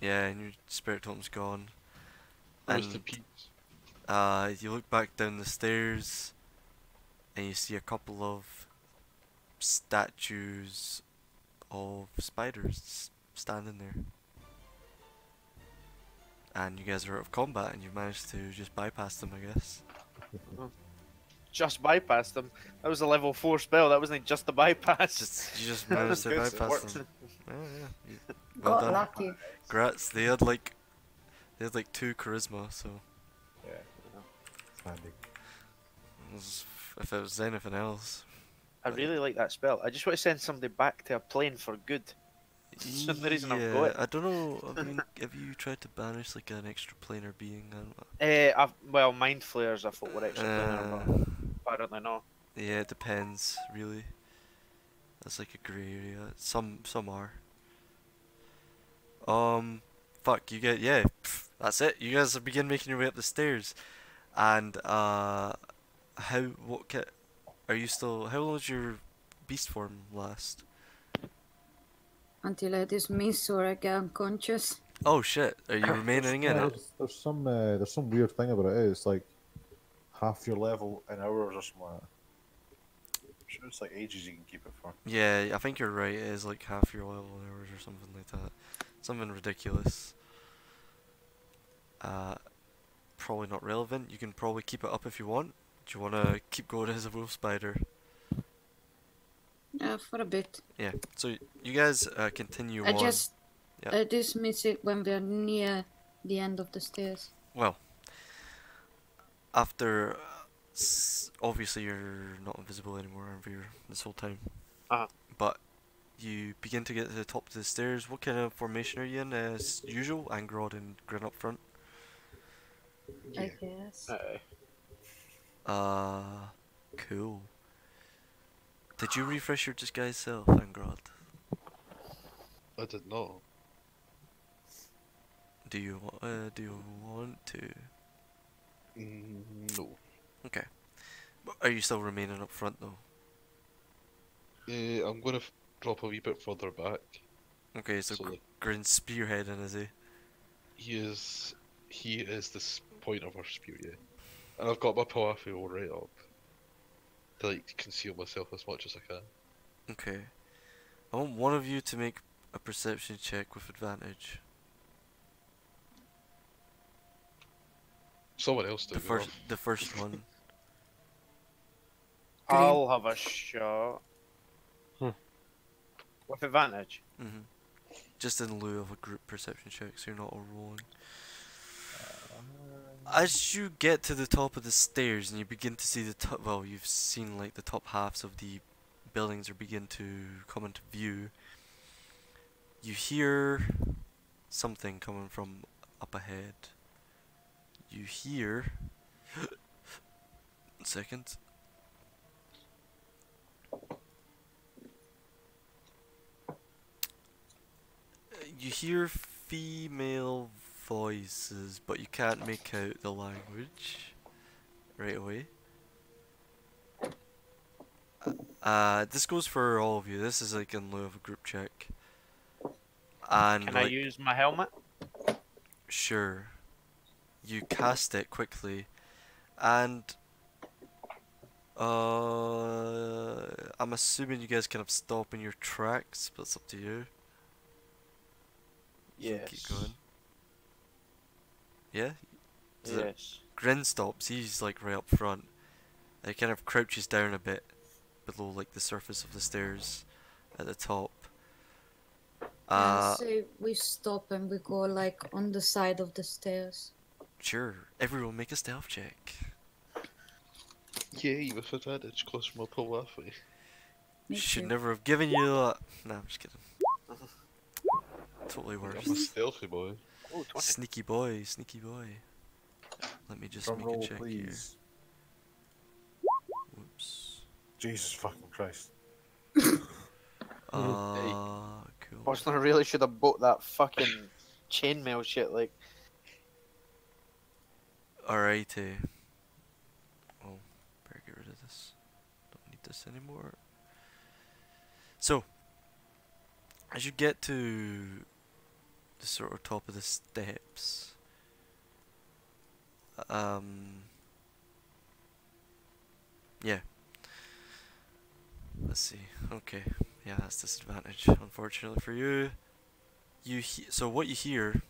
Yeah, and your spirit totem's gone. Rest in And peace. you look back down the stairs, and you see a couple of statues of spiders standing there. And you guys are out of combat, and you've managed to just bypass them, I guess. Just bypassed them. That was a level 4 spell. That wasn't just a bypass. You just managed to Good, it bypass worked. them. Oh, yeah. Well Got done. lucky. Grats. They had like 2 charisma, so Yeah. Standing. if it was anything else. I really like that spell. I just want to send somebody back to a plane for good. That's the reason I've got it. I don't know. I mean, have you tried to banish like an extra planar being? I don't Well, mind flares I thought were extra planar, know. but apparently no. Yeah, it depends, really. That's like a grey area. Some are. Fuck, you get, yeah, that's it. You guys begin making your way up the stairs. And, are you still, how long does your beast form last? Until I dismiss or I get unconscious. Oh shit, are you remaining in Yeah, it? there's some weird thing about it. It's like half your level in hours or something like that. I'm sure it's like ages you can keep it for. Yeah, I think you're right. It is like half your level in hours or something like that. Something ridiculous. Probably not relevant. You can probably keep it up if you want. Do you want to keep going as a wolf spider? Yeah, for a bit. Yeah. So you guys continue I on. just Yeah. I dismiss it when we're near the end of the stairs. Well, after obviously you're not invisible anymore, Arnveer, this whole time. Uh-huh. But you begin to get to the top of the stairs. What kind of formation are you in? As usual, Angrod and Grin up front. I guess. Cool. Did you refresh your disguise self, Angrod? I did not. Do you want to? No. Okay. But are you still remaining up front though? I'm gonna drop a wee bit further back. Okay, so So like, Grin's spearheading, is he? he is the point of our spear, yeah. And I've got my Poafio right up to like conceal myself as much as I can. Okay. I want one of you to make a perception check with advantage. Someone else The took it off. first one. I'll have a shot. Hmm. With advantage. Just in lieu of a group perception check, so you're not all rolling. As you get to the top of the stairs and you begin to see the top, well, you've seen like the top halves of the buildings are begin to come into view. You hear something coming from up ahead. You hear. 1 second. You hear female voices, but you can't make out the language right away. This goes for all of you. This is like in lieu of a group check. And Can like, I use my helmet? sure. You cast it quickly, and I'm assuming you guys kind of stop in your tracks, but it's up to you. You can keep going. Yeah? Does it- Yes. Grin stops, he's like right up front. And he kind of crouches down a bit below like the surface of the stairs at the top. And say we stop and we go like on the side of the stairs. Sure. Everyone make a stealth check. Yay, with advantage, close from my Poafio. Me Should too. never have given you that. Nah, I'm just kidding. Totally I'm a worse. stealthy boy. Oh, 20. Sneaky boy, sneaky boy. Let me just Drum make a roll, check please. here. Whoops. Jesus fucking Christ. Cool. Boston really should have bought that fucking chainmail shit. Like, Alrighty. Oh, better get rid of this. Don't need this anymore. So, as you get to the sort of top of the steps, yeah. Let's see. Okay, yeah, that's disadvantage. Unfortunately for you, so what you hear,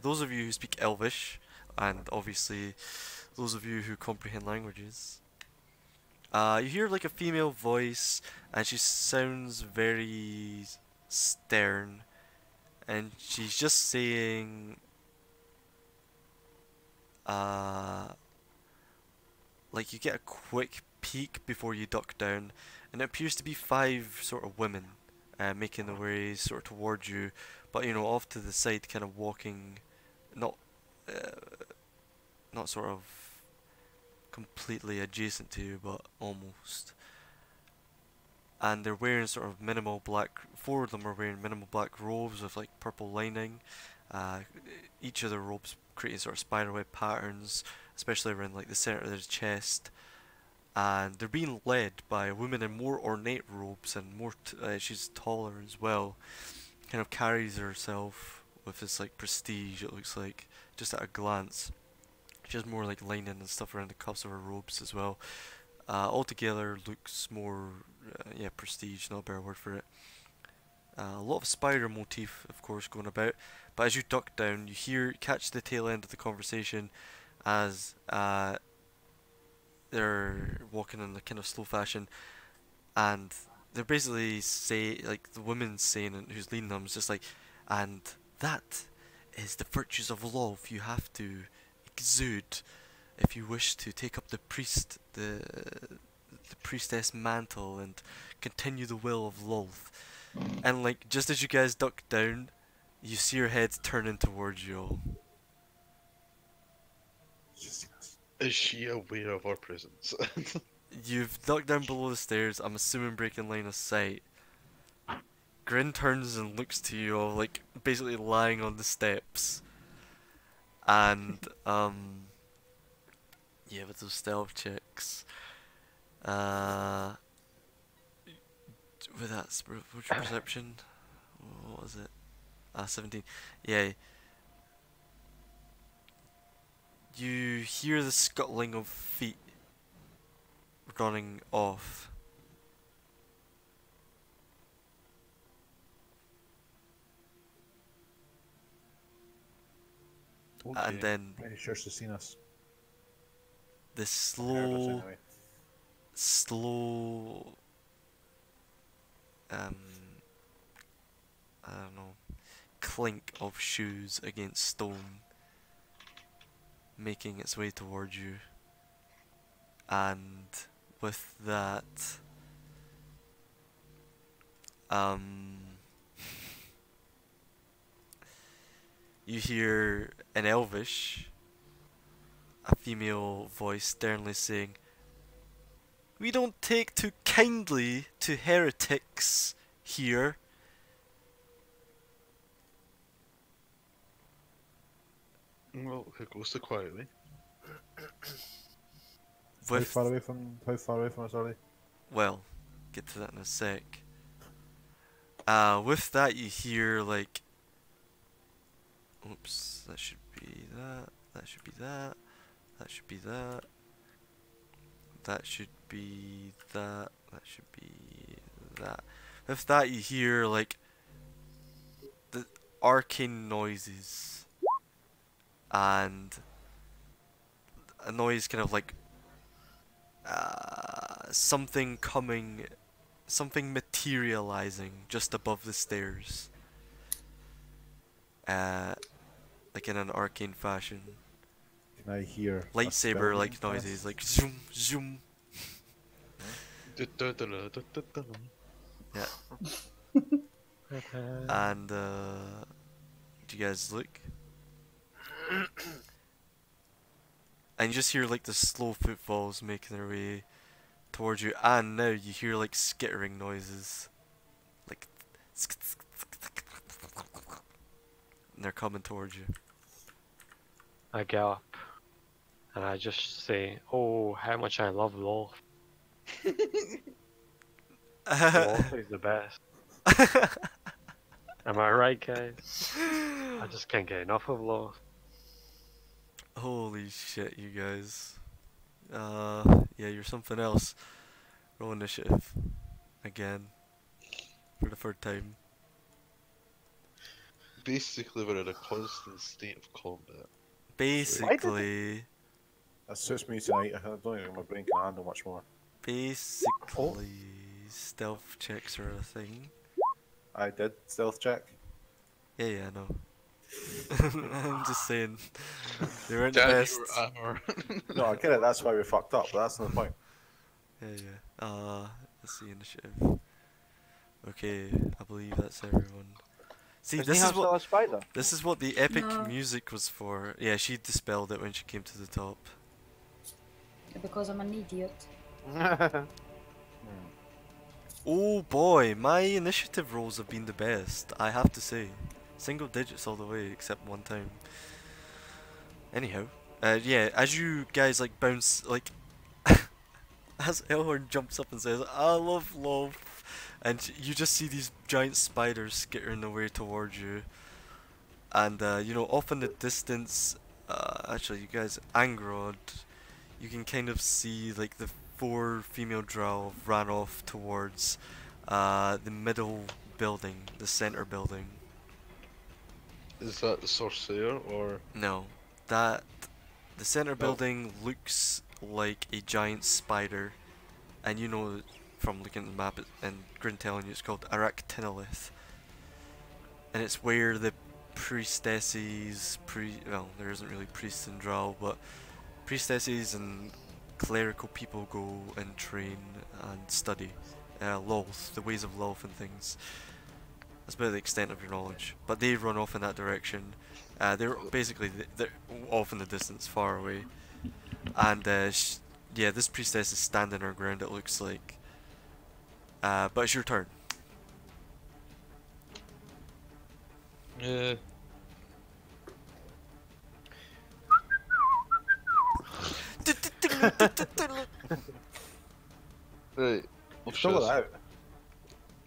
those of you who speak Elvish, and obviously those of you who comprehend languages, you hear like a female voice, and she sounds very stern, and she's just saying, like you get a quick peek before you duck down, and it appears to be 5 sort of women, making their way sort of towards you, but you know, off to the side, kind of walking, not, not sort of completely adjacent to you, but almost. And they're wearing sort of minimal black, 4 of them are wearing minimal black robes with like purple lining, each of their robes creating sort of spiderweb patterns, especially around like the center of their chest. And they're being led by a woman in more ornate robes, and more she's taller as well, kind of carries herself with this like prestige, it looks like, just at a glance. She has more like lining and stuff around the cuffs of her robes as well. Altogether looks more, yeah, prestige, not a better word for it. A lot of spider motif, of course, going about, but as you duck down, you catch the tail end of the conversation as they're walking in a kind of slow fashion, and they're basically like the woman saying, and who's leading them is just like, and that is the virtues of love you have to exude if you wish to take up the priestess mantle and continue the will of love. And like just as you guys duck down, you see her head turning towards you all. Is she aware of our presence? You've ducked down below the stairs, I'm assuming breaking line of sight. Grin turns and looks to you all, like basically lying on the steps. And yeah, with those stealth checks. with that, what's your perception? What was it? 17. Yeah. You hear the scuttling of feet running off. And then Pretty sure she's seen us. the Heard us slow, anyway. slow, I don't know, clink of shoes against stone making its way towards you. And with that, you hear an elvish, a female voice sternly saying, "We don't take too kindly to heretics here." Well, who goes to quietly? How With, far away from us are they? well, get to that in a sec. With that you hear like, oops, that should be that, that should be that, that should be that, that should be that, that should be that. With that you hear like the arcane noises and a noise kind of like something coming, something materializing just above the stairs. Like in an arcane fashion. Can I hear a Lightsaber spell like being noises, cast? like zoom, zoom. Yeah. And do you guys look? And you just hear like the slow footfalls making their way towards you, and now you hear like skittering noises, like, and they're coming towards you. I get up and I just say, "Oh, how much I love Loth. Loth is the best." Am I right, guys? I just can't get enough of Loth. Holy shit, you guys. Yeah, you're something else. Roll initiative. Again. For the third time. Basically, we're in a constant state of combat. Basically, That suits me tonight. I don't think my brain can handle much more. basically, stealth checks are a thing. I did stealth check. Yeah, yeah, I know. I'm just saying, they weren't the Damn best. your armor. No, I get it. That's why we fucked up. But that's not the point. Yeah, yeah. Let's see initiative. Okay, I believe that's everyone. See, Does this Nihal is still what have spider? this is what the epic No. music was for. Yeah, she dispelled it when she came to the top. Because I'm an idiot. Oh boy, my initiative rolls have been the best, I have to say. Single digits all the way, except one time. Anyhow, yeah, as you guys like bounce, like, as Elhorn jumps up and says, "I love love," and you just see these giant spiders skittering away towards you. And, you know, off in the distance, actually, you guys, Angrod, you can kind of see, like, the 4 female drow ran off towards, the middle building, the center building. Is that the Sorcere or? No, the center building looks like a giant spider, and you know from looking at the map and Grin telling you it's called Aractinolith, and it's where the priestesses, well, there isn't really priests in Drow, but priestesses and clerical people go and train and study Lolth, the ways of Lolth and things. That's about the extent of your knowledge. But they run off in that direction. They're basically they're off in the distance, far away. And yeah, this priestess is standing her ground. It looks like. But it's your turn. Yeah. Right. Fill it out.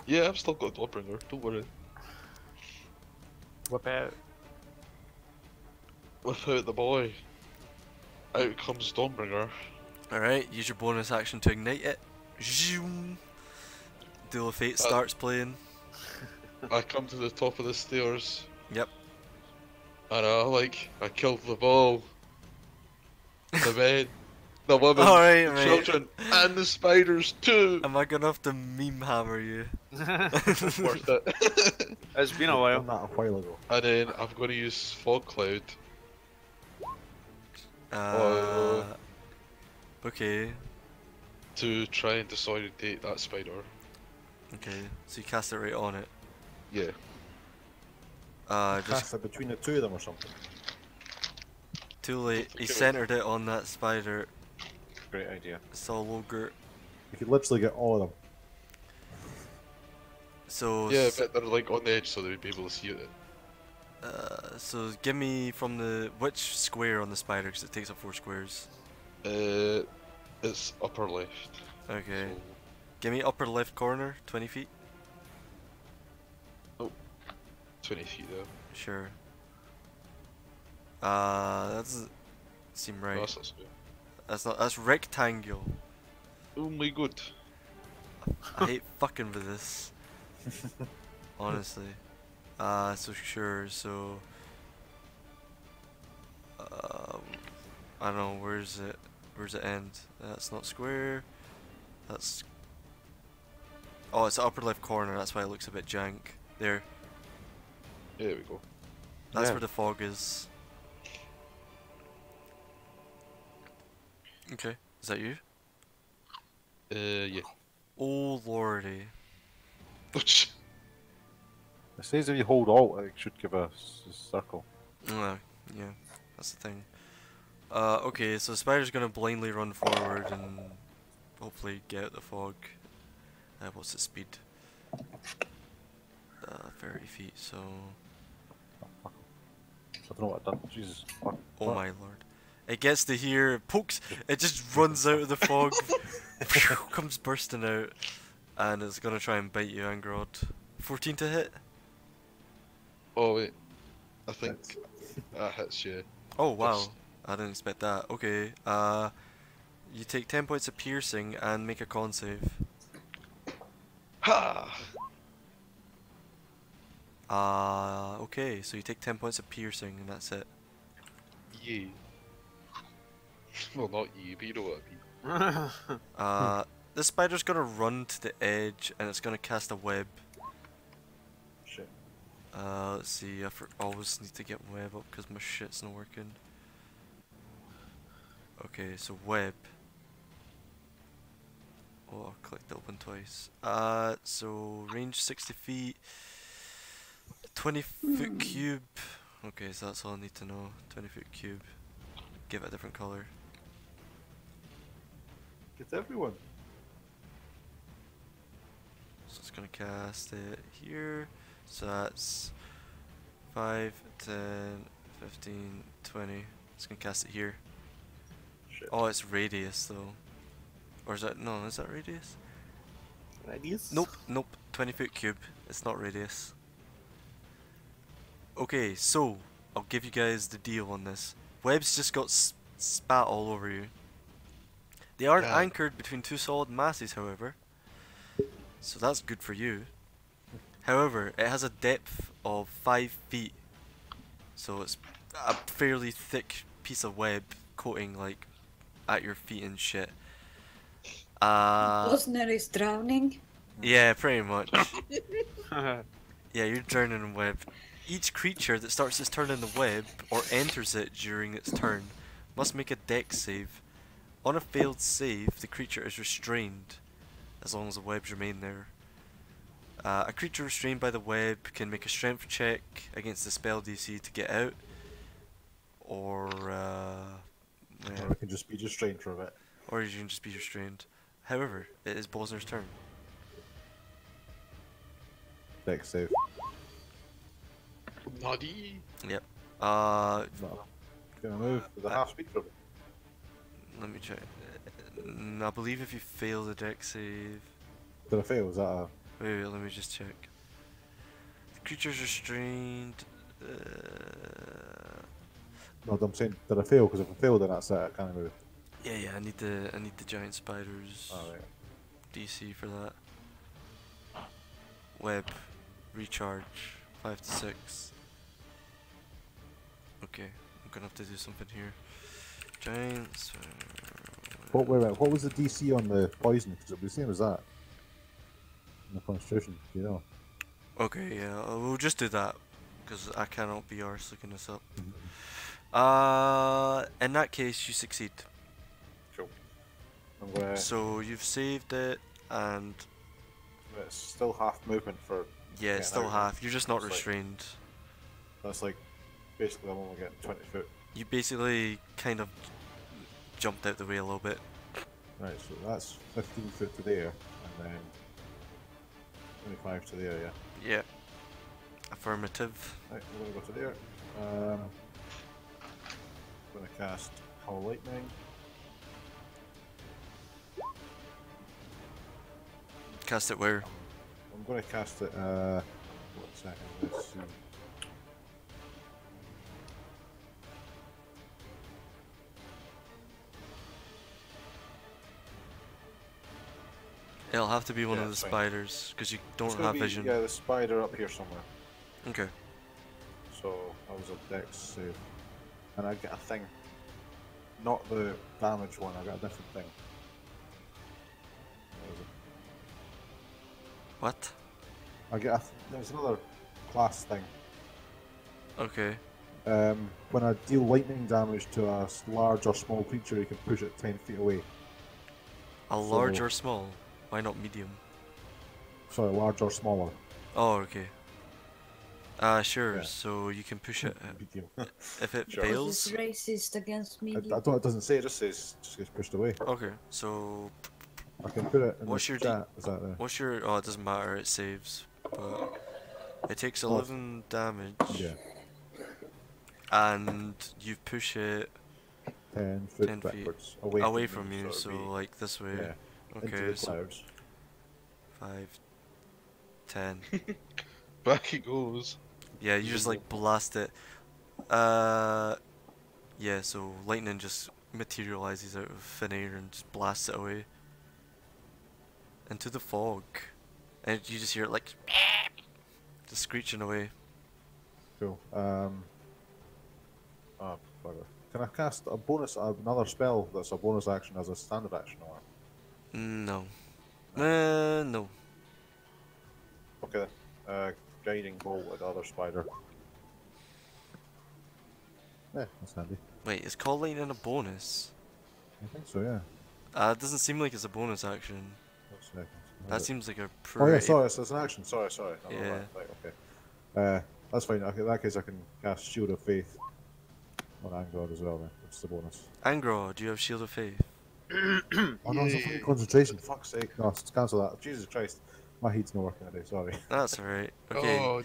Yeah, I've still got Dawnbringer, don't worry. Whip out. Without the boy, out comes Dawnbringer. Alright, use your bonus action to ignite it. Zoom. Duel of Fate starts playing. I come to the top of the stairs, Yep. and I killed the ball, the men, the women, Alright, the mate. children, and the spiders too. Am I gonna have to meme hammer you? Worth it. It's been a I've while. done that a while ago. And then I'm going to use Fog Cloud. Okay. To try and disorientate that spider. Okay. So you cast it right on it. Yeah. Just Cast it between the two of them or something. too late. He Okay. centered it on that spider. Great idea. Saw ogre. You could literally get all of them. So Yeah, but they're like on the edge so they would be able to see it. so give me from the which square on the spider because it takes up 4 squares. It's upper left. Okay. So, Give me upper left corner, 20 feet. 20 feet there. Sure. That doesn't seem No, right. that's not so good. That's not. That's rectangle. Oh my god. I hate fucking with this. Honestly. So sure. So. I don't know. Where's it? Where's it end? That's not square. That's. Oh, it's the upper left corner. That's why it looks a bit jank. There. There we go. That's Yeah. where the fog is. Okay. Is that you? Yeah. Oh lordy. It says if you hold Alt, it should give us a circle. Yeah, that's the thing. Okay, so the spider's gonna blindly run forward and hopefully get out the fog. What's its speed? 30 feet, so... I don't know what I've done. Jesus. Fuck. Oh What? my lord. It gets to here, it pokes, it just runs out of the fog, comes bursting out, and it's gonna try and bite you, Angrod. 14 to hit? Oh wait. I think that hits you. Oh wow, Just- I didn't expect that. Okay, you take 10 points of piercing and make a con save. Ha! Okay, so you take 10 points of piercing and that's it. Yeah. Well, not you, but you know what I mean. This spider's gonna run to the edge and it's gonna cast a web. Shit. Let's see, I always need to get web up because my shit's not working. Okay, so web. Oh, I clicked open twice. So range 60 feet, 20-foot cube. Okay, so that's all I need to know. 20-foot cube. Give it a different color. It's everyone. So it's gonna cast it here. So that's 5, 10, 15, 20. It's gonna cast it here. Shit. Oh, it's radius though. Or is that, no, is that radius? Radius? Nope, nope. 20-foot cube. It's not radius. Okay, so I'll give you guys the deal on this. Webs just got spat all over you. They aren't Yeah. anchored between 2 solid masses, however. So that's good for you. However, it has a depth of 5 feet. So it's a fairly thick piece of web coating like at your feet and shit. Bosner is drowning. Yeah, pretty much. Yeah, you're drowning in web. Each creature that starts its turn in the web or enters it during its turn must make a dex save. On a failed save, the creature is restrained as long as the webs remain there. A creature restrained by the web can make a strength check against the spell DC to get out, or yeah, Or it can just be restrained for a bit. or you can just be restrained. However, it is Bosner's turn. Dex save. Noddy. Yep. No. Gonna move with a half speed from it. Let me check. I believe if you fail the dex save, Did I fail? Was that a Wait, let me just check. The creature's restrained. No, I'm saying, did I fail? Because if I fail, then that's it. I can't move. Yeah, I need the giant spiders Alright. DC for that. Web, recharge, 5 to 6. Okay, I'm gonna have to do something here. Giants. What was the DC on the poison? Because it'll be the same as that. In the concentration, do you know? Okay, yeah, we'll just do that because I cannot be arsed looking this up. In that case, you succeed. Cool. I'm gonna. So you've saved it, and It's still half movement for. yeah, it's getting still out, half. You're just not It's like- restrained. That's like. Basically, I'm only getting 20 foot. You basically kind of jumped out the way a little bit. Right, so that's 15 foot to there, and then 25 to there, yeah. Yeah. Affirmative. Right, we're gonna go to there. Gonna cast Call Lightning. Cast it where? I'm gonna cast it, 1 second, let's see. It'll have to be one Yeah, of the it's fine. spiders because you It's don't gonna have be, vision. Yeah, the spider up here somewhere. Okay. So that was a dex save. And I get a thing. Not the damage one, I got a different thing. What was it? What? I get there's another class thing. Okay. When I deal lightning damage to a large or small creature, you can push it 10 feet away. A large or small? Why not medium? Sorry, large or smaller. Oh, okay. Sure. Yeah. So you can push it Medium. if it Sure. fails. This is racist against me. I don't. It doesn't say. It just says just gets pushed away. Okay. So I can put it in What's the your chat. Is that there? what's your? Oh, it doesn't matter. It saves, but it takes Oh. 11 damage. Yeah. And you push it 10 foot 10 feet backwards away from me, you, so so it'd be- like this way. yeah, into Okay. the So clouds. 5, 10. Back it goes. Yeah, you just like blast it. Yeah, so lightning just materializes out of thin air and just blasts it away into the fog, and you just hear it like just screeching away. Cool. Oh, bugger. Can I cast a bonus, another spell that's a bonus action as a standard action or? No. No. Okay. Guiding bolt at the other spider. Yeah, that's handy. Wait, is call lightning a bonus? I think so, yeah. It doesn't seem like it's a bonus action. 1 second. That seems like a Oh pretty. yeah, sorry, it's an action. Sorry. I know Yeah. that. Right, okay. That's fine. Okay, in that case, I can cast Shield of Faith on Angod as well, then. It's the bonus. Angro, do you have Shield of Faith? Oh no, it's a fucking concentration. Fuck's sake. No, cancel that. Jesus Christ. My heat's not working today, sorry. That's alright. Okay. Oh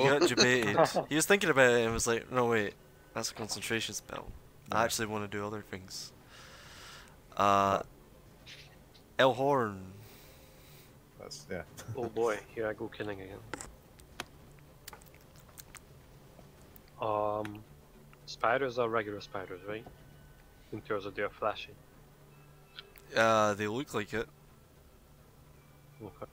You no. got debated. He was thinking about it and was like, no wait, that's a concentration spell. I Yeah. actually want to do other things. El Horn. That's, yeah. Oh boy, here I go killing again. Spiders are regular spiders, right? In terms of their flashing. They look like it. Okay.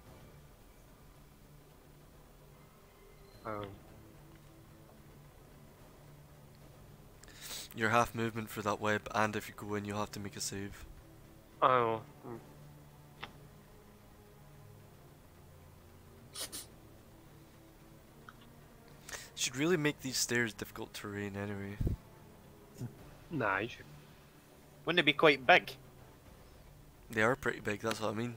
Your half movement for that web, and if you go in, you'll have to make a save. Oh. Should really make these stairs difficult terrain anyway. Nah, you should. Wouldn't it be quite big? They are pretty big, that's what I mean.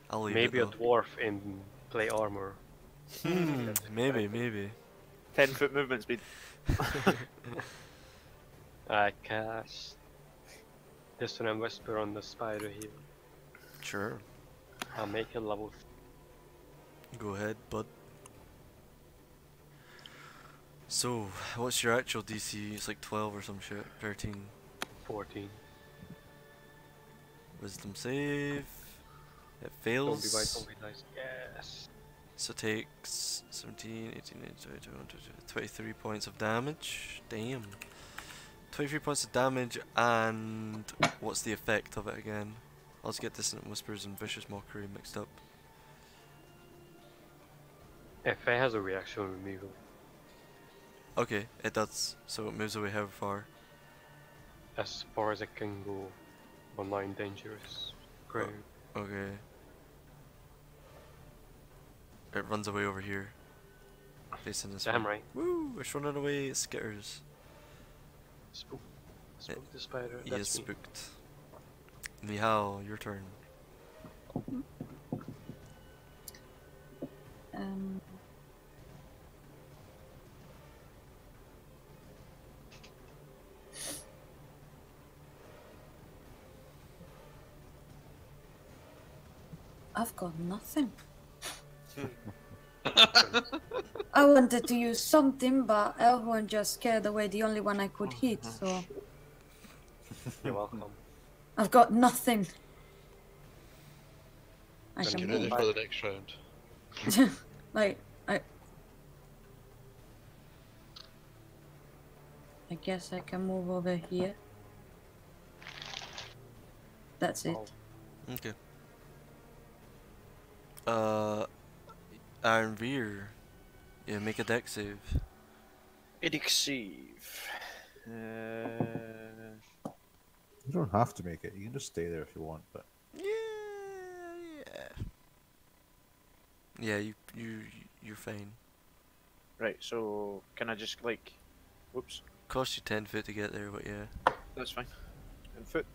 I'll leave Maybe it a though. dwarf in plate armor. Maybe. 10-foot movement speed. I cast Dissonant Whisper on the spider here. Sure. I'll make it level Go ahead, bud. So, what's your actual DC? It's like 12 or some shit. 13. 14. Wisdom save. It Don't be fails. right, don't be nice. Yes. So takes 17, 18, 19, 20, 21, 22, 23 points of damage. Damn. 23 points of damage, and what's the effect of it again? I'll just get Dissonant Whispers and Vicious Mockery mixed up. If it has a reaction removal, Okay, it does. So it moves away how far? as far as it can go, but not in dangerous ground. Okay. It runs away over here. Facing this Damn way. right. Woo! It's running away, it skitters. Spook. Spook the spider. He is That's me. spooked. Mihal, your turn. Um, I've got nothing. I wanted to use something, but Elhorn just scared away the only one I could hit, so You're welcome. I've got nothing. I Just can Get ready move. for the next round. Like, I guess I can move over here. That's it. Oh, Okay. Iron Veer. Yeah, make a deck save. Save. You don't have to make it. You can just stay there if you want. But Yeah, you're fine. Right, so can I just like, whoops, Cost you 10 foot to get there, but yeah. that's fine. And foot.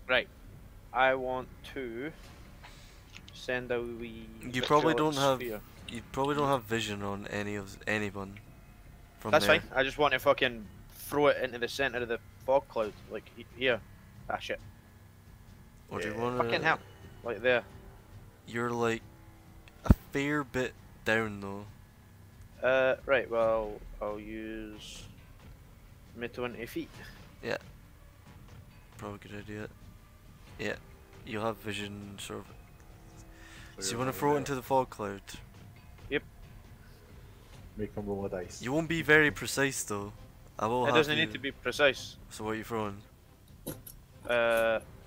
Right, I want to send a wee. You probably vitriolic don't have sphere. you probably don't have vision on anyone from That's there. fine. I just want to fucking throw it into the center of the fog cloud, like here. Ah shit. Or do you Yeah. want Fucking hell. Like there. You're like a fair bit down though. Right. Well, I'll use my 20 feet. Probably a good idea. Yeah, you'll have vision sort of. So you you're want to right throw it there. into the fog cloud. Make them roll a dice. You won't be very precise though. I will It have doesn't you. need to be precise. So what are you throwing?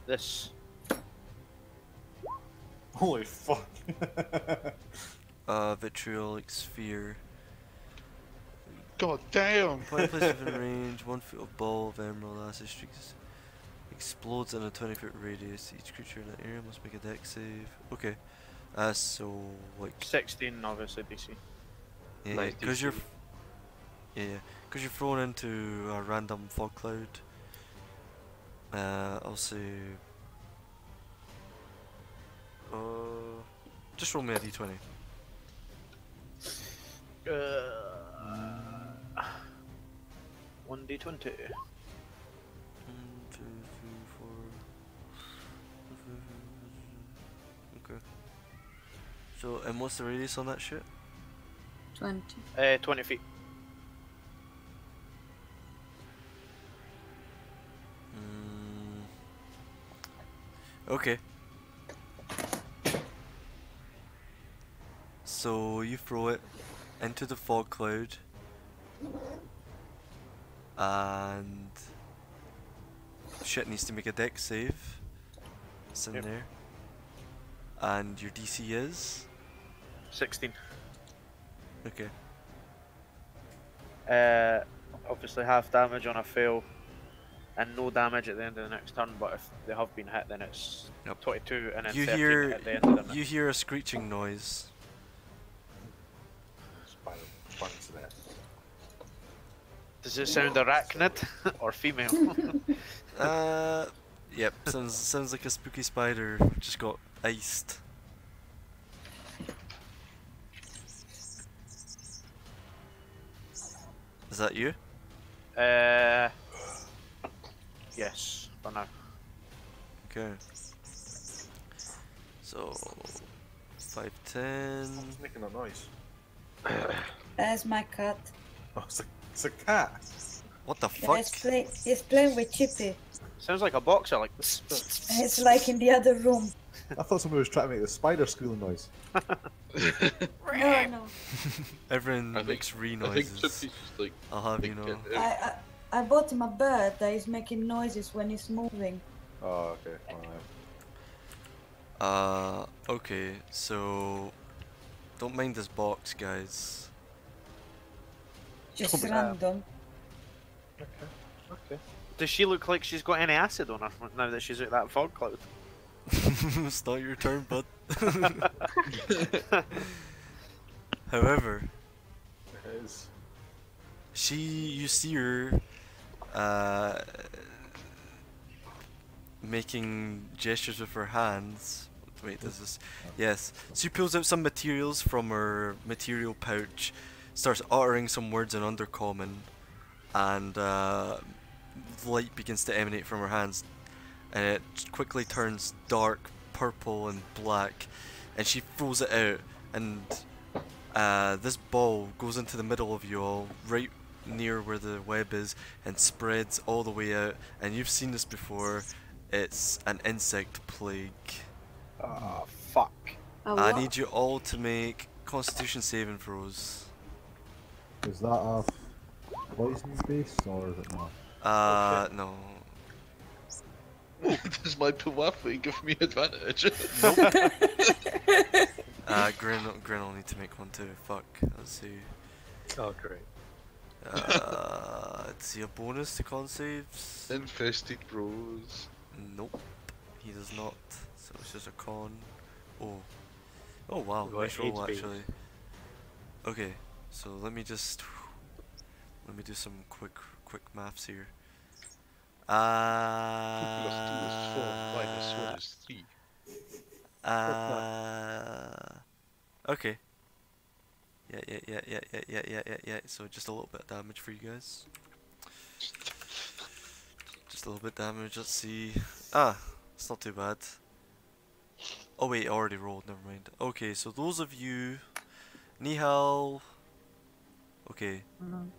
This. Holy fuck! Vitriolic sphere. God damn! Point place within range, 1 foot of ball of emerald acid streaks explodes in a 20-foot radius. Each creature in that area must make a deck save. Okay. So like 16 obviously DC. yeah, Nice because you're DC. because you're thrown into a random fog cloud. I'll say. Just roll me a d20. 1d20. 1, 2, 3, 4. Okay. So, and what's the radius on that shit? 20. 20 feet. Okay. So you throw it into the fog cloud, and shit needs to make a deck save. It's in Yep. there, and your DC is 16. okay. Obviously half damage on a fail, and no damage at the end of the next turn. But if they have been hit, then it's Yep. 22, and then You 13 hear at the end of the you hear a screeching noise. Spider burns to death. Does it sound arachnid or female? Yep. Sounds like a spooky spider just got iced. Is that you? Yes, for now. Okay. So 5'10". What's making that noise? There's my cat. Oh, it's a cat. What the fuck? He's playing with Chippy. Sounds like a boxer, like. It's like in the other room. I thought somebody was trying to make the spider squealing noise. No. Everyone I think- makes I think noises. Chippy's just like. I'll have you thinking, know. I bought him a bird that is making noises when he's moving. Oh, okay. Alright. Okay, so don't mind this box, guys. Just random. Okay. Does she look like she's got any acid on her now that she's out that fog cloud? It's not your turn, bud. However, It is. you see her making gestures with her hands. Wait, does this? Yes. She pulls out some materials from her material pouch, starts uttering some words in Undercommon, and light begins to emanate from her hands, and it quickly turns dark purple and black, and she throws it out, and this ball goes into the middle of you all, right near where the web is, and spreads all the way out. And you've seen this before. It's an insect plague. Oh, fuck. I need you all to make Constitution saving throws. Is that a poison based or is it not? No. Does my Puwafu give me advantage? Grin will need to make one too. Fuck. Let's see. Oh, great. Let's see, a bonus to con saves? Infested bros. Nope. He does not. So it's just a con. Oh. Oh wow, We've got nice roll 8 actually. Okay, so let me do some quick maths here. Two plus 2 is 4, minus 1 is 3. Okay. Yeah. So just a little bit of damage for you guys. Just a little bit of damage. Let's see. It's not too bad. Oh wait, I already rolled. Never mind. Okay, so those of you, Nihal. Okay,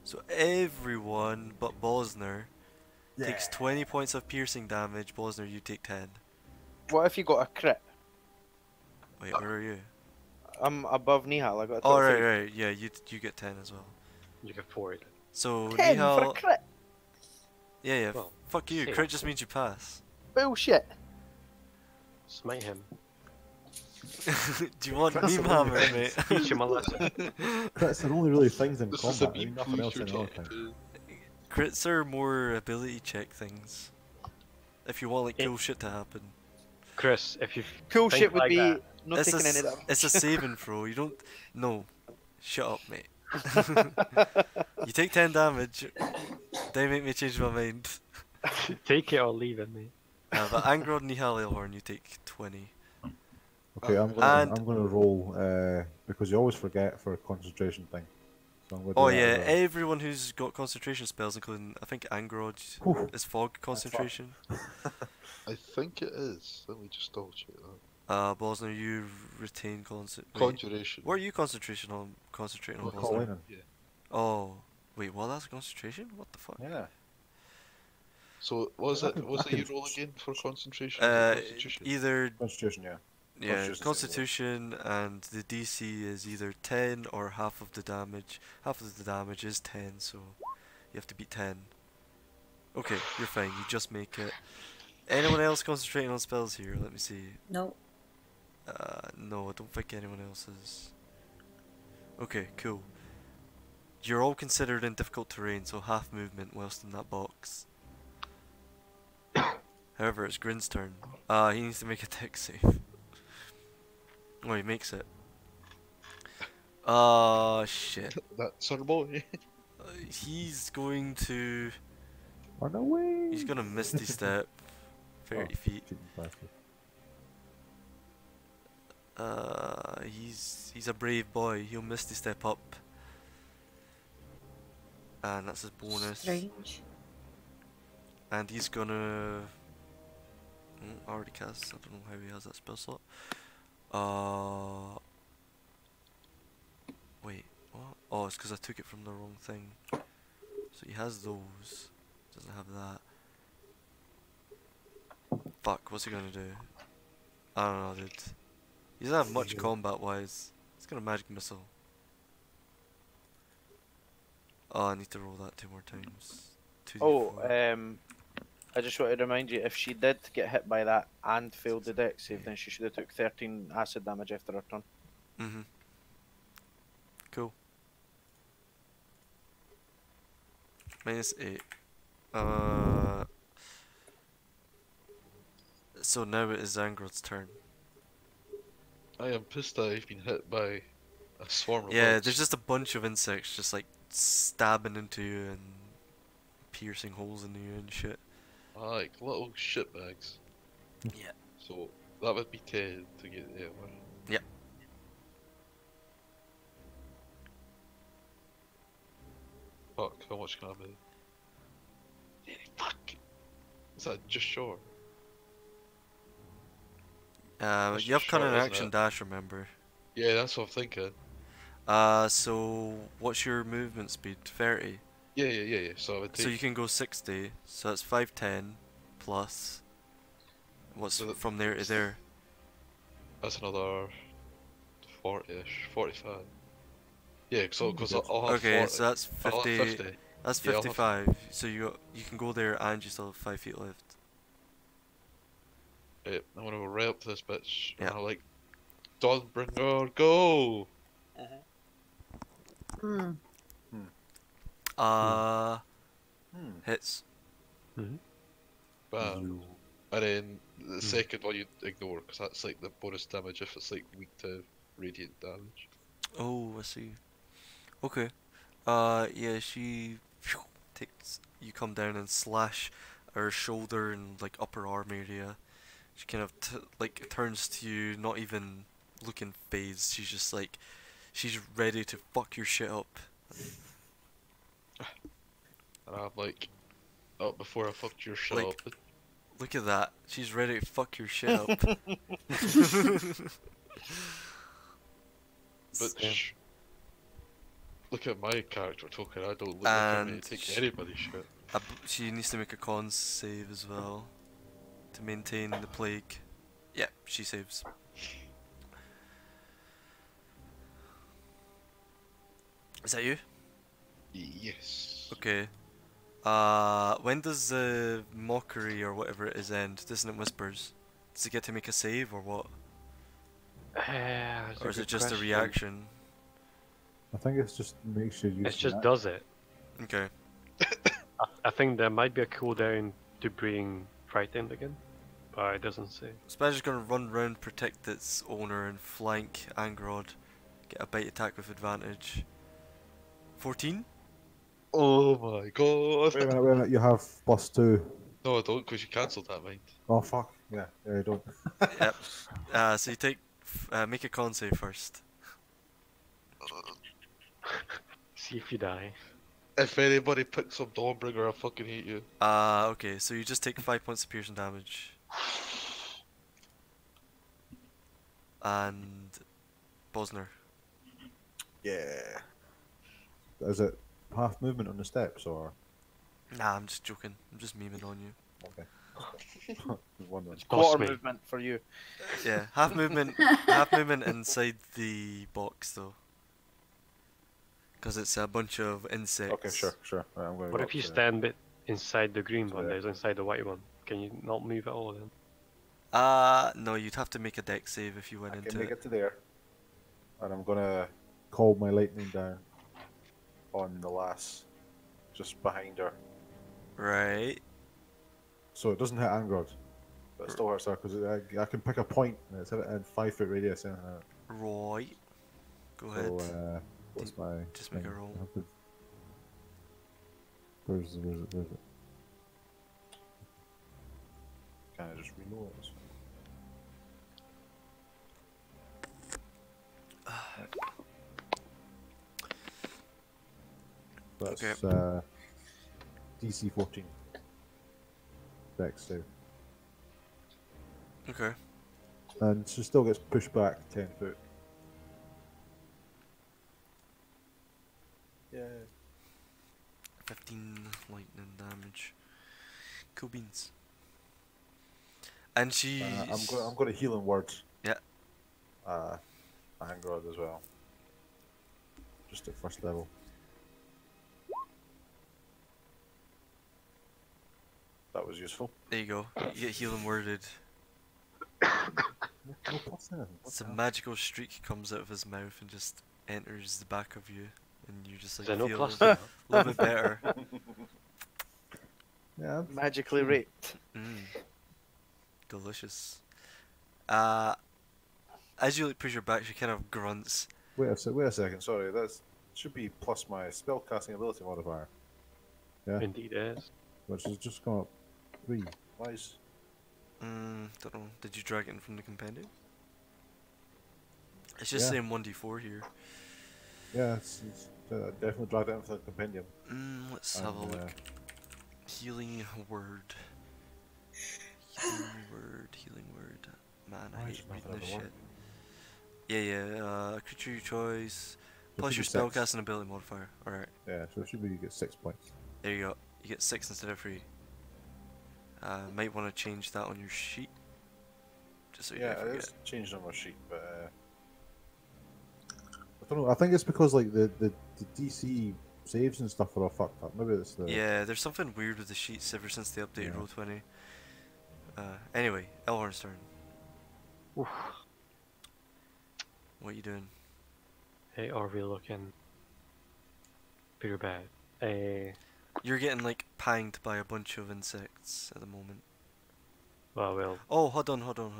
so everyone but Bosner takes 20 points of piercing damage. Bosner, you take 10. What if you got a crit? Wait, where are you? I'm above Nihal, I got a Oh 23. right, yeah, you get 10 as well. You get 4 then. So 10 for a Nihal, crit? yeah, Well, fuck you. same. Crit just means you pass. Bullshit. Smite him. Do you want That's meme a hammer, really mate? Teach him a lesson. Crits are only really things in This is a combat. I mean, beep nothing else you're in other talking things. to. Crits are more ability check things. If you want like cool shit to happen. Chris, if you Cool think shit would like be that, not taking any damage. It's a saving throw. You don't. No. Shut up, mate. You take 10 damage. Don't make me change my mind. take it or leave it, mate. But Angrod and Nihal Elhorn, you take 20. Okay, I'm And- gonna roll because you always forget for a concentration thing. So I'm gonna do Oh that yeah, as well. everyone who's got concentration spells, including I think Angrod, Whew. is fog concentration. I think it is. Let me just double check that. Bosner, you retain concentration. Conjuration. What are you concentrating on? Concentrating on We're Bosner? calling Yeah. Oh, wait, what? That's concentration? What the fuck? Yeah. So was I it? can- Was I it you can- roll again for concentration? Or Uh, constitution? either Constitution, yeah. yeah, Constitution's Constitution, and the DC is either 10 or half of the damage. Half of the damage is 10, so you have to beat 10. Okay, you're fine. You just make it. Anyone else concentrating on spells here? Let me see. No. No, I don't think anyone else is. Okay, cool. You're all considered in difficult terrain, so half movement whilst in that box. However, it's Grin's turn. He needs to make a tech save. Oh, he makes it. Shit. That's our boy. He's going to... Run away! He's gonna Misty Step 30 feet. Cheeky bastard. He's a brave boy. He'll Misty Step up. And that's his bonus. Strange. And he's gonna... already cast. I don't know how he has that spell slot. Wait, what? Oh, it's because I took it from the wrong thing. So he has those. Doesn't have that. Fuck, what's he gonna do? I don't know, dude. He doesn't have much combat wise. He's got a magic missile. Oh, I need to roll that 2 more times. 2d4. I just wanted to remind you, if she did get hit by that and failed the dex save, then she should have took 13 acid damage after her turn. Mm-hmm. Cool. -8. So now it is Angrod's turn. I am pissed that I've been hit by a swarm of Yeah, bugs. there's just a bunch of insects just like stabbing into you and piercing holes in you and shit. Like little shitbags. Yeah. So that would be 10 to get there. Yep. Fuck, how much can I move? Fuck! Is that just short? That's You have just cunning short, isn't action it? dash, remember? Yeah, that's what I'm thinking. So what's your movement speed? 30. Yeah. So I would take. So you can go 60. So that's 510 plus. What's So from there to there? That's another 40ish, 45. Yeah, so because I'll have Okay, 40. so that's I'll 50. have 50. That's Yeah, I'll have- 55. So you can go there and you still have 5 feet left. Right, I'm gonna go right up to this bitch. Yeah. And I'm like, Dawnbringer, go! Hits. Bam. And then the second one you ignore, because that's like the bonus damage if it's like weak to radiant damage. Oh, I see. Okay. Yeah, she takes. You come down and slash her shoulder and like upper arm area. She kind of like turns to you, not even looking phased. She's just like, she's ready to fuck your shit up. And I'm like, oh, before I fucked your shit Like- up. Look at that. She's ready to fuck your shit up. But shh. Look at my character token, I don't look like I'm And going to take anybody's shit. She needs to make a con save as well to maintain the plague. Yeah, she saves. Is that you? Yes. Okay. When does the mockery or whatever it is end? Dissonant Whispers. Does it get to make a save or what? That's Or a is good it just a question. reaction? I think it's just makes you use. It just that. does it. Okay. I think there might be a cooldown to bring frightened again, but it doesn't say. Spadger's gonna run round, protect its owner, and flank Angrod. Get a bite attack with advantage. 14? Oh my god. Wait a minute. You have +2. No, I don't, because you cancelled that, mind. Oh fuck. Yeah, I don't. Yep. So you take. Make a con save first. See if you die. If anybody picks up Dawnbringer, I fucking hate you. Okay, so you just take 5 points of piercing damage. And. Bosner. Yeah. Is it half movement on the steps or? Nah, I'm just joking. I'm just memeing on you. Okay. Just wondering. Quarter me. movement for you. Yeah, half movement inside the box though. Because it's a bunch of insects. Okay, sure. Right, I'm going. What if you stand bit inside the green So one? there. There's inside the white one. Can you not move at all then? No, you'd have to make a deck save if you went I into can make it. it to there, and I'm gonna call my lightning down on the lass, just behind her, Right. so it doesn't hit Angrod, but it still hurts her because I can pick a point and it's in 5 foot radius. Right. Go ahead. So what's my? just make a thing? roll. I have to- Where's it? Can I just reload this? That's DC 14. Dex save. Okay. And she still gets pushed back 10 foot. Yeah. 15 lightning damage. Cool beans. And she's... I'm going to healing word. Yeah. Hand rod as well. Just at first level. That was useful. There you go. You get healing worded. No plus anything. What Some the hell? magical streak comes out of his mouth and just enters the back of you, and you just like Is there no feel plus a to that? little bit better. Yeah. Magically raped. Delicious. As you like push your back, she kind of grunts. Wait a second. Sorry, that should be plus my spellcasting ability modifier, Indeed it is. which has just gone up 3. Why is? Don't know. Did you drag it in from the compendium? It's just Yeah. saying 1d4 here. Yeah, it's definitely dragged it in for the compendium. Let's have a And, look. Healing word. Healing word. Man, I Why hate is reading nothing this ever shit. Yeah. Creature you choice. It Plus should your be 6. spellcasting ability modifier. Alright, Yeah, so it should be you get 6 points. there you go. You get 6 instead of 3. Might want to change that on your sheet. Just so you Yeah, don't it forget. is changed on my sheet, but I don't know. I think it's because like the DC saves and stuff are all fucked up. Maybe it's the Yeah, there's something weird with the sheets ever since they updated Yeah. Roll20. Anyway, Elhorn's turn. Oof. What are you doing? Hey, are we looking pretty bad? You're getting like panged by a bunch of insects at the moment. Well, Oh, hold on. hold on.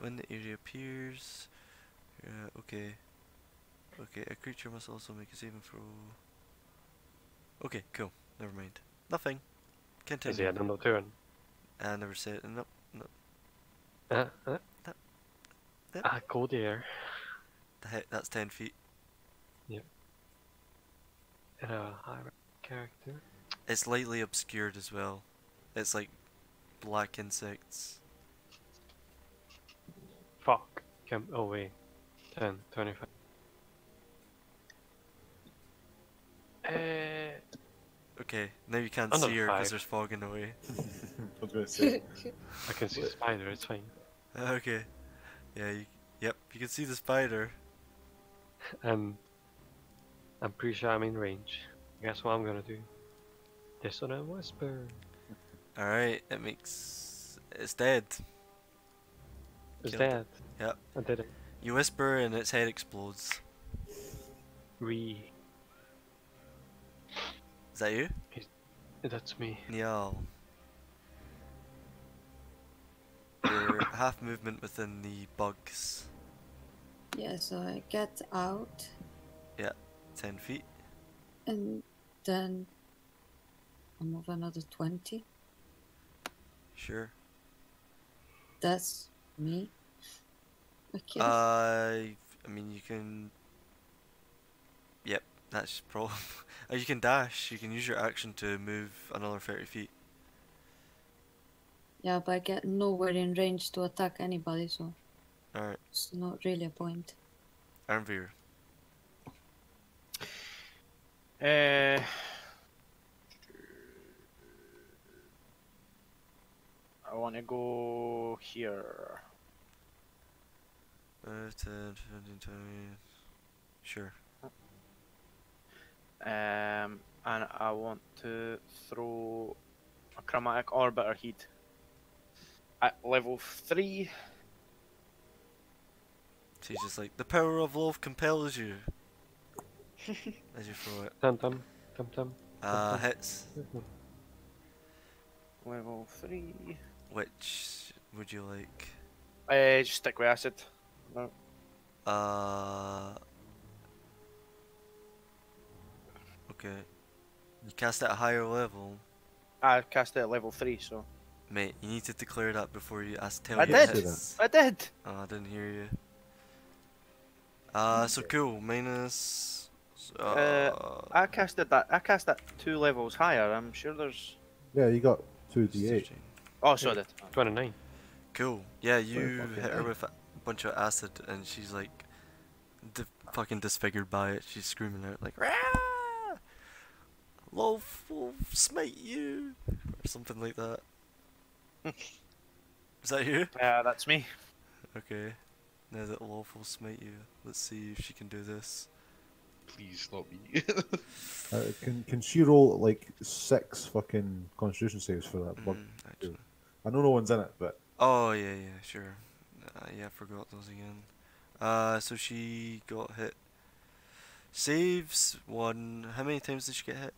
When the area appears, okay, a creature must also make a saving throw. Okay, cool. Never mind. Nothing. Continue. Is he at no turn? I never said. Nope. Yep. Yep. Go there. That's 10 feet. And a higher character. It's lightly obscured as well. It's like black insects. Fuck. Oh wait. 10, 25. Okay, now you can't Another see her because 5. there's fog in the way. I was going to say. I can see spider, it's fine. Okay. Yeah, yep, you can see the spider. I'm pretty sure I'm in range. Guess what I'm gonna do? Dissonant Whisper. Alright, it's dead. It's Killed it. dead. Yep. I did it. You whisper and its head explodes. Is that you? That's me. Yeah. You're half movement within the bugs. Yeah, so I get out 10 feet. and then I move another 20. Sure. That's me. Okay. I mean, you can. Yep, that's probably. You can dash. You can use your action to move another 30 feet. Yeah, but I get nowhere in range to attack anybody, so Alright, it's not really a point. Arnveer. I want to go here. 10, 15, 20. Sure. And I want to throw a chromatic orbiter heat at level 3. She's just like, the power of love compels you. As you throw it. Tum. Hits. Level 3. Which would you like? Just stick with acid. No. Okay. You cast at a higher level. I cast it at level 3, so. Mate, you need to declare that before you tell I you it did. hits. I did! Oh, I didn't hear you. So cool. Minus. I cast that 2 levels higher. I'm sure there's. Yeah, you got 2d8. Oh, so I did. 29. Cool. Yeah, you fucking hit her hell. with a bunch of acid, and she's like, fucking disfigured by it. She's screaming out like, "Rah! Love will smite you," or something like that. Is that you? Yeah, that's me. Okay. Now that love will smite you, let's see if she can do this. Please, not me. Can she roll like 6 fucking Constitution saves for that bug? Actually. I know no one's in it, but Oh yeah, sure. Yeah, I forgot those again. So she got hit. Saves 1. How many times did she get hit?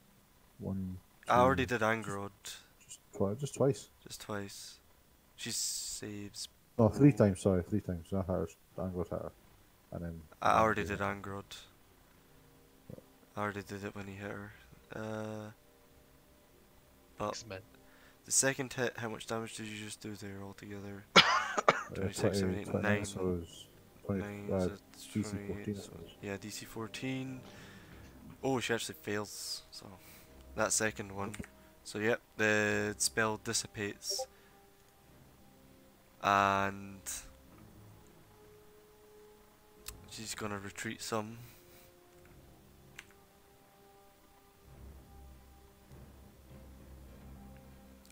1, I already 2, did Angrod. just twice. Just twice. She saves. No, 3 times. Sorry, 3 times. I had Anglo hit her, and then I already did Angrod. I already did it when he hit her. But X-Men. the second hit, how much damage did you just do there altogether? 26, 20, 78, 29, 9. so it was 20, 9, uh, so it's DC 28, 14. so yeah, DC 14. Oh, she actually fails, so that second one. So yep, the spell dissipates. And she's gonna retreat some.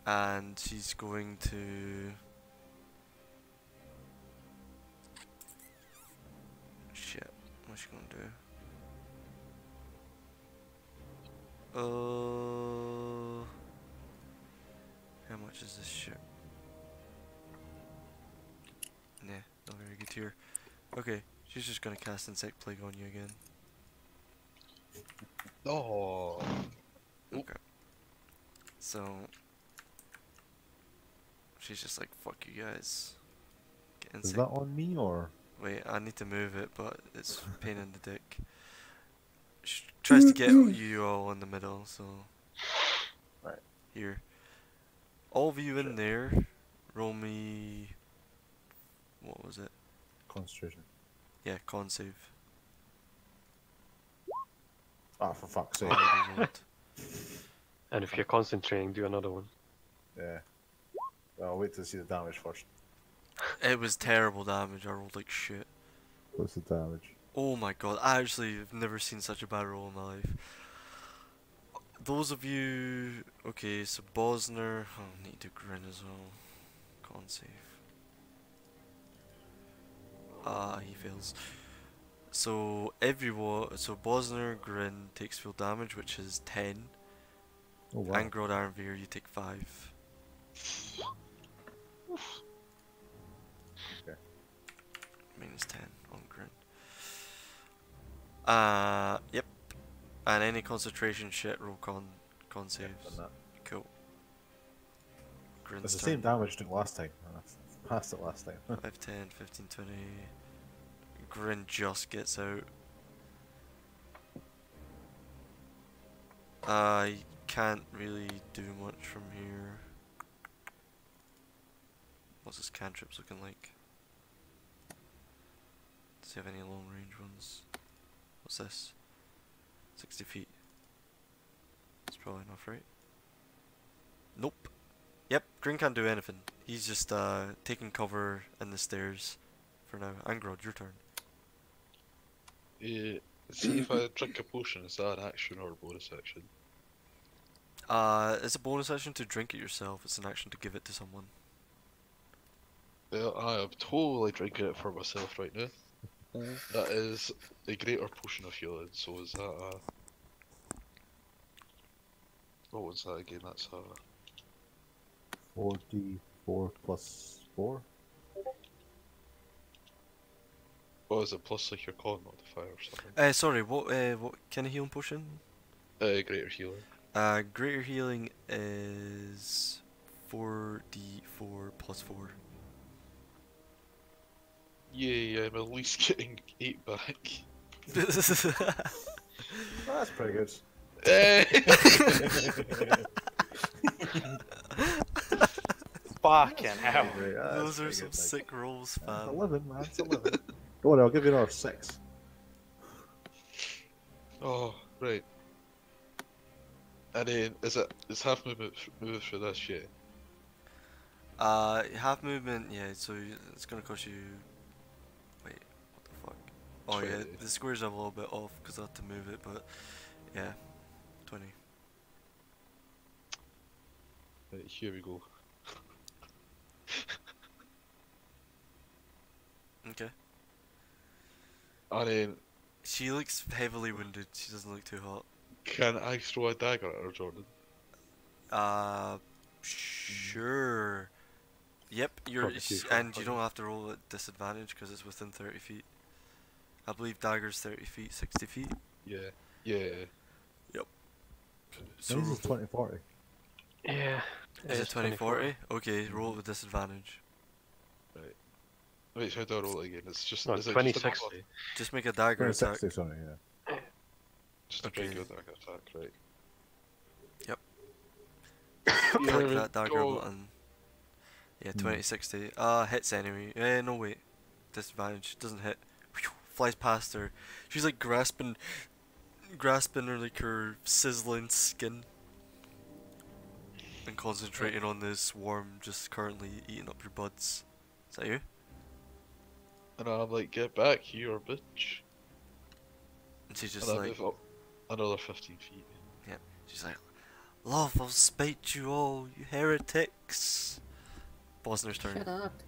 And she's going to... Shit, what's she gonna do? How much is this shit? Nah, not very good here. Okay, she's just gonna cast Insect Plague on you again. Oh. Okay. So she's just like, fuck you guys. Get Is insect. that on me or? Wait, I need to move it, but it's a pain in the dick. She tries to get you all in the middle, so Right. here. All of you in there, roll me. What was it? Concentration. Yeah, con save. Ah, for fuck's sake. Already rolled. And if you're concentrating, do another one. Yeah. Well, I'll wait to see the damage first. It was terrible damage. I rolled like shit. What's the damage? Oh my god, I actually have never seen such a bad roll in my life. Those of you... Okay, so Bosner... I need to grin as well. Con save. He fails. So everyone... So Bosner, Grin takes full damage, which is 10. Oh wow. And Grod Ironveer, you take 5. Okay. Minus 10 on Grin. Yep. And any concentration shit, roll con saves. Done that. Cool. Grin's It's the turn. same damage I took last time. And I passed it last time. 5, 10, 15, 20. Grin just gets out. I can't really do much from here. What's his cantrips looking like? Does he have any long range ones? What's this? 60 feet. That's probably enough, right? Nope. Yep, Grin can't do anything. He's just taking cover in the stairs for now. Angrod, your turn. See if I drink a potion, is that an action or a bonus action? It's a bonus action to drink it yourself. It's an action to give it to someone. Well, I am totally drinking it for myself right now. That is a greater potion of healing, so is that a... What was that again? That's a... 44 plus 4? Oh, is it plus like your con modifier or something? Sorry, what kind of healing potion? Greater healing. Greater healing is 4d4 plus 4. Yay, I'm at least getting 8 back. Oh, that's pretty good. Eh! Fucking hell. Right, that's Those are pretty some good, like, sick rolls, that's fam. 11, man. It's 11. Don't worry, I'll give you another 6. Oh, right. And then, is half movement move for this, yeah? Half movement, yeah, so it's gonna cost you... Wait, what the fuck? Oh yeah, 20. the squares are a little bit off because I had to move it, but yeah, 20. Right, here we go. Okay. And then, She looks heavily wounded. She doesn't look too hot. can I throw a dagger at her, Jordan? Sure. Yep, Provocation, and you don't have to roll at disadvantage because it's within 30 feet. I believe dagger's 30 feet, 60 feet. Yeah. Yeah. So Mine's is 2040. Yeah. is it it's 2040? Okay, roll it with disadvantage. Right. Wait, how do I roll it again? It's just, No, is it just a 2060. Just make a dagger attack. 2060, sorry, yeah. Just a Okay. regular dagger attack, right? Click we that dagger go. button. Yeah, Hmm. 2060. Hits enemy. No wait. Disadvantage. Doesn't hit. Phew, flies past her. She's like grasping her like her sizzling skin. And concentrating on this worm just currently eating up your buds. Is that you? And I'm like, get back here, bitch. And she's just And I like, move up another 15 feet. she's like, love, I'll spite you all, you heretics. Bosner's turn. Shut up.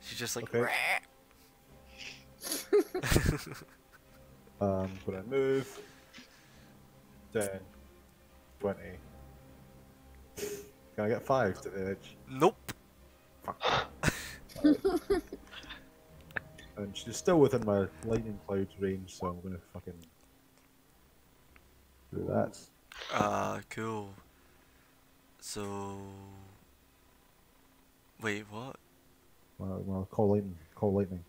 She's just like, Okay. Gonna move. 10, 20. Can I get 5 to the edge? nope. And she's still within my lightning cloud range, so I'm gonna fucking do that. Cool. So, wait, what? Well, call lightning,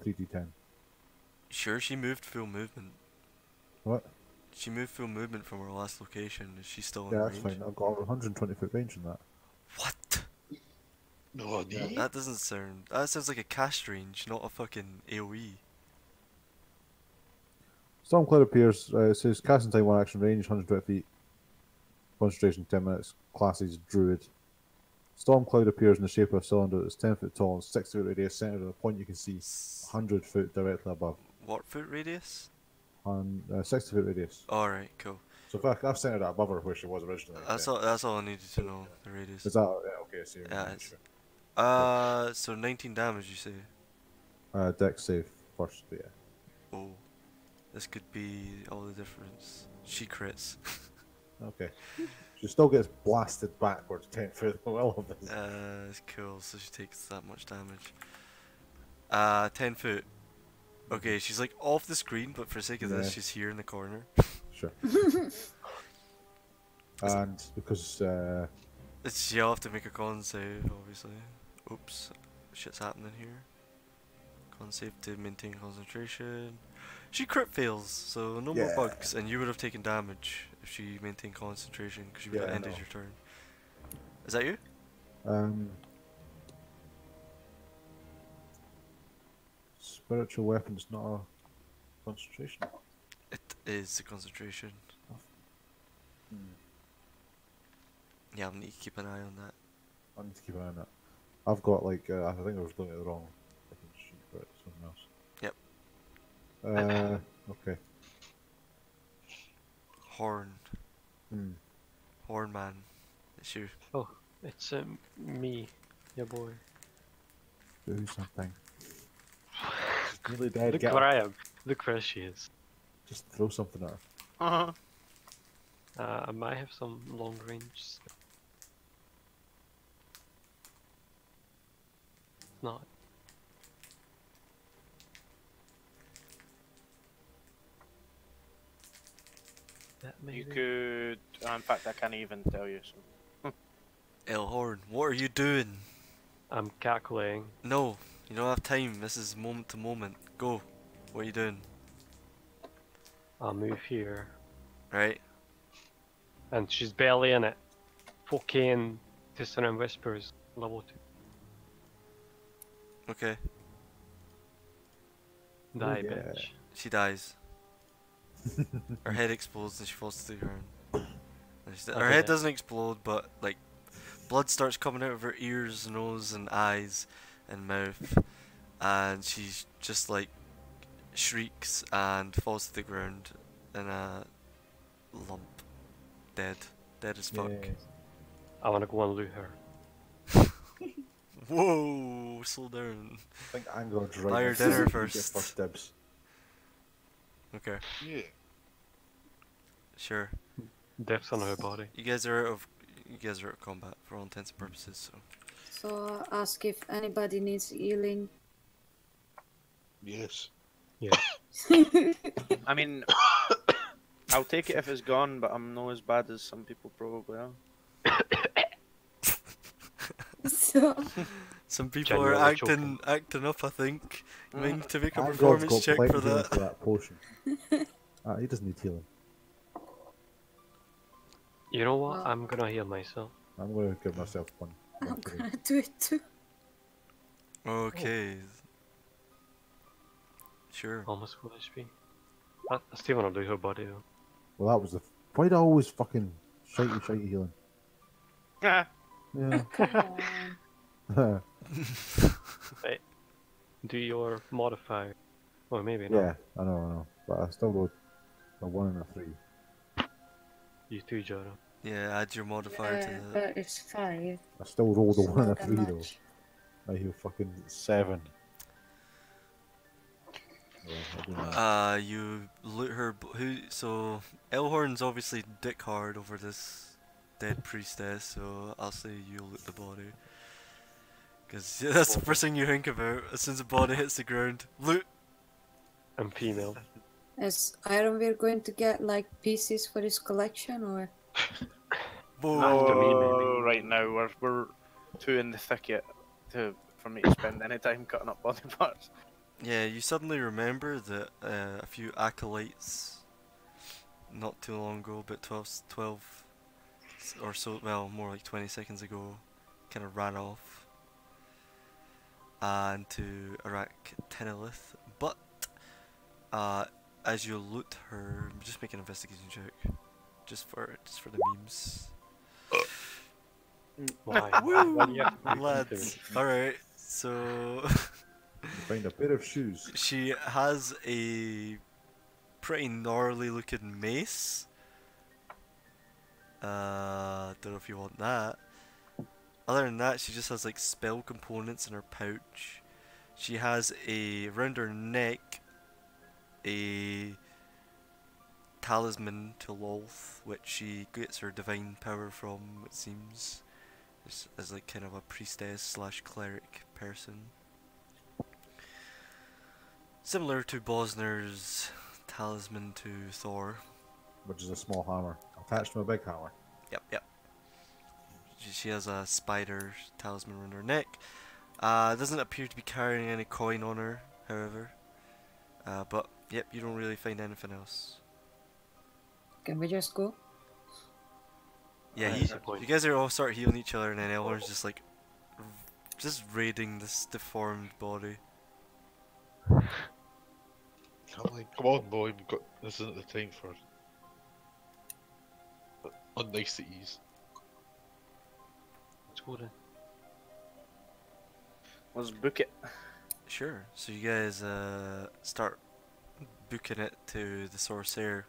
3d10. Sure, she moved full movement. What? She moved full movement from her last location. Is she still in Yeah, that's range? fine. I've got 120 foot range in that. What? No, I need. That doesn't sound. That sounds like a cast range, not a fucking AoE. Stormcloud appears, it says casting time 1 action range, 120 feet. Concentration 10 minutes. Class is Druid. Stormcloud appears in the shape of a cylinder that's 10 foot tall and 60 foot radius, centered on a point you can see 100 foot directly above. What foot radius? On 60 foot radius. Alright, cool. So if I've centered that above her where she was originally. That's then- all. That's all I needed to know. The radius. Is that yeah, okay? So you're Yeah, right, it's- sure. So 19 damage, you say? Dex save first, but yeah. Oh, this could be all the difference. She crits. Okay. She still gets blasted backwards 10 foot. Well, of this. It's cool. So she takes that much damage. 10 foot. Okay, she's like off the screen, but for the sake of this, Yeah. she's here in the corner. Sure. And because She'll have to make a con save, obviously. Oops, shit's happening here. Con save to maintain concentration. She crit fails, so no more Yeah. bugs, and you would have taken damage if she maintained concentration because you would have Yeah, I ended know. your turn. Is that you? spiritual weapons not a concentration. It is the concentration. Yeah, I'll need to keep an eye on that. I need to keep an eye on that. I've got like I think I was looking at the wrong fucking sheet for it. Something else. Yep. Okay. Horn. Hmm. Horn man. It's you. It's me, your boy. Do something. She's really dead. Look Get where her. I am. Look where she is. Just throw something at her. Uh-huh. I might have some long range. Not. That You maybe. could. In fact, I can't even tell you. So. Elhorn, what are you doing? I'm calculating. No, you don't have time. This is moment to moment. Go. What are you doing? I'll move here. Right? And she's barely in it. 4K and Dissonant Whispers, level 2. Okay. Die, yeah. bitch. She dies. Her head explodes and she falls to the ground. And her Okay. head doesn't explode, but like blood starts coming out of her ears, nose, and eyes, and mouth, and she's just like shrieks and falls to the ground in a lump, dead as fuck. Yeah. I want to go and loot her. Whoa, slow down. I think Angron's right. Buy her next dinner to you. You first. get first dibs. Okay, Yeah. sure. Death's on her body. You guys are out of combat for all intents and purposes. So So ask if anybody needs healing. Yes. Yeah. I mean, I'll take it if it's gone, but I'm not as bad as some people probably are. So some people Genuinely are choking. acting up. I think. You might need to make a Angron's performance got check plenty for healing that. for that potion. He doesn't need healing. You know what? Well- I'm gonna heal myself. I'm going to give myself one. I'm for gonna do it too. Okay. Sure. Almost full HP. I still wanna do her body though. Well, that was the. Why do I always fucking shitey healing? Ah, Yeah. Come on. Do your modifier. Or maybe not. Yeah, I know. But I still rolled a 1 and a 3. You too, Joro. Yeah, add your modifier Yeah, to that. but it's 5. I still rolled a It's 1 and a not that 3 though. much. I heal fucking 7. Yeah, I do know. You loot her. So Elhorn's obviously dick hard over this dead priestess. So I'll say you loot the body. Because that's the first thing you think about as soon as the body hits the ground. Loot. I'm female. Is Ironweir going to get like pieces for his collection or? Whoa. After me, maybe. oh, right now we're too in the thicket for me to spend any time cutting up body parts. Yeah, you suddenly remember that a few acolytes, not too long ago, about 12 or so, well, more like 20 seconds ago, kind of ran off into Iraq Tenelith. But as you loot her, just make an investigation check, just for the memes. Why? Woo! Why do you have to do Lads, alright, so You find a pair of shoes. she has a pretty gnarly looking mace. Don't know if you want that. Other than that, she just has like spell components in her pouch. She has around her neck a talisman to Lolth, which she gets her divine power from, it seems. As like kind of a priestess slash cleric person. Similar to Bosner's talisman to Thor. Which is a small hammer attached to a big hammer. Yep. She has a spider talisman around her neck. Doesn't appear to be carrying any coin on her, however. But yep, you don't really find anything else. Can we just go? Yeah, That's the point. you guys are all start healing each other, and then Elor's just like, just raiding this deformed body. I'm like, come on, boy, this isn't the time for unniceties. Let's go then. Let's book it. Sure. So you guys start booking it to the Sorcere.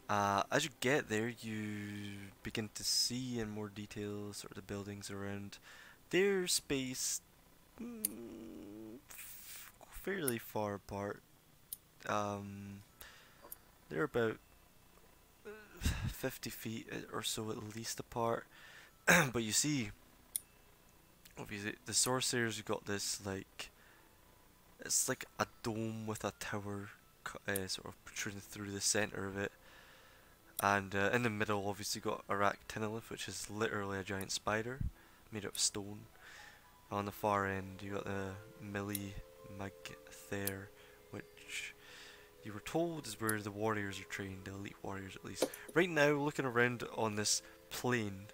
As you get there, you begin to see in more detail sort of the buildings around. They're spaced fairly far apart. They're about 50 feet or so at least apart. But you see, obviously, the Sorcerer's got this like, it's like a dome with a tower sort of protruding through the center of it. And in the middle, obviously, got Iraq Tenelith, which is literally a giant spider made out of stone. On the far end, you got the Millie Magthair, which you were told is where the warriors are trained, the elite warriors at least. Right now, looking around on this plain,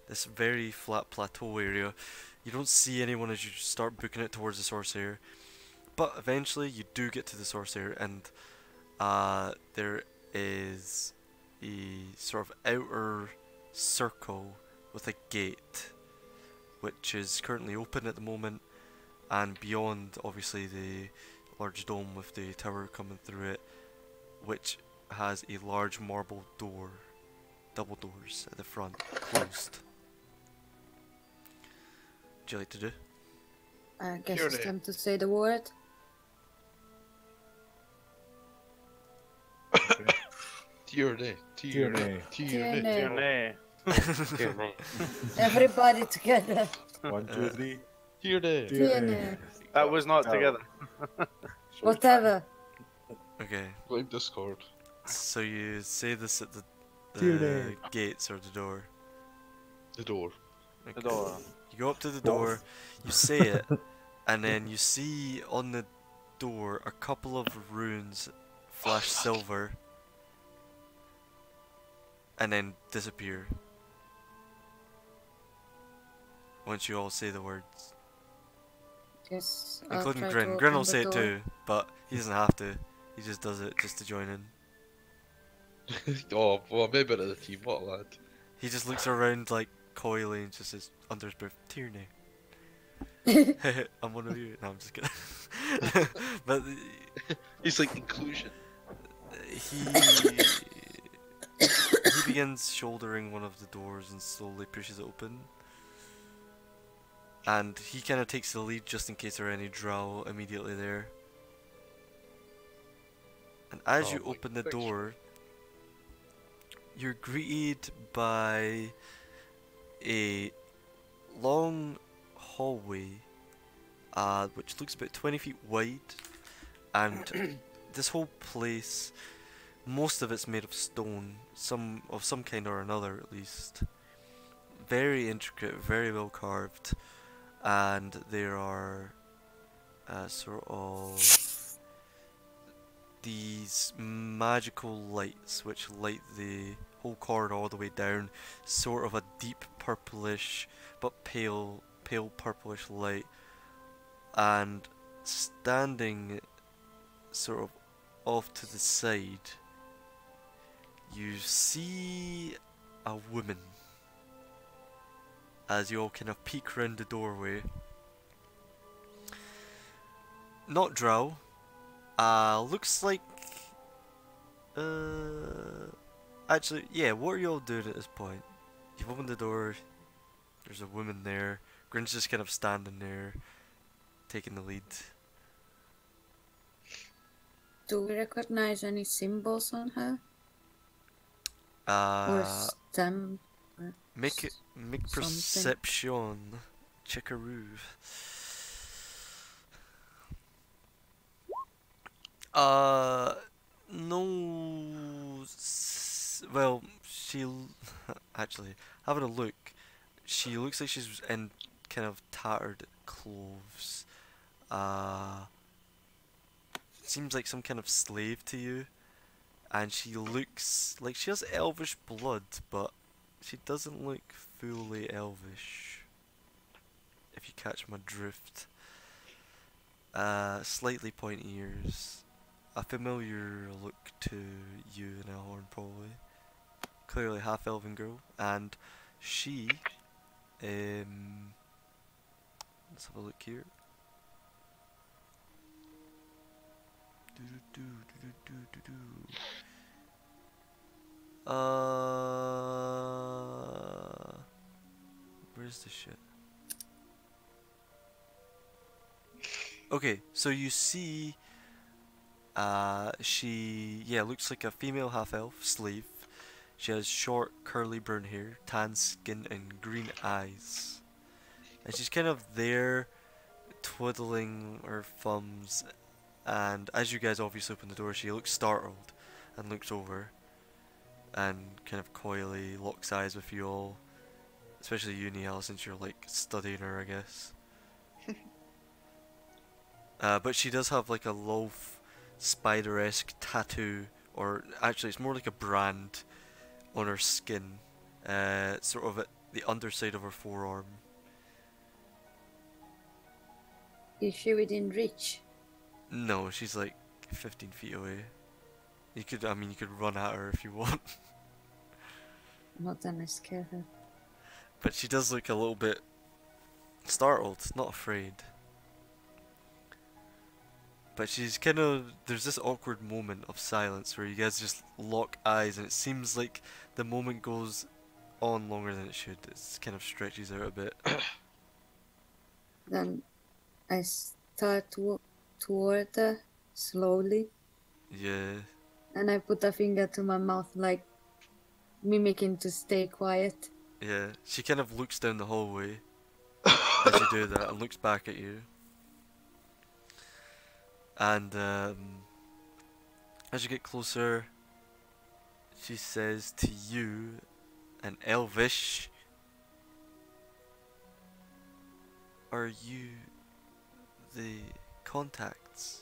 this very flat plateau area, you don't see anyone as you start booking it towards the Sorcerer. But eventually, you do get to the Sorcerer, and there is a sort of outer circle with a gate, which is currently open at the moment, and beyond, obviously, the large dome with the tower coming through it, which has a large marble door, double doors at the front, closed. Would you like to do? I guess Here it's they- time to say the word. Tierney. Tierney. Tierney. Dear nay. Dear me. Everybody together. 1, 2, 3. Tierney. Tierney. That was not No. together. Whatever. Okay, Blame Discord. so you say this at the Tierney. gates or the door. The door. Okay. The door. You go up to the door, you say it, and then you see on the door a couple of runes flash silver and then disappear. Once you all say the words. Yes. I'll Including try to Grin. open Grin will the say it door. too, but he doesn't have to. He just does it just to join in. Oh, well, maybe out of the team. What a lad. He just looks around like coyly and just says under his breath, Tierney. I'm one of you. No, I'm just kidding. But He's like inclusion. he begins shouldering one of the doors and slowly pushes it open. And he kind of takes the lead just in case there are any drow immediately there. And as Oh, you my open the picture. door, you're greeted by a long hallway, which looks about 20 feet wide, and this whole place, most of it's made of stone, some kind or another at least. Very intricate, very well carved, and there are sort of these magical lights which light the whole corridor all the way down, sort of a deep purplish but pale purplish light. And standing sort of off to the side, you see a woman as you all kind of peek round the doorway. Not drow. Looks like actually, yeah, what are you all doing at this point? You've opened the door, there's a woman there, Grin's just kind of standing there, taking the lead. Do we recognize any symbols on her? Or Uh, stamp? make something. perception, checkaroo. No. Well, actually, having a look, she looks like she's in kind of tattered clothes. Seems like some kind of slave to you, and she looks like she has elvish blood, but she doesn't look fully elvish, if you catch my drift. Slightly pointy ears, a familiar look to you in Elhorn probably. Clearly half elven girl, and she, let's have a look here. Where's the shit? Okay, so you see, she, looks like a female half-elf slave. She has short, curly brown hair, tan skin, and green eyes. And she's kind of there, twiddling her thumbs. And as you guys obviously open the door, she looks startled and looks over and kind of coyly locks eyes with you all. Especially you, Nihal, since you're like studying her, I guess. But she does have like a loaf spider-esque tattoo, or actually it's more like a brand on her skin, sort of at the underside of her forearm. Is she within reach? No, she's like 15 feet away. You could run at her if you want. Not that I scare her. But she does look a little bit startled, not afraid. but she's kind of, there's this awkward moment of silence where you guys just lock eyes, and it seems like the moment goes on longer than it should. It kind of stretches out a bit. Then I start to walk toward her slowly, Yeah. and I put a finger to my mouth, like mimicking to stay quiet. Yeah, she kind of looks down the hallway as you do that and looks back at you. And as you get closer, she says to you in Elvish, "Are you the contacts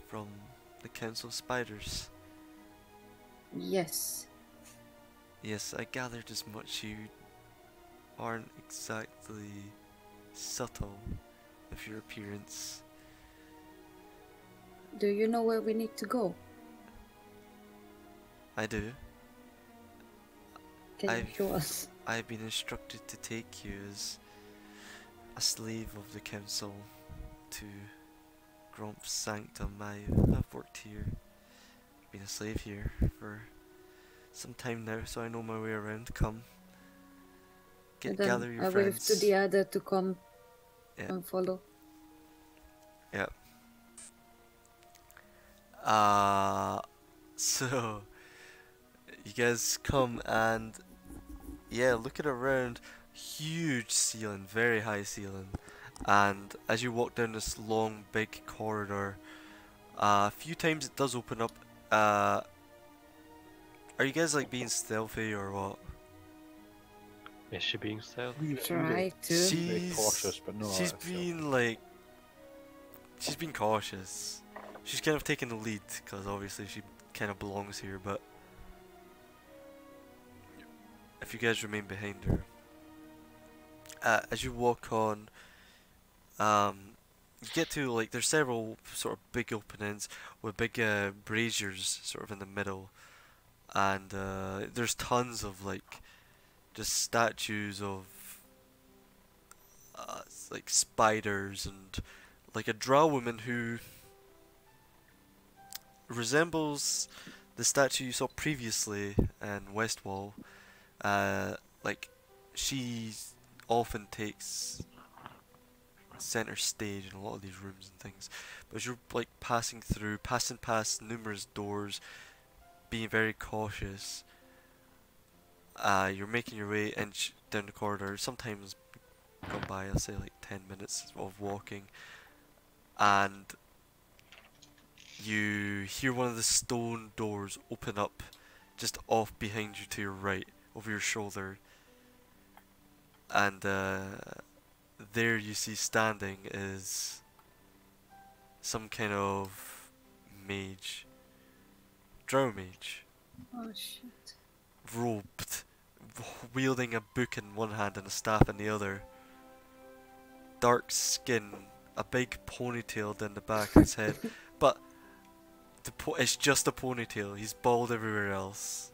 from the Council of Spiders?" Yes. Yes, I gathered as much. You aren't exactly subtle with your appearance. Do you know where we need to go? I do. Can you I've- show us? I've been instructed to take you as a slave of the council to Gromp's sanctum. I've worked here, been a slave here for some time now, so I know my way around. Come, And then gather your I wave friends. to the other to come Yeah. and follow. Yeah. So you guys come and yeah, looking around, huge ceiling, very high ceiling, and as you walk down this long, big corridor, a few times it does open up. Are you guys like being stealthy or what? Is she being stealth? Try to. Very cautious, but no. She's been like, she's been cautious. She's kind of taking the lead because obviously she kind of belongs here. But if you guys remain behind her, as you walk on, you get to like there's several sort of big openings with big braziers sort of in the middle, and there's tons of like just statues of like spiders and like a drow woman who resembles the statue you saw previously in Westwall. Like she often takes center stage in a lot of these rooms and things. But as you're like passing past numerous doors, being very cautious, you're making your way down the corridor. Sometimes gone by, I'll say like 10 minutes of walking, and you hear one of the stone doors open up just off behind you to your right, over your shoulder, and there you see standing is some kind of mage, drow mage, Oh shit. robed, wielding a book in one hand and a staff in the other. Dark skin, a big ponytail down the back of his head, but it's just a ponytail. He's bald everywhere else.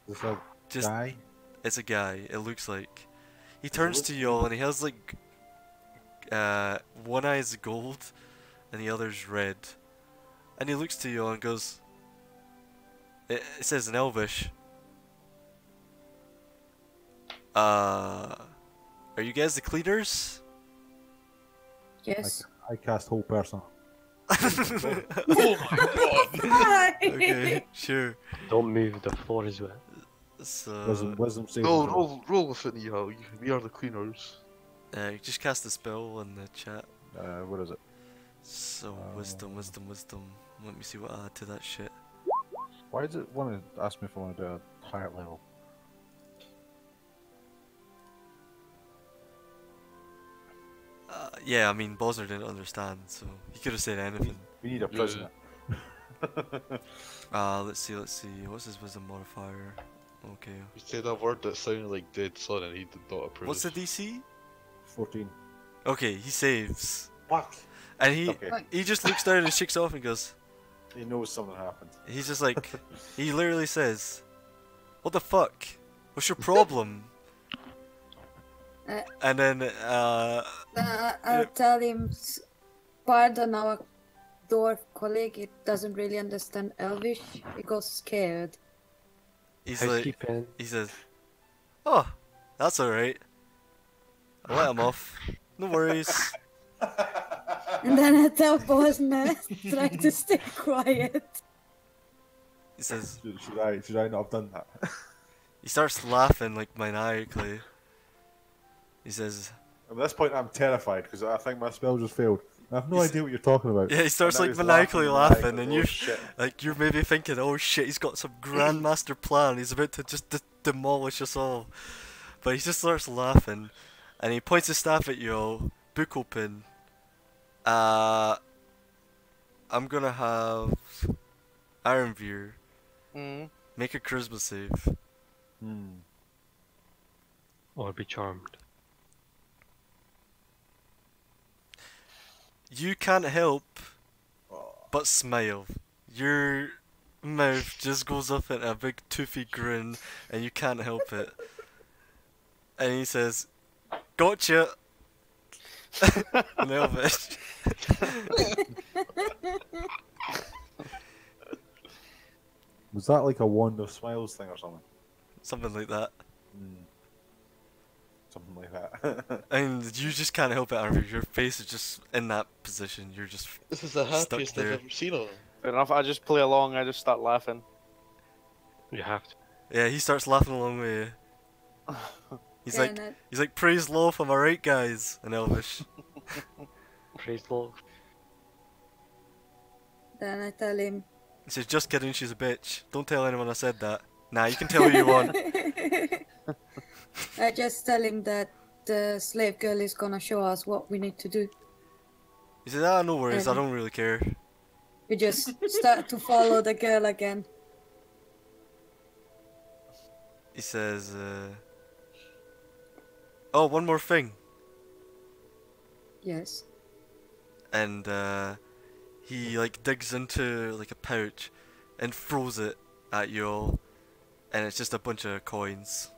Is a Just guy? it's a guy. It looks like he turns to you all and he has like one eye is gold and the other's red, and he looks to you all and goes. It says in Elvish. Are you guys the cleaners? Yes. I cast whole person. Oh my god! Okay, sure. Don't move, the floor is wet. So, Wisdom saving No, throw. roll with it, Nihao. We are the cleaners. just cast a spell in the chat. What is it? So, wisdom. Let me see what I add to that shit. Why does it want to ask me if I want to do a higher level? Yeah, I mean, Bosner didn't understand, so he could have said anything. We need a Yeah. prisoner. Let's see. What's his wisdom modifier? Okay. He said a word that sounded like dead son and he did not approve. What's the DC? 14. Okay, he saves. What? And he Okay. he just looks down and shakes off and goes, He knows something happened. he's just like, he literally says, "What the fuck? What's your problem?" Uh, And then, I'll tell him, pardon our dwarf colleague, it doesn't really understand Elvish. It got scared. He's like, Housekeeping. he says, "Oh, that's alright. I'll let him off. No worries." And then I tell Bosna, try to stay quiet. He says, Should I not have done that? he starts laughing like maniacally. He says, At this point, I'm terrified because I think my spell just failed. I have no He's- idea what you're talking about. yeah, he starts And now like he's maniacally laughing, and oh, you're shit. like, you're maybe thinking, oh shit, he's got some grandmaster plan. He's about to just demolish us all. But he just starts laughing, and he points his staff at you all. Book open. I'm gonna have Ironveer make a charisma save. Or be charmed. You can't help but smile. Your mouth just goes up in a big toothy grin, and you can't help it. And he says, "Gotcha." Nailed it. Was that like a wand of smiles thing or something? Something like that. Something like that. And you just can't help it, Arthur. Your face is just in that position. You're just This is the Stuck happiest I've there. ever seen on him. Fair enough. I just play along. I just start laughing. You have to. yeah. He starts laughing along with you. He's Yeah, like, and I- he's like, praise Loaf, am I right, guys? In Elvish. Praise the Lord. Then I tell him. He says, just kidding, she's a bitch. Don't tell anyone I said that. Nah, you can tell who you want. I just tell him that the slave girl is gonna show us what we need to do. He says, no worries, I don't really care. We just start to follow the girl again. He says, oh, one more thing. Yes. And he like digs into like a pouch and throws it at you all, and it's just a bunch of coins.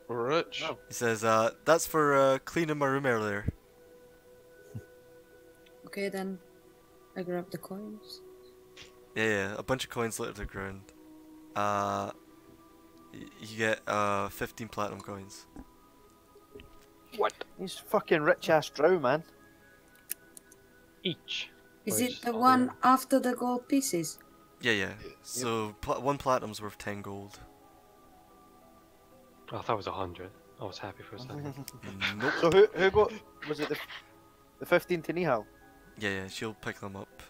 Rich. Oh. He says, that's for cleaning my room earlier. Okay, then I grab the coins. Yeah, a bunch of coins littered the ground. You get 15 platinum coins. What? He's fucking rich ass drow, man. Each. Is Which it the is one after the gold pieces? Yeah. So one platinum's worth 10 gold. I thought it was 100. I was happy for a second. Nope. So who got? Was it the 15 to Nihal? Yeah, she'll pick them up.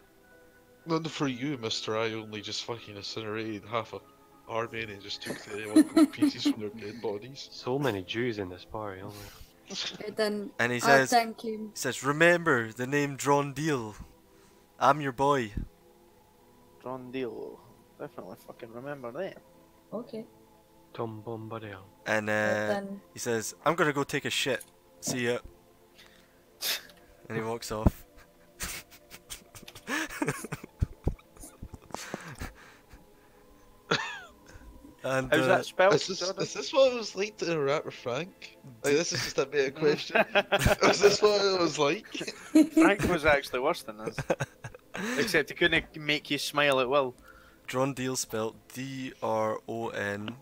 None for you, mister. I only just fucking incinerated half a army and just took the pieces from their dead bodies. So many Jews in this party. Oh my. Okay, then And he I'll says, thank him. remember the name Drawn Deal. I'm your boy. Drawn deal. Definitely fucking remember that. Okay. Tom Bombadil. And Then he says, I'm gonna go take a shit. See ya. And he walks off. And How's that spelled? Is Jordan? this what it was like to interact with Frank? Like, this is just a bit of question. Is this what it was like? Frank was actually worse than this. Except he couldn't make you smile at will. Drawn Deal spelled DRONDYL.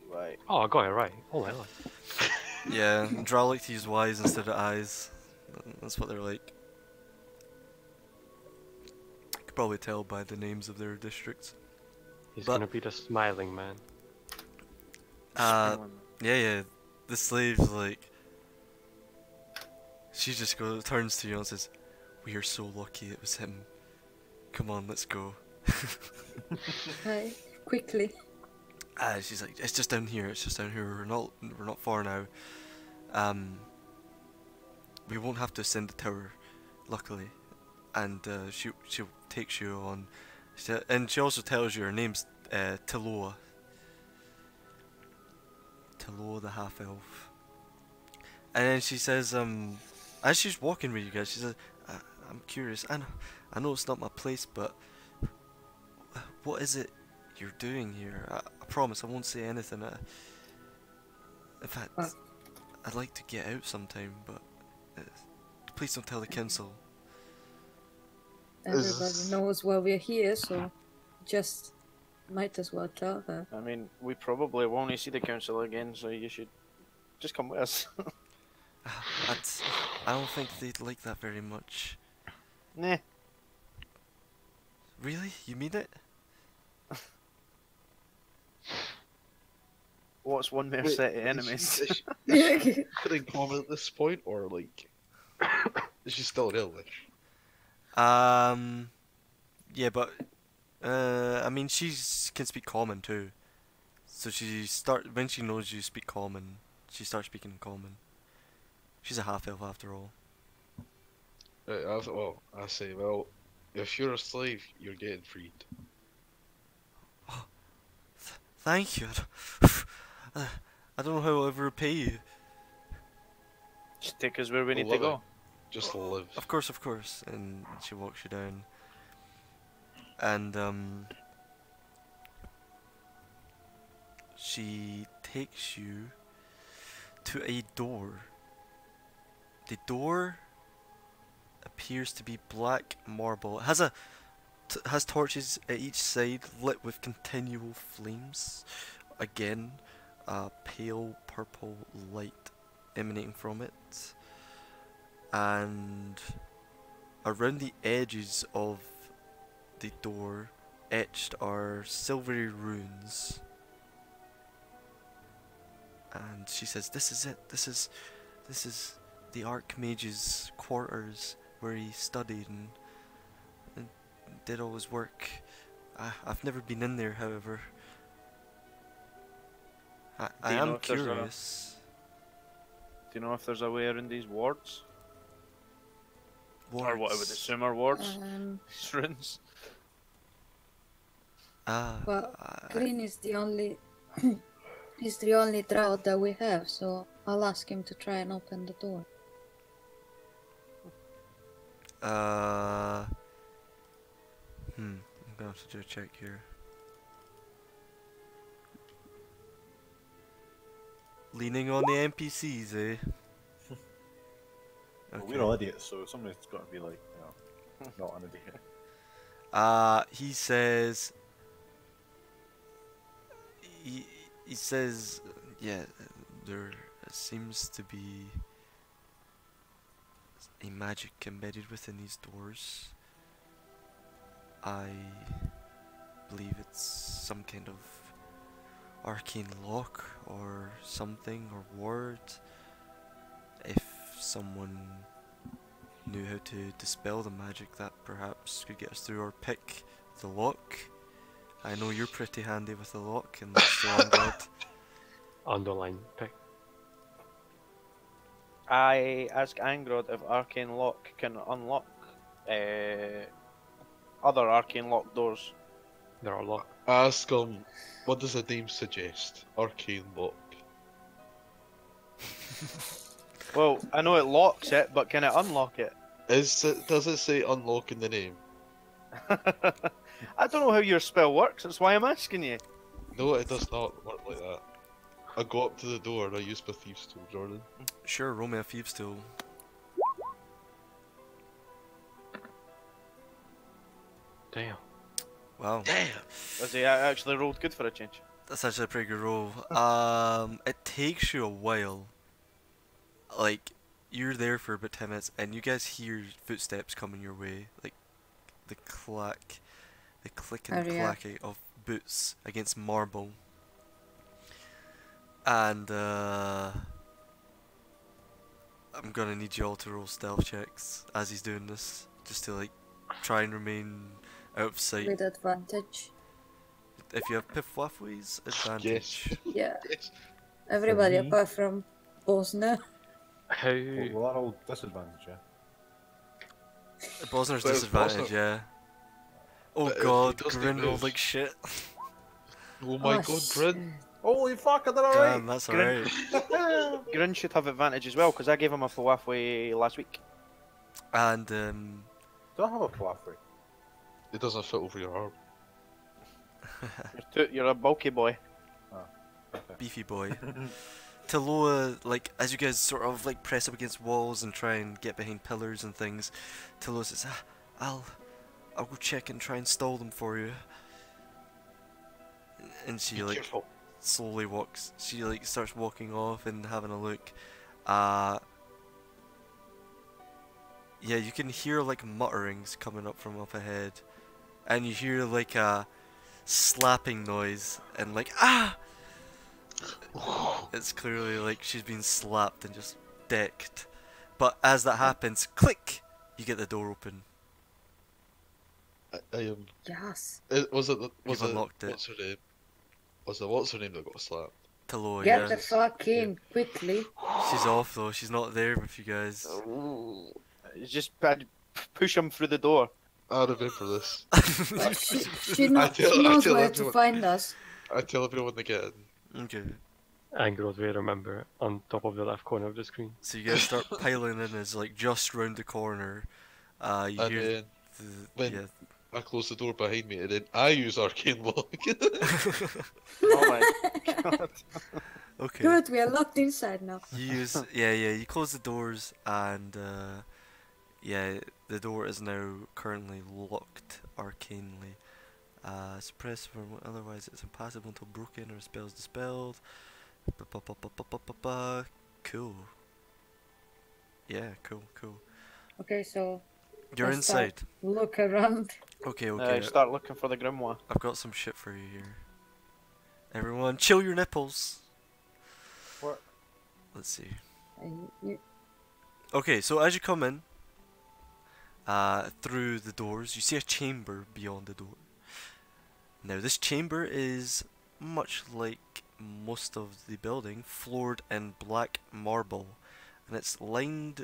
Right. Oh, I got it right. Oh, hell. Yeah, Drow like to use Y's instead of I's. That's what they're like. You could probably tell by the names of their districts. He's But- gonna be the smiling man. Yeah. The slave's like, she just turns to you and says, "We are so lucky it was him. Come on, let's go." hi, quickly. She's like, "It's just down here. It's just down here. We're not far now. We won't have to ascend the tower, luckily." And she takes you on, and she also tells you her name's Tiloa. Tiloa the half elf. And then she says, as she's walking with you guys, she says, "I'm curious. I know it's not my place, but what is it you're doing here? I promise I won't say anything. In fact, What? I'd like to get out sometime, but Please don't tell the council. Everybody knows why we're here, so just might as well tell her. I mean, we probably won't see the council again, so you should just come with us. I don't think they'd like that very much. Nah. Really? You mean it? What's one more Wait, set of is enemies? she putting common at this point, or like, is she still in English? Yeah, but I mean, can speak common too. So when she knows you speak common, she starts speaking common. She's a half elf after all. I say, well, if you're a slave, you're getting freed. Thank you. I don't know how I'll ever repay you. Just take us where we need to Love go. Just live. Of course. And she walks you down. And she takes you to a door. The door appears to be black marble. It has torches at each side lit with continual flames. Again, a pale purple light emanating from it. And around the edges of the door etched are silvery runes. And she says, "This is it. This is the Archmage's quarters where he studied and did all his work. I've never been in there, however. I you know am if there's a- curious." Do you know if there's a way around these wards? Or what I would Wards. assume are wards? Um, These runes? well, I- Green is the only he's the only drow that we have, so I'll ask him to try and open the door. I'm gonna have to do a check here. Leaning on the NPCs, eh? Well, we're all idiots, so somebody's got to be like, not an idiot. He says. He says, yeah, there seems to be a magic embedded within these doors. I believe it's some kind of arcane lock or something or ward. If someone knew how to dispel the magic, that perhaps could get us through or pick the lock. I know you're pretty handy with the lock, and that's the Android. Underline pick. I ask Angrod if Arcane Lock can unlock other Arcane Lock doors. There are locked. Ask what does the name suggest? Arcane lock. Well, I know it locks it, but can it unlock it? Does it say unlock in the name? I don't know how your spell works, that's why I'm asking you. No, it does not work like that. I go up to the door and I use my thieves tool, Jordan. Sure, roll me a thieves tool. Damn. Wow, Damn! As he actually rolled good for a change. that's actually a pretty good roll. It takes you a while. Like, you're there for about 10 minutes, and you guys hear footsteps coming your way, like the click and Hurry up. clacking of boots against marble. And I'm gonna need you all to roll stealth checks as he's doing this, just to like try and remain out of sight. With advantage. If you have Pifwaffwe's advantage. Yeah. Yes. Everybody me? apart from Bosna. How? Well, that all disadvantage, yeah. Bosner's But if disadvantage, Bosner- yeah. Oh But if he god, doesn't Grin rolled move- like shit. Oh my god, shit. Grin! Holy fuck, I did Damn, that's Grin. alright. Grin should have advantage as well, because I gave him a full halfway last week. And Do I have a flaffy? It doesn't fit over your arm. You're a bulky boy. beefy boy. Taloa, like, as you guys sort of like press up against walls and try and get behind pillars and things, Taloa says, I'll go check and try and stall them for you. And she Be like careful. slowly walks. She like starts walking off and having a look. Yeah, you can hear like mutterings coming up from up ahead, and you hear like a slapping noise and like It's clearly like she's been slapped and just decked. But as that happens, click, you get the door open. I am. Yes. Was it? You've unlocked it. What's her name? What's her name that got slapped? Taloa, Get yeah. the fuck in quickly. She's off though. She's not there with you guys. It's just I'd push him through the door. I remember this. She knows tell where to everyone. find us. I tell everyone when they get in. Okay. And Grothway, remember, on top of the left corner of the screen. So you guys start piling in as like just round the corner. You And hear then when- yeah. I close the door behind me, and then I use arcane lock. Oh my god. Okay. Good, we are locked inside now. You use you close the doors and yeah, the door is now currently locked arcanely. Suppressed from otherwise it's impassable until broken or spells dispelled. Cool. Yeah, cool. Okay, so You're let's start. inside. Look around. Okay. Start looking for the grimoire. I've got some shit for you here. Everyone, chill your nipples. What? Let's see. You- Okay, so as you come in, through the doors, you see a chamber beyond the door. Now, this chamber is much like most of the building, floored in black marble, and it's lined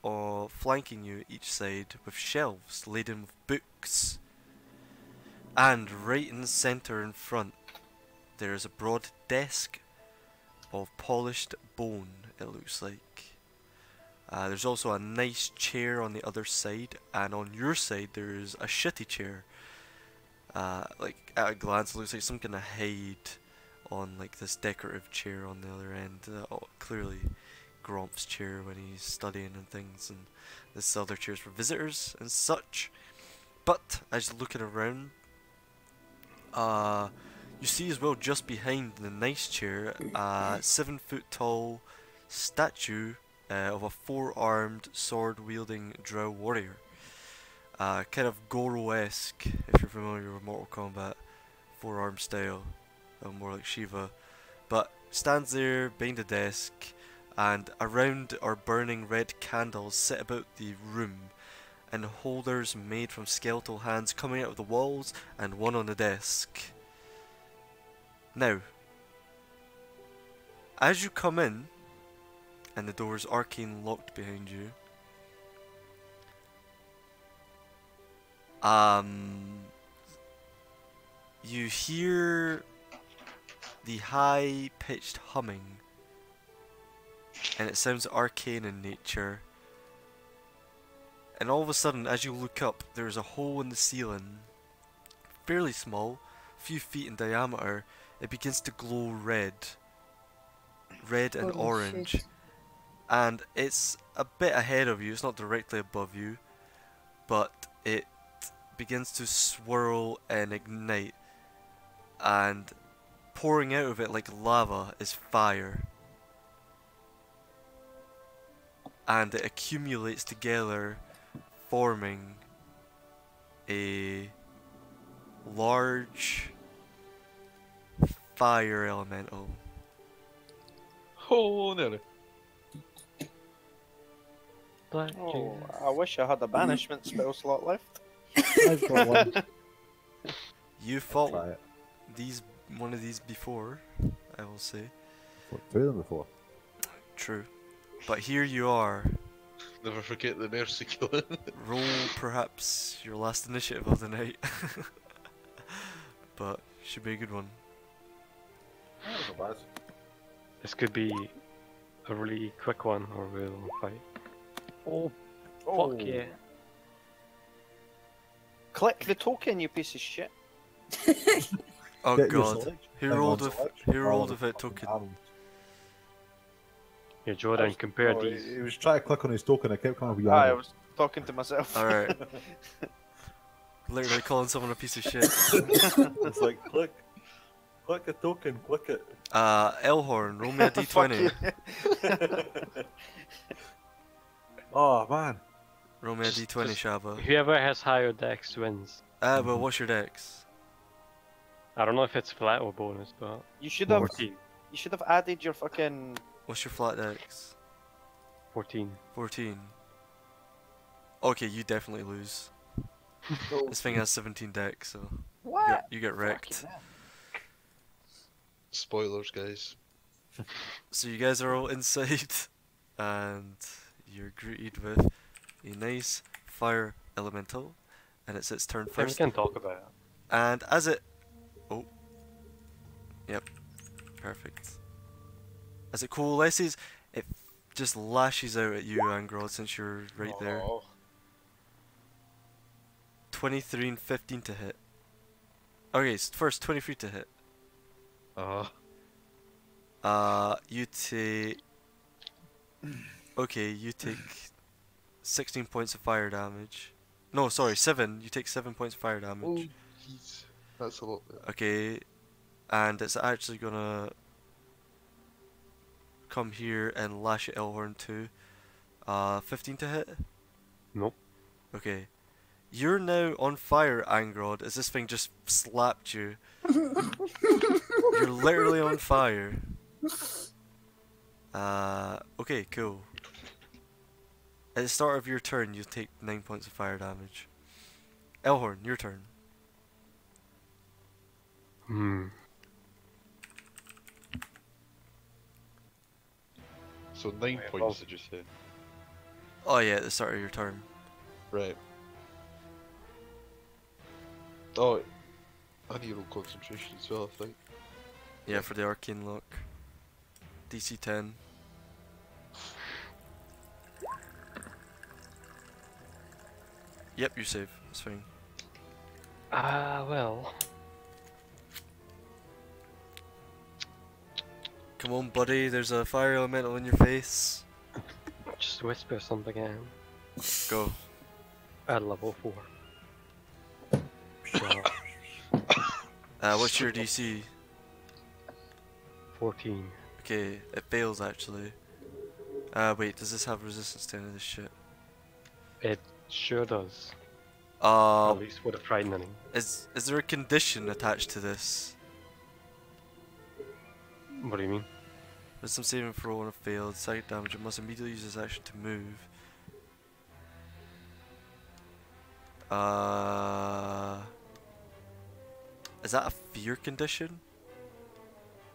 or flanking you each side with shelves laden with books. And right in the center in front, there is a broad desk of polished bone, it looks like. There's also a nice chair on the other side, and on your side there's a shitty chair. Like at a glance, it looks like some kind of hide on like this decorative chair on the other end. Clearly Gromp's chair when he's studying and things, and this other chair's for visitors and such. But as you're looking around, you see as well just behind the nice chair a 7-foot tall statue of a 4-armed sword-wielding drow warrior. Kind of Goro-esque, if you're familiar with Mortal Kombat, 4-arm style, more like Shiva. But stands there behind the desk, and around are burning red candles set about the room, and holders made from skeletal hands coming out of the walls, and one on the desk. Now, as you come in, and the door is arcane locked behind you, you hear the high-pitched humming, and it sounds arcane in nature. And all of a sudden, as you look up, there's a hole in the ceiling, fairly small, a few feet in diameter. It begins to glow red and Holy orange, shit. and it's a bit ahead of you. It's not directly above you, but it begins to swirl and ignite, and pouring out of it like lava is fire, and it accumulates together, forming a large fire elemental. Oh, no. Black Oh, I wish I had a banishment spell slot left. I've got one. You Try fought it. one of these before, I will say. Fought 2 of them before. True. But here you are. Never forget the mercy killing. Roll perhaps your last initiative of the night. But should be a good one. Not bad. This could be a really quick one, or we'll fight. Oh, fuck yeah. Click the token, you piece of shit. Oh Get your god. selection. Who Hang rolled on, with selection. who rolled Oh, with it fucking token? Harold. Here, Jordan, was- compare Oh, these. he was trying to click on his token. I kept coming up with I Yano. was talking to myself. Alright. Literally calling someone a piece of shit. It's like click a token, click it. Elhorn, roll me a Fuck d20. you. Oh man. Roll me a Just- d20, just- Shaba. Whoever has higher dex wins. Well, what's your dex? I don't know if it's flat or bonus, but You should have. 14. You should have added your fucking. What's your flat dex? 14. 14. Okay, you definitely lose. This thing has 17 dex, so What? you get wrecked. Fucking hell. Spoilers, guys. So you guys are all inside, and you're greeted with a nice fire elemental, and it's its turn Then we first. can talk about it. And as it, oh, yep, perfect. As it coalesces, it just lashes out at you, Angrod, since you're right there. Oh, 23 and 15 to hit. Okay, first 23 to hit. You take. Okay, you take 16 points of fire damage. No, sorry, 7. You take 7 points of fire oh, damage. jeez. That's a lot. Okay, and it's actually gonna come here and lash at Elhorn too. 15 to hit? Nope. Okay. You're now on fire, Angrod, as this thing just slapped you. You're literally on fire. Okay, cool. At the start of your turn, you take 9 points of fire damage. Elhorn, your turn. So 9 Wait, points, did you say? Oh yeah, at the start of your turn. Right. Oh, I need to roll concentration as well, I think. Yeah, for the arcane lock. DC 10. Yep, you save. It's fine. Well. Come on, buddy. There's a fire elemental in your face. Just whisper something at him. Go. At level 4. Sure. What's your DC? 14. Okay, it fails actually. Wait, does this have resistance to any of this shit? It sure does. At Is least with a frightening. is there a condition attached to this? What do you mean? Wisdom saving throw on a failed. Psychic damage. It must immediately use its action to move. Is that a fear condition?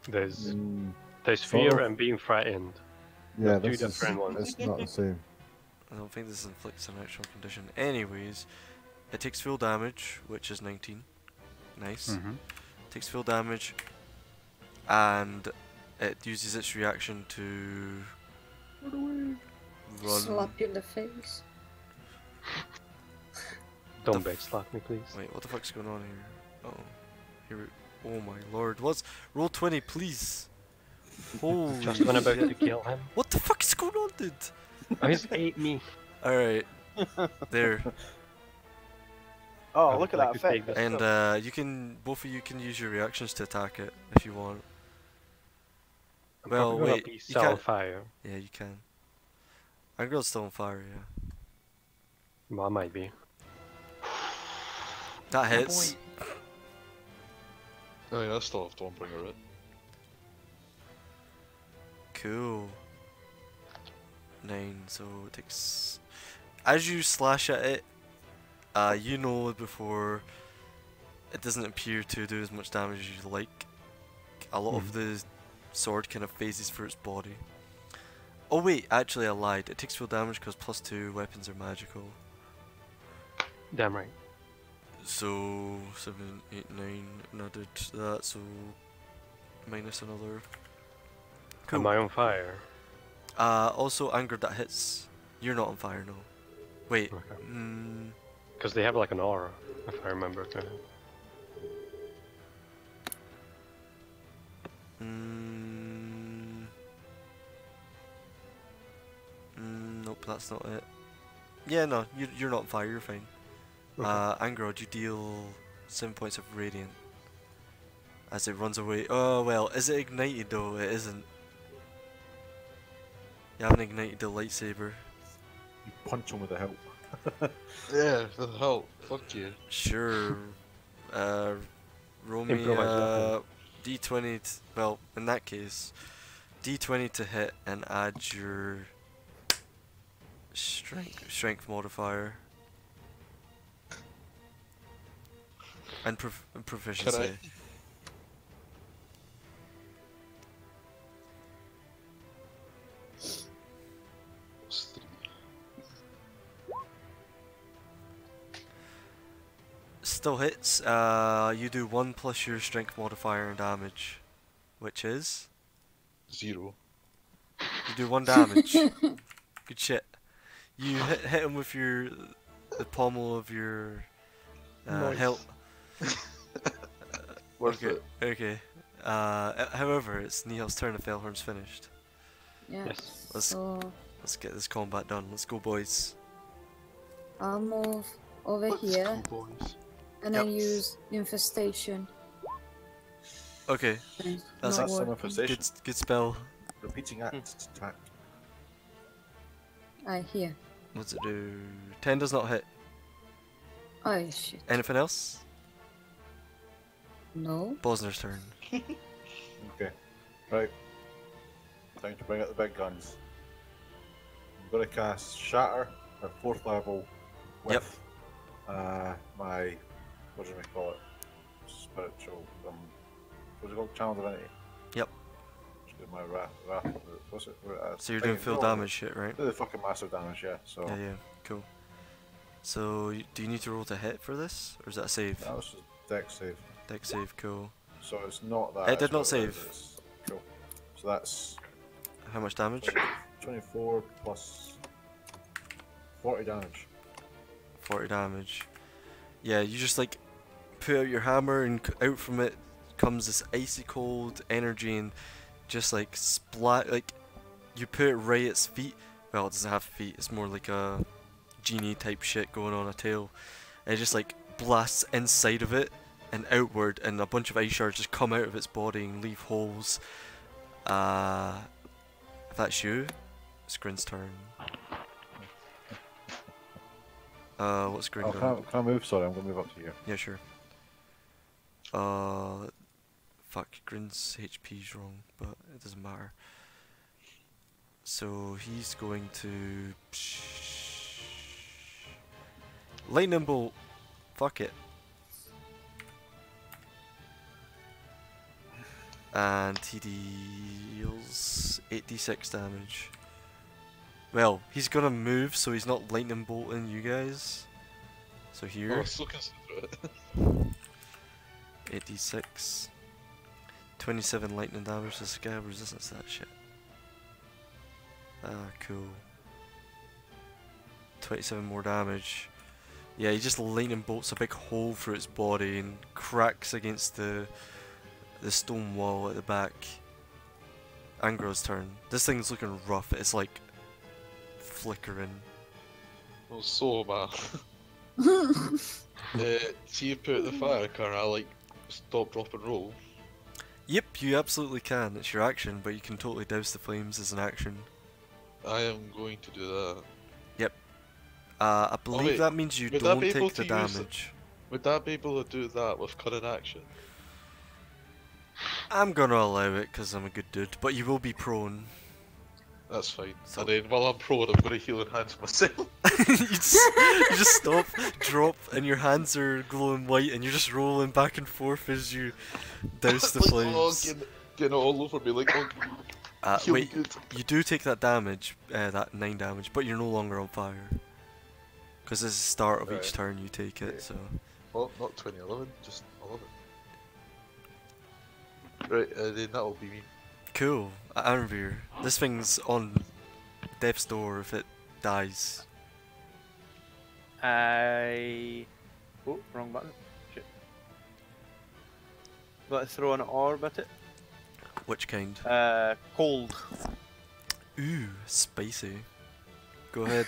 There's Mm, there's sort fear of. and being frightened. yeah, Two this is, different ones. it's not the same. I don't think this inflicts an actual condition. Anyways, it takes full damage, which is 19. Nice. Takes full damage, and it uses its reaction to run. Slap you in the face. Don't The beg slap me, please. Wait, what the fuck's going on here? Oh, here. Oh my lord, what's roll 20, please? Holy Just when about to shit. kill him. What the fuck is going on, dude? Oh, he's ate me. All right, there, Oh, I look would at like that to take effect. this. and you can both of you can use your reactions to attack it if you want. I'm Well, probably gonna wait, be you set on can't- fire. Yeah, you can. Our girl's still on fire, yeah. Well, I might be. That hits. Oh yeah, I still have Dawnbringer it. Cool. 9, so it takes. As you slash at it, you know before it doesn't appear to do as much damage as you like. A lot of the sword kind of phases through its body. Oh wait, actually I lied. It takes full damage because +2 weapons are magical. Damn right. So 7, 8, 9, and I did that, so minus another. Am I on fire? Also angered that hits. You're not on fire, no. Wait. Okay. Because they have like an aura, if I remember correctly. Nope, that's not it. Yeah, no, you're not on fire. You're fine. Okay. Angrod, you deal 7 points of radiant as it runs away. Oh well, is it ignited though? It isn't. You haven't ignited the lightsaber. You punch him with the help. Yeah, for the help. Fuck you. Sure. Roll me Improvise weapon. d20. Well, in that case, d20 to hit and add your strength modifier and proficiency. It's 3. Still hits. You do 1 plus your strength modifier and damage, which is 0. you do 1 damage. Good shit. You hit him with the pommel of your Nice. hilt. Worth Okay. it. Okay. However, it's Nihal's turn if Elhorn's finished. Yeah. Yes. Let's- So Let's get this combat done. Let's go, boys. I'll move over Let's here go, boys. and Yep. then use infestation. Okay. It's That's not some working. infestation. Good spell. Repeating act attack. Here. What's it do? 10 does not hit. Oh shit. Anything else? No. Bosner's turn. Okay. Right. Time to bring out the big guns. I'm gonna cast Shatter at 4th level with my what do we call it? Spiritual what's it called? Channel Divinity. Yep. Just do my wrath what's it? So you're doing full damage shit, right? Do the fucking massive damage, yeah. So Yeah, cool. So, do you need to roll to hit for this? Or is that a save? that was just deck save. Deck save, cool. So it's not that. It did it's not what save. is. Cool. So that's How much damage? 24 plus 40 damage. 40 damage. Yeah, you just like put out your hammer and out from it comes this icy cold energy and just like splat, like you put it right at its feet. Well, it doesn't have feet, it's more like a genie type shit going on a tail. And it just like blasts inside of it and outward, and a bunch of ice shards just come out of its body and leave holes. If that's you, it's Grin's turn. What's Grin Oh, doing? can I move? Sorry, I'm gonna move up to here. Yeah, sure. Fuck, Grin's HP's wrong, but it doesn't matter. So he's going to lightning bolt. Fuck it. And he deals 8d6 damage. Well, he's gonna move, so he's not lightning bolting you guys. So Oh, here. so considerate. 8d6. 27 lightning damage. This guy have resistance to that shit. Cool. 27 more damage. Yeah, he just lightning bolts a big hole through its body and cracks against the stone wall at the back. Angrod's turn. This thing's looking rough. It's like flickering. Oh, so bad. See you put the fire, can I like stop, drop, and roll? Yep, you absolutely can. It's your action, but you can totally douse the flames as an action. I am going to do that. I believe wait, that means you would that don't be able take the to use it? damage. Would that be able to do that with current action? I'm gonna allow it because I'm a good dude, but you will be prone. That's fine. So- And then while I'm prone, I'm going to heal enhance myself. you just stop, drop, and your hands are glowing white, and you're just rolling back and forth as you douse the Like, flames. oh, getting it all over me, like, oh, heal me Wait, good. you do take that damage, that 9 damage, but you're no longer on fire. Because this is the start of each Right. turn you take it, so... Oh, not 2011, just 11. Right, then that'll be me. Cool. Anvir, this thing's on death's door if it dies. Oh, wrong button. Shit. Got to throw an orb at it. Which kind? Cold. Ooh, spicy. Go ahead.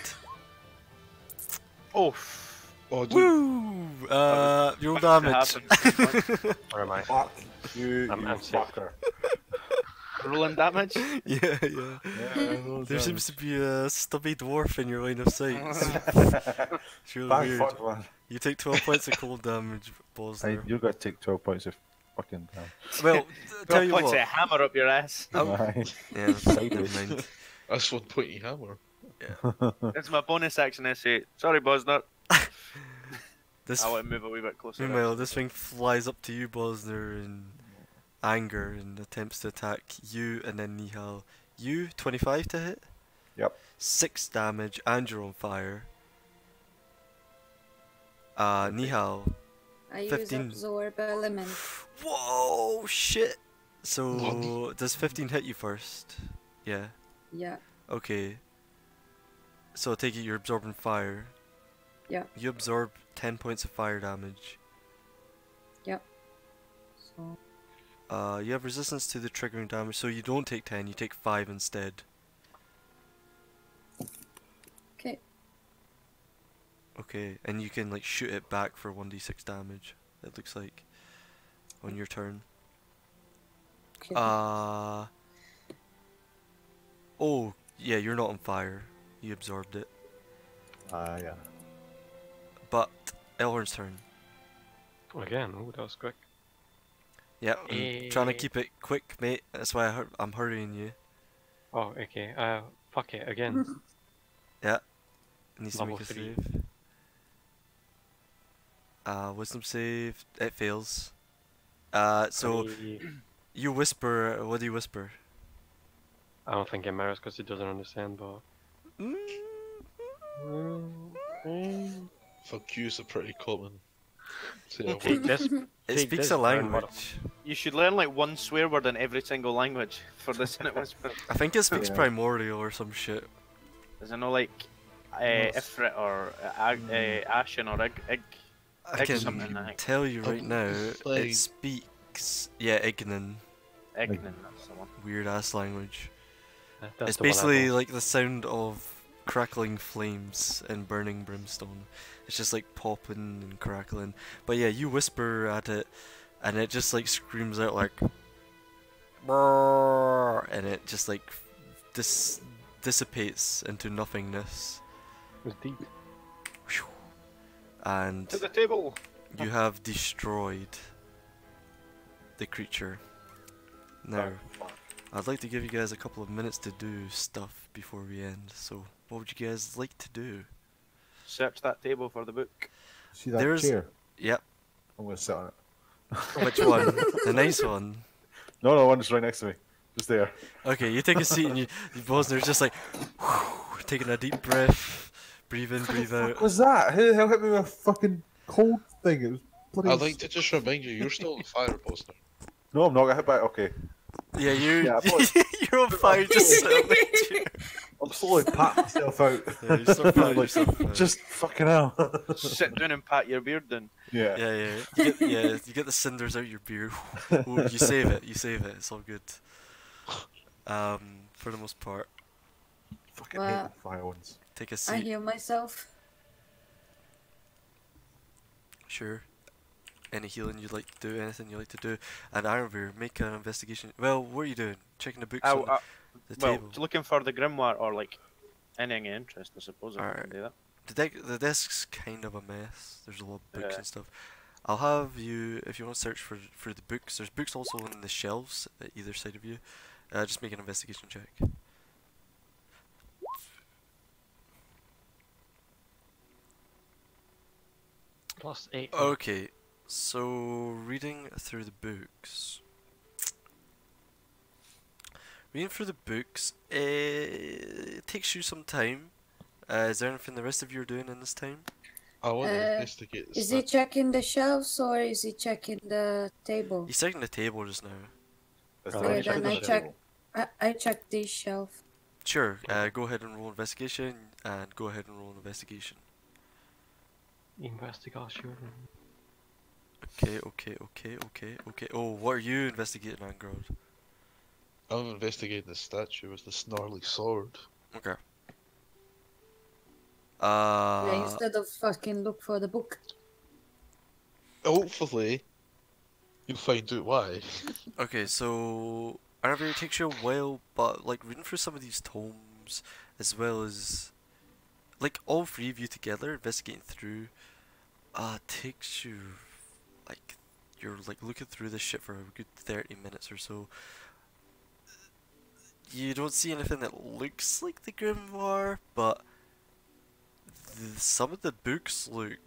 Oh, Oh, dude. Woo! Roll about to damage. happen. Where am I? Fuck you, I'm sick. fucker. Rolling damage. Yeah. Yeah, There seems to be a stubby dwarf in your line of sight. It's really Thank weird. fuck, man. You take 12 points of cold damage, Bosner. You gotta take 12 points of fucking damn. Well, tell you Points what. a hammer up your ass. Aye. Yeah, never Sideways. mind. That's one pointy hammer. It's my bonus action essay. Sorry, Bosner. This I want to move a wee bit closer. Meanwhile, this thing flies up to you, Bosner, in anger and attempts to attack you and then Nihal. You, 25 to hit? Yep. 6 damage and you're on fire. Nihal. I use 15. absorb element. Whoa, shit! So, does 15 hit you first? Yeah. Yeah. Okay. So, I take it you're absorbing fire. Yeah. You absorb 10 points of fire damage. So You have resistance to the triggering damage, so you don't take 10, you take 5 instead. okay. Okay, and you can like shoot it back for 1d6 damage, it looks like, on your turn. Okay. Oh, yeah, you're not on fire. You absorbed it. Yeah. But, Elhorn's turn. Again, oh, that was quick. Yeah, I'm trying to keep it quick, mate. That's why I'm hurrying you. Oh, okay. Fuck it, again. Yeah. Needs to Level make a 3. save. Wisdom save. It fails. So, you whisper. What do you whisper? I don't think it matters because he doesn't understand, but... Fuck you's a pretty common. Say a Take word. this. It Take speaks this, a learn language. You should learn like one swear word in every single language for this in it whisper. I think it speaks Yeah. primordial or some shit. There's no like Ifrit or Ashen or Ig. I can something, I think. tell you right now, Like- it speaks. Yeah, Ignan. Ignan, that's the one. Weird ass language. That's It's the one I basically want. like the sound of crackling flames and burning brimstone. It's just like popping and crackling. But yeah, you whisper at it, and it just like screams out like, "Brrr," and it just like dissipates into nothingness. It was deep. And To the table. you have destroyed the creature. Now, I'd like to give you guys a couple of minutes to do stuff before we end. So, what would you guys like to do? Search that table for the book. See that There's- chair? Yep. I'm gonna sit on it. Which one? The nice one. No, the one that's right next to me. Just there. Okay, you take a seat and you Bosner's just like taking a deep breath, breathe in, breathe What out. was that? Who the hell hit me with a fucking cold thing? It was bloody. I'd like to just remind you, you're still on fire, Boston. No, I'm not. I hit by. Okay. Yeah, you Yeah, I thought- you're on fire. Just sit on the chair. I'm slowly patting myself out. Yeah, you start patting Like, yourself out. just fucking hell. Sit down and pat your beard down. yeah. Yeah. You get the cinders out your beard. Ooh, you save it. You save it. It's all good. For the most part, Fucking Well, hate the fire ones. take a I seat. heal myself. Sure. Any healing you'd like to do, anything you'd like to do. And Ironbeard, make an investigation. Well, what are you doing? Checking the books on the Well, table. looking for the grimoire or like anything of interest, I suppose. I Alright. can do that. The desk's kind of a mess. There's a lot of books Yeah. and stuff. I'll have you, if you want to search for the books, there's books also on the shelves at either side of you. Just make an investigation check. +8. Okay, so reading through the books. Reading through the books, it takes you some time. Is there anything the rest of you are doing in this time? I want to Uh, investigate the Is he checking the shelves or is he checking the table? He's checking the table just now. That's Oh, the yeah, one then on I the check- table. I checked this shelf. Sure, go ahead and roll investigation, and go ahead and roll investigation. Investigation. Okay. Oh, what are you investigating, Angrod? I'm investigating the statue with the snarly sword. Okay. Yeah, instead of fucking look for the book. Hopefully, you'll find out why. Okay, so I remember it takes you a while, but like reading through some of these tomes, as well as like all three of you together investigating through, takes you like you're like looking through this shit for a good 30 minutes or so. You don't see anything that looks like the grimoire, but some of the books look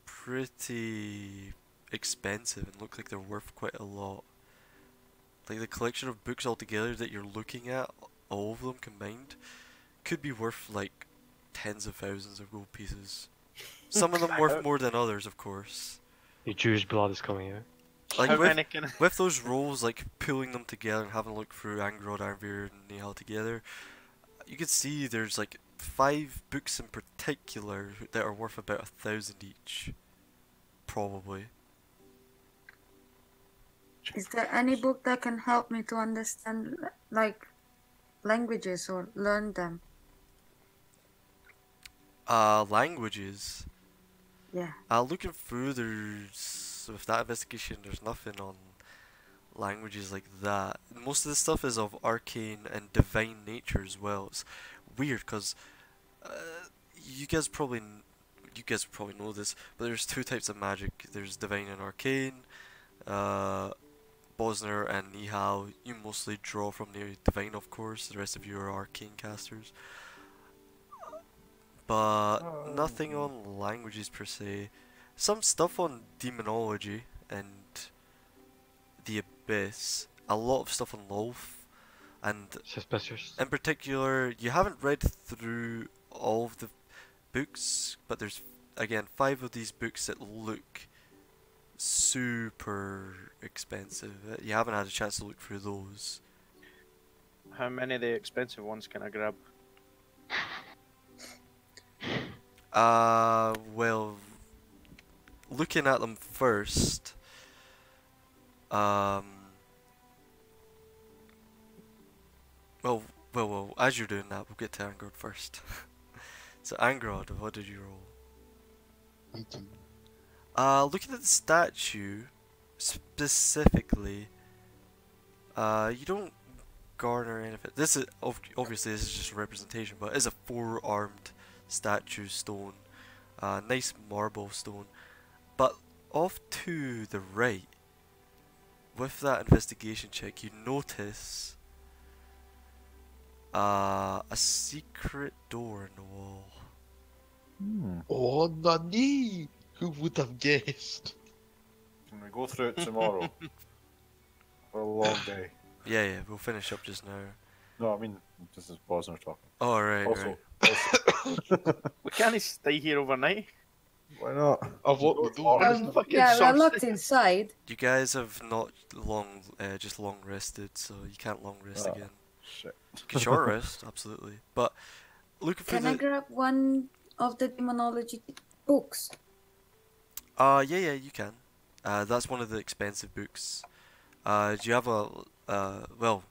pretty expensive and look like they're worth quite a lot. Like the collection of books altogether that you're looking at, all of them combined, could be worth like tens of thousands of gold pieces. Some of them worth more than others, of course. Your Jewish blood is coming out. Like How with, many can with those rolls, like pulling them together and having a look through Angrod, Arnvir, and Nihal together, you can see there's like 5 books in particular that are worth about 1,000 each. Probably. Is there any book that can help me to understand, like, languages or learn them? Languages. Yeah. Looking through, with that investigation, there's nothing on languages like that. Most of the stuff is of arcane and divine nature as well. It's weird because you guys probably know this, but there's 2 types of magic. There's divine and arcane. Bosner and Nihal, you mostly draw from the divine, of course. The rest of you are arcane casters. But nothing on languages per se. Some stuff on demonology and the abyss. A lot of stuff on Lolth. And Suspicious. in particular, you haven't read through all of the books, but there's again 5 of these books that look super expensive. You haven't had a chance to look through those. How many of the expensive ones can I grab? Well, looking at them first, well, as you're doing that, we'll get to Angrod first. So Angrod, what did you roll? Looking at the statue, specifically, you don't garner anything. This is, obviously this is just a representation, but it's a 4-armed statue stone. Nice marble stone. But off to the right, with that investigation check, you notice a secret door in the wall. Oh, Nani! Who would have guessed? Can we go through it tomorrow? For a long day. Yeah, we'll finish up just now. No, I mean, this is Bosner talking. Oh, right, Also, right. We can't stay here overnight. why not? I've locked the door. Fucking Yeah, we're Sorcere. locked inside. You guys have not just long rested, so you can't long rest Ah. again. Shit. You can short rest, absolutely. But looking for Can I grab one of the demonology books? yeah, you can. That's one of the expensive books. Do you have a well,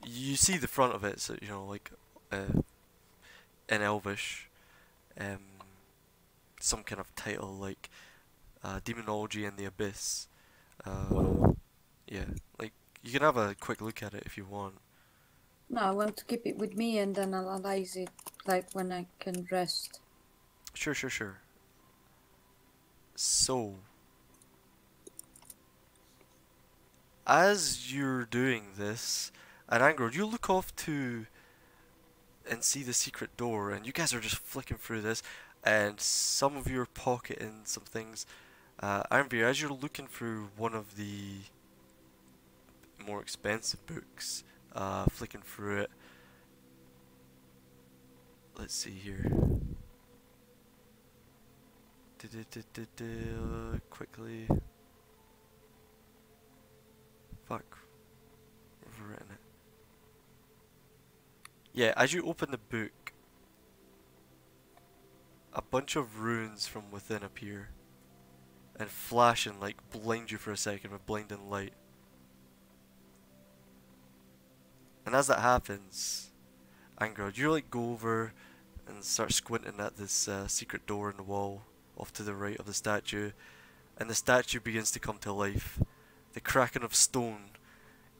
you see the front of it, so you know, like in Elvish, some kind of title like Demonology and the Abyss. Yeah, like you can have a quick look at it if you want. No, I want to keep it with me and then analyze it, like, when I can rest. Sure. So, as you're doing this, at Angrod, you look off to and see the secret door, and you guys are just flicking through this, and some of you are pocketing some things. Arnvir, as you're looking through one of the more expensive books, flicking through it, let's see here. Quickly. Fuck. I've written it. Yeah, as you open the book, a bunch of runes from within appear and flash and like blind you for a second with blinding light. And as that happens, Angrod, you like go over and start squinting at this secret door in the wall off to the right of the statue, and the statue begins to come to life. The kraken of stone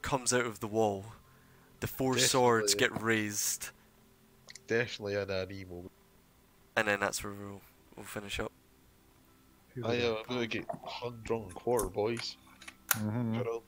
comes out of the wall. The four swords Definitely. get raised, Definitely an emo. and then that's where we'll finish up. Feel I'm like gonna get hung, drunk, and quarter, boys. Mhm. Shut up.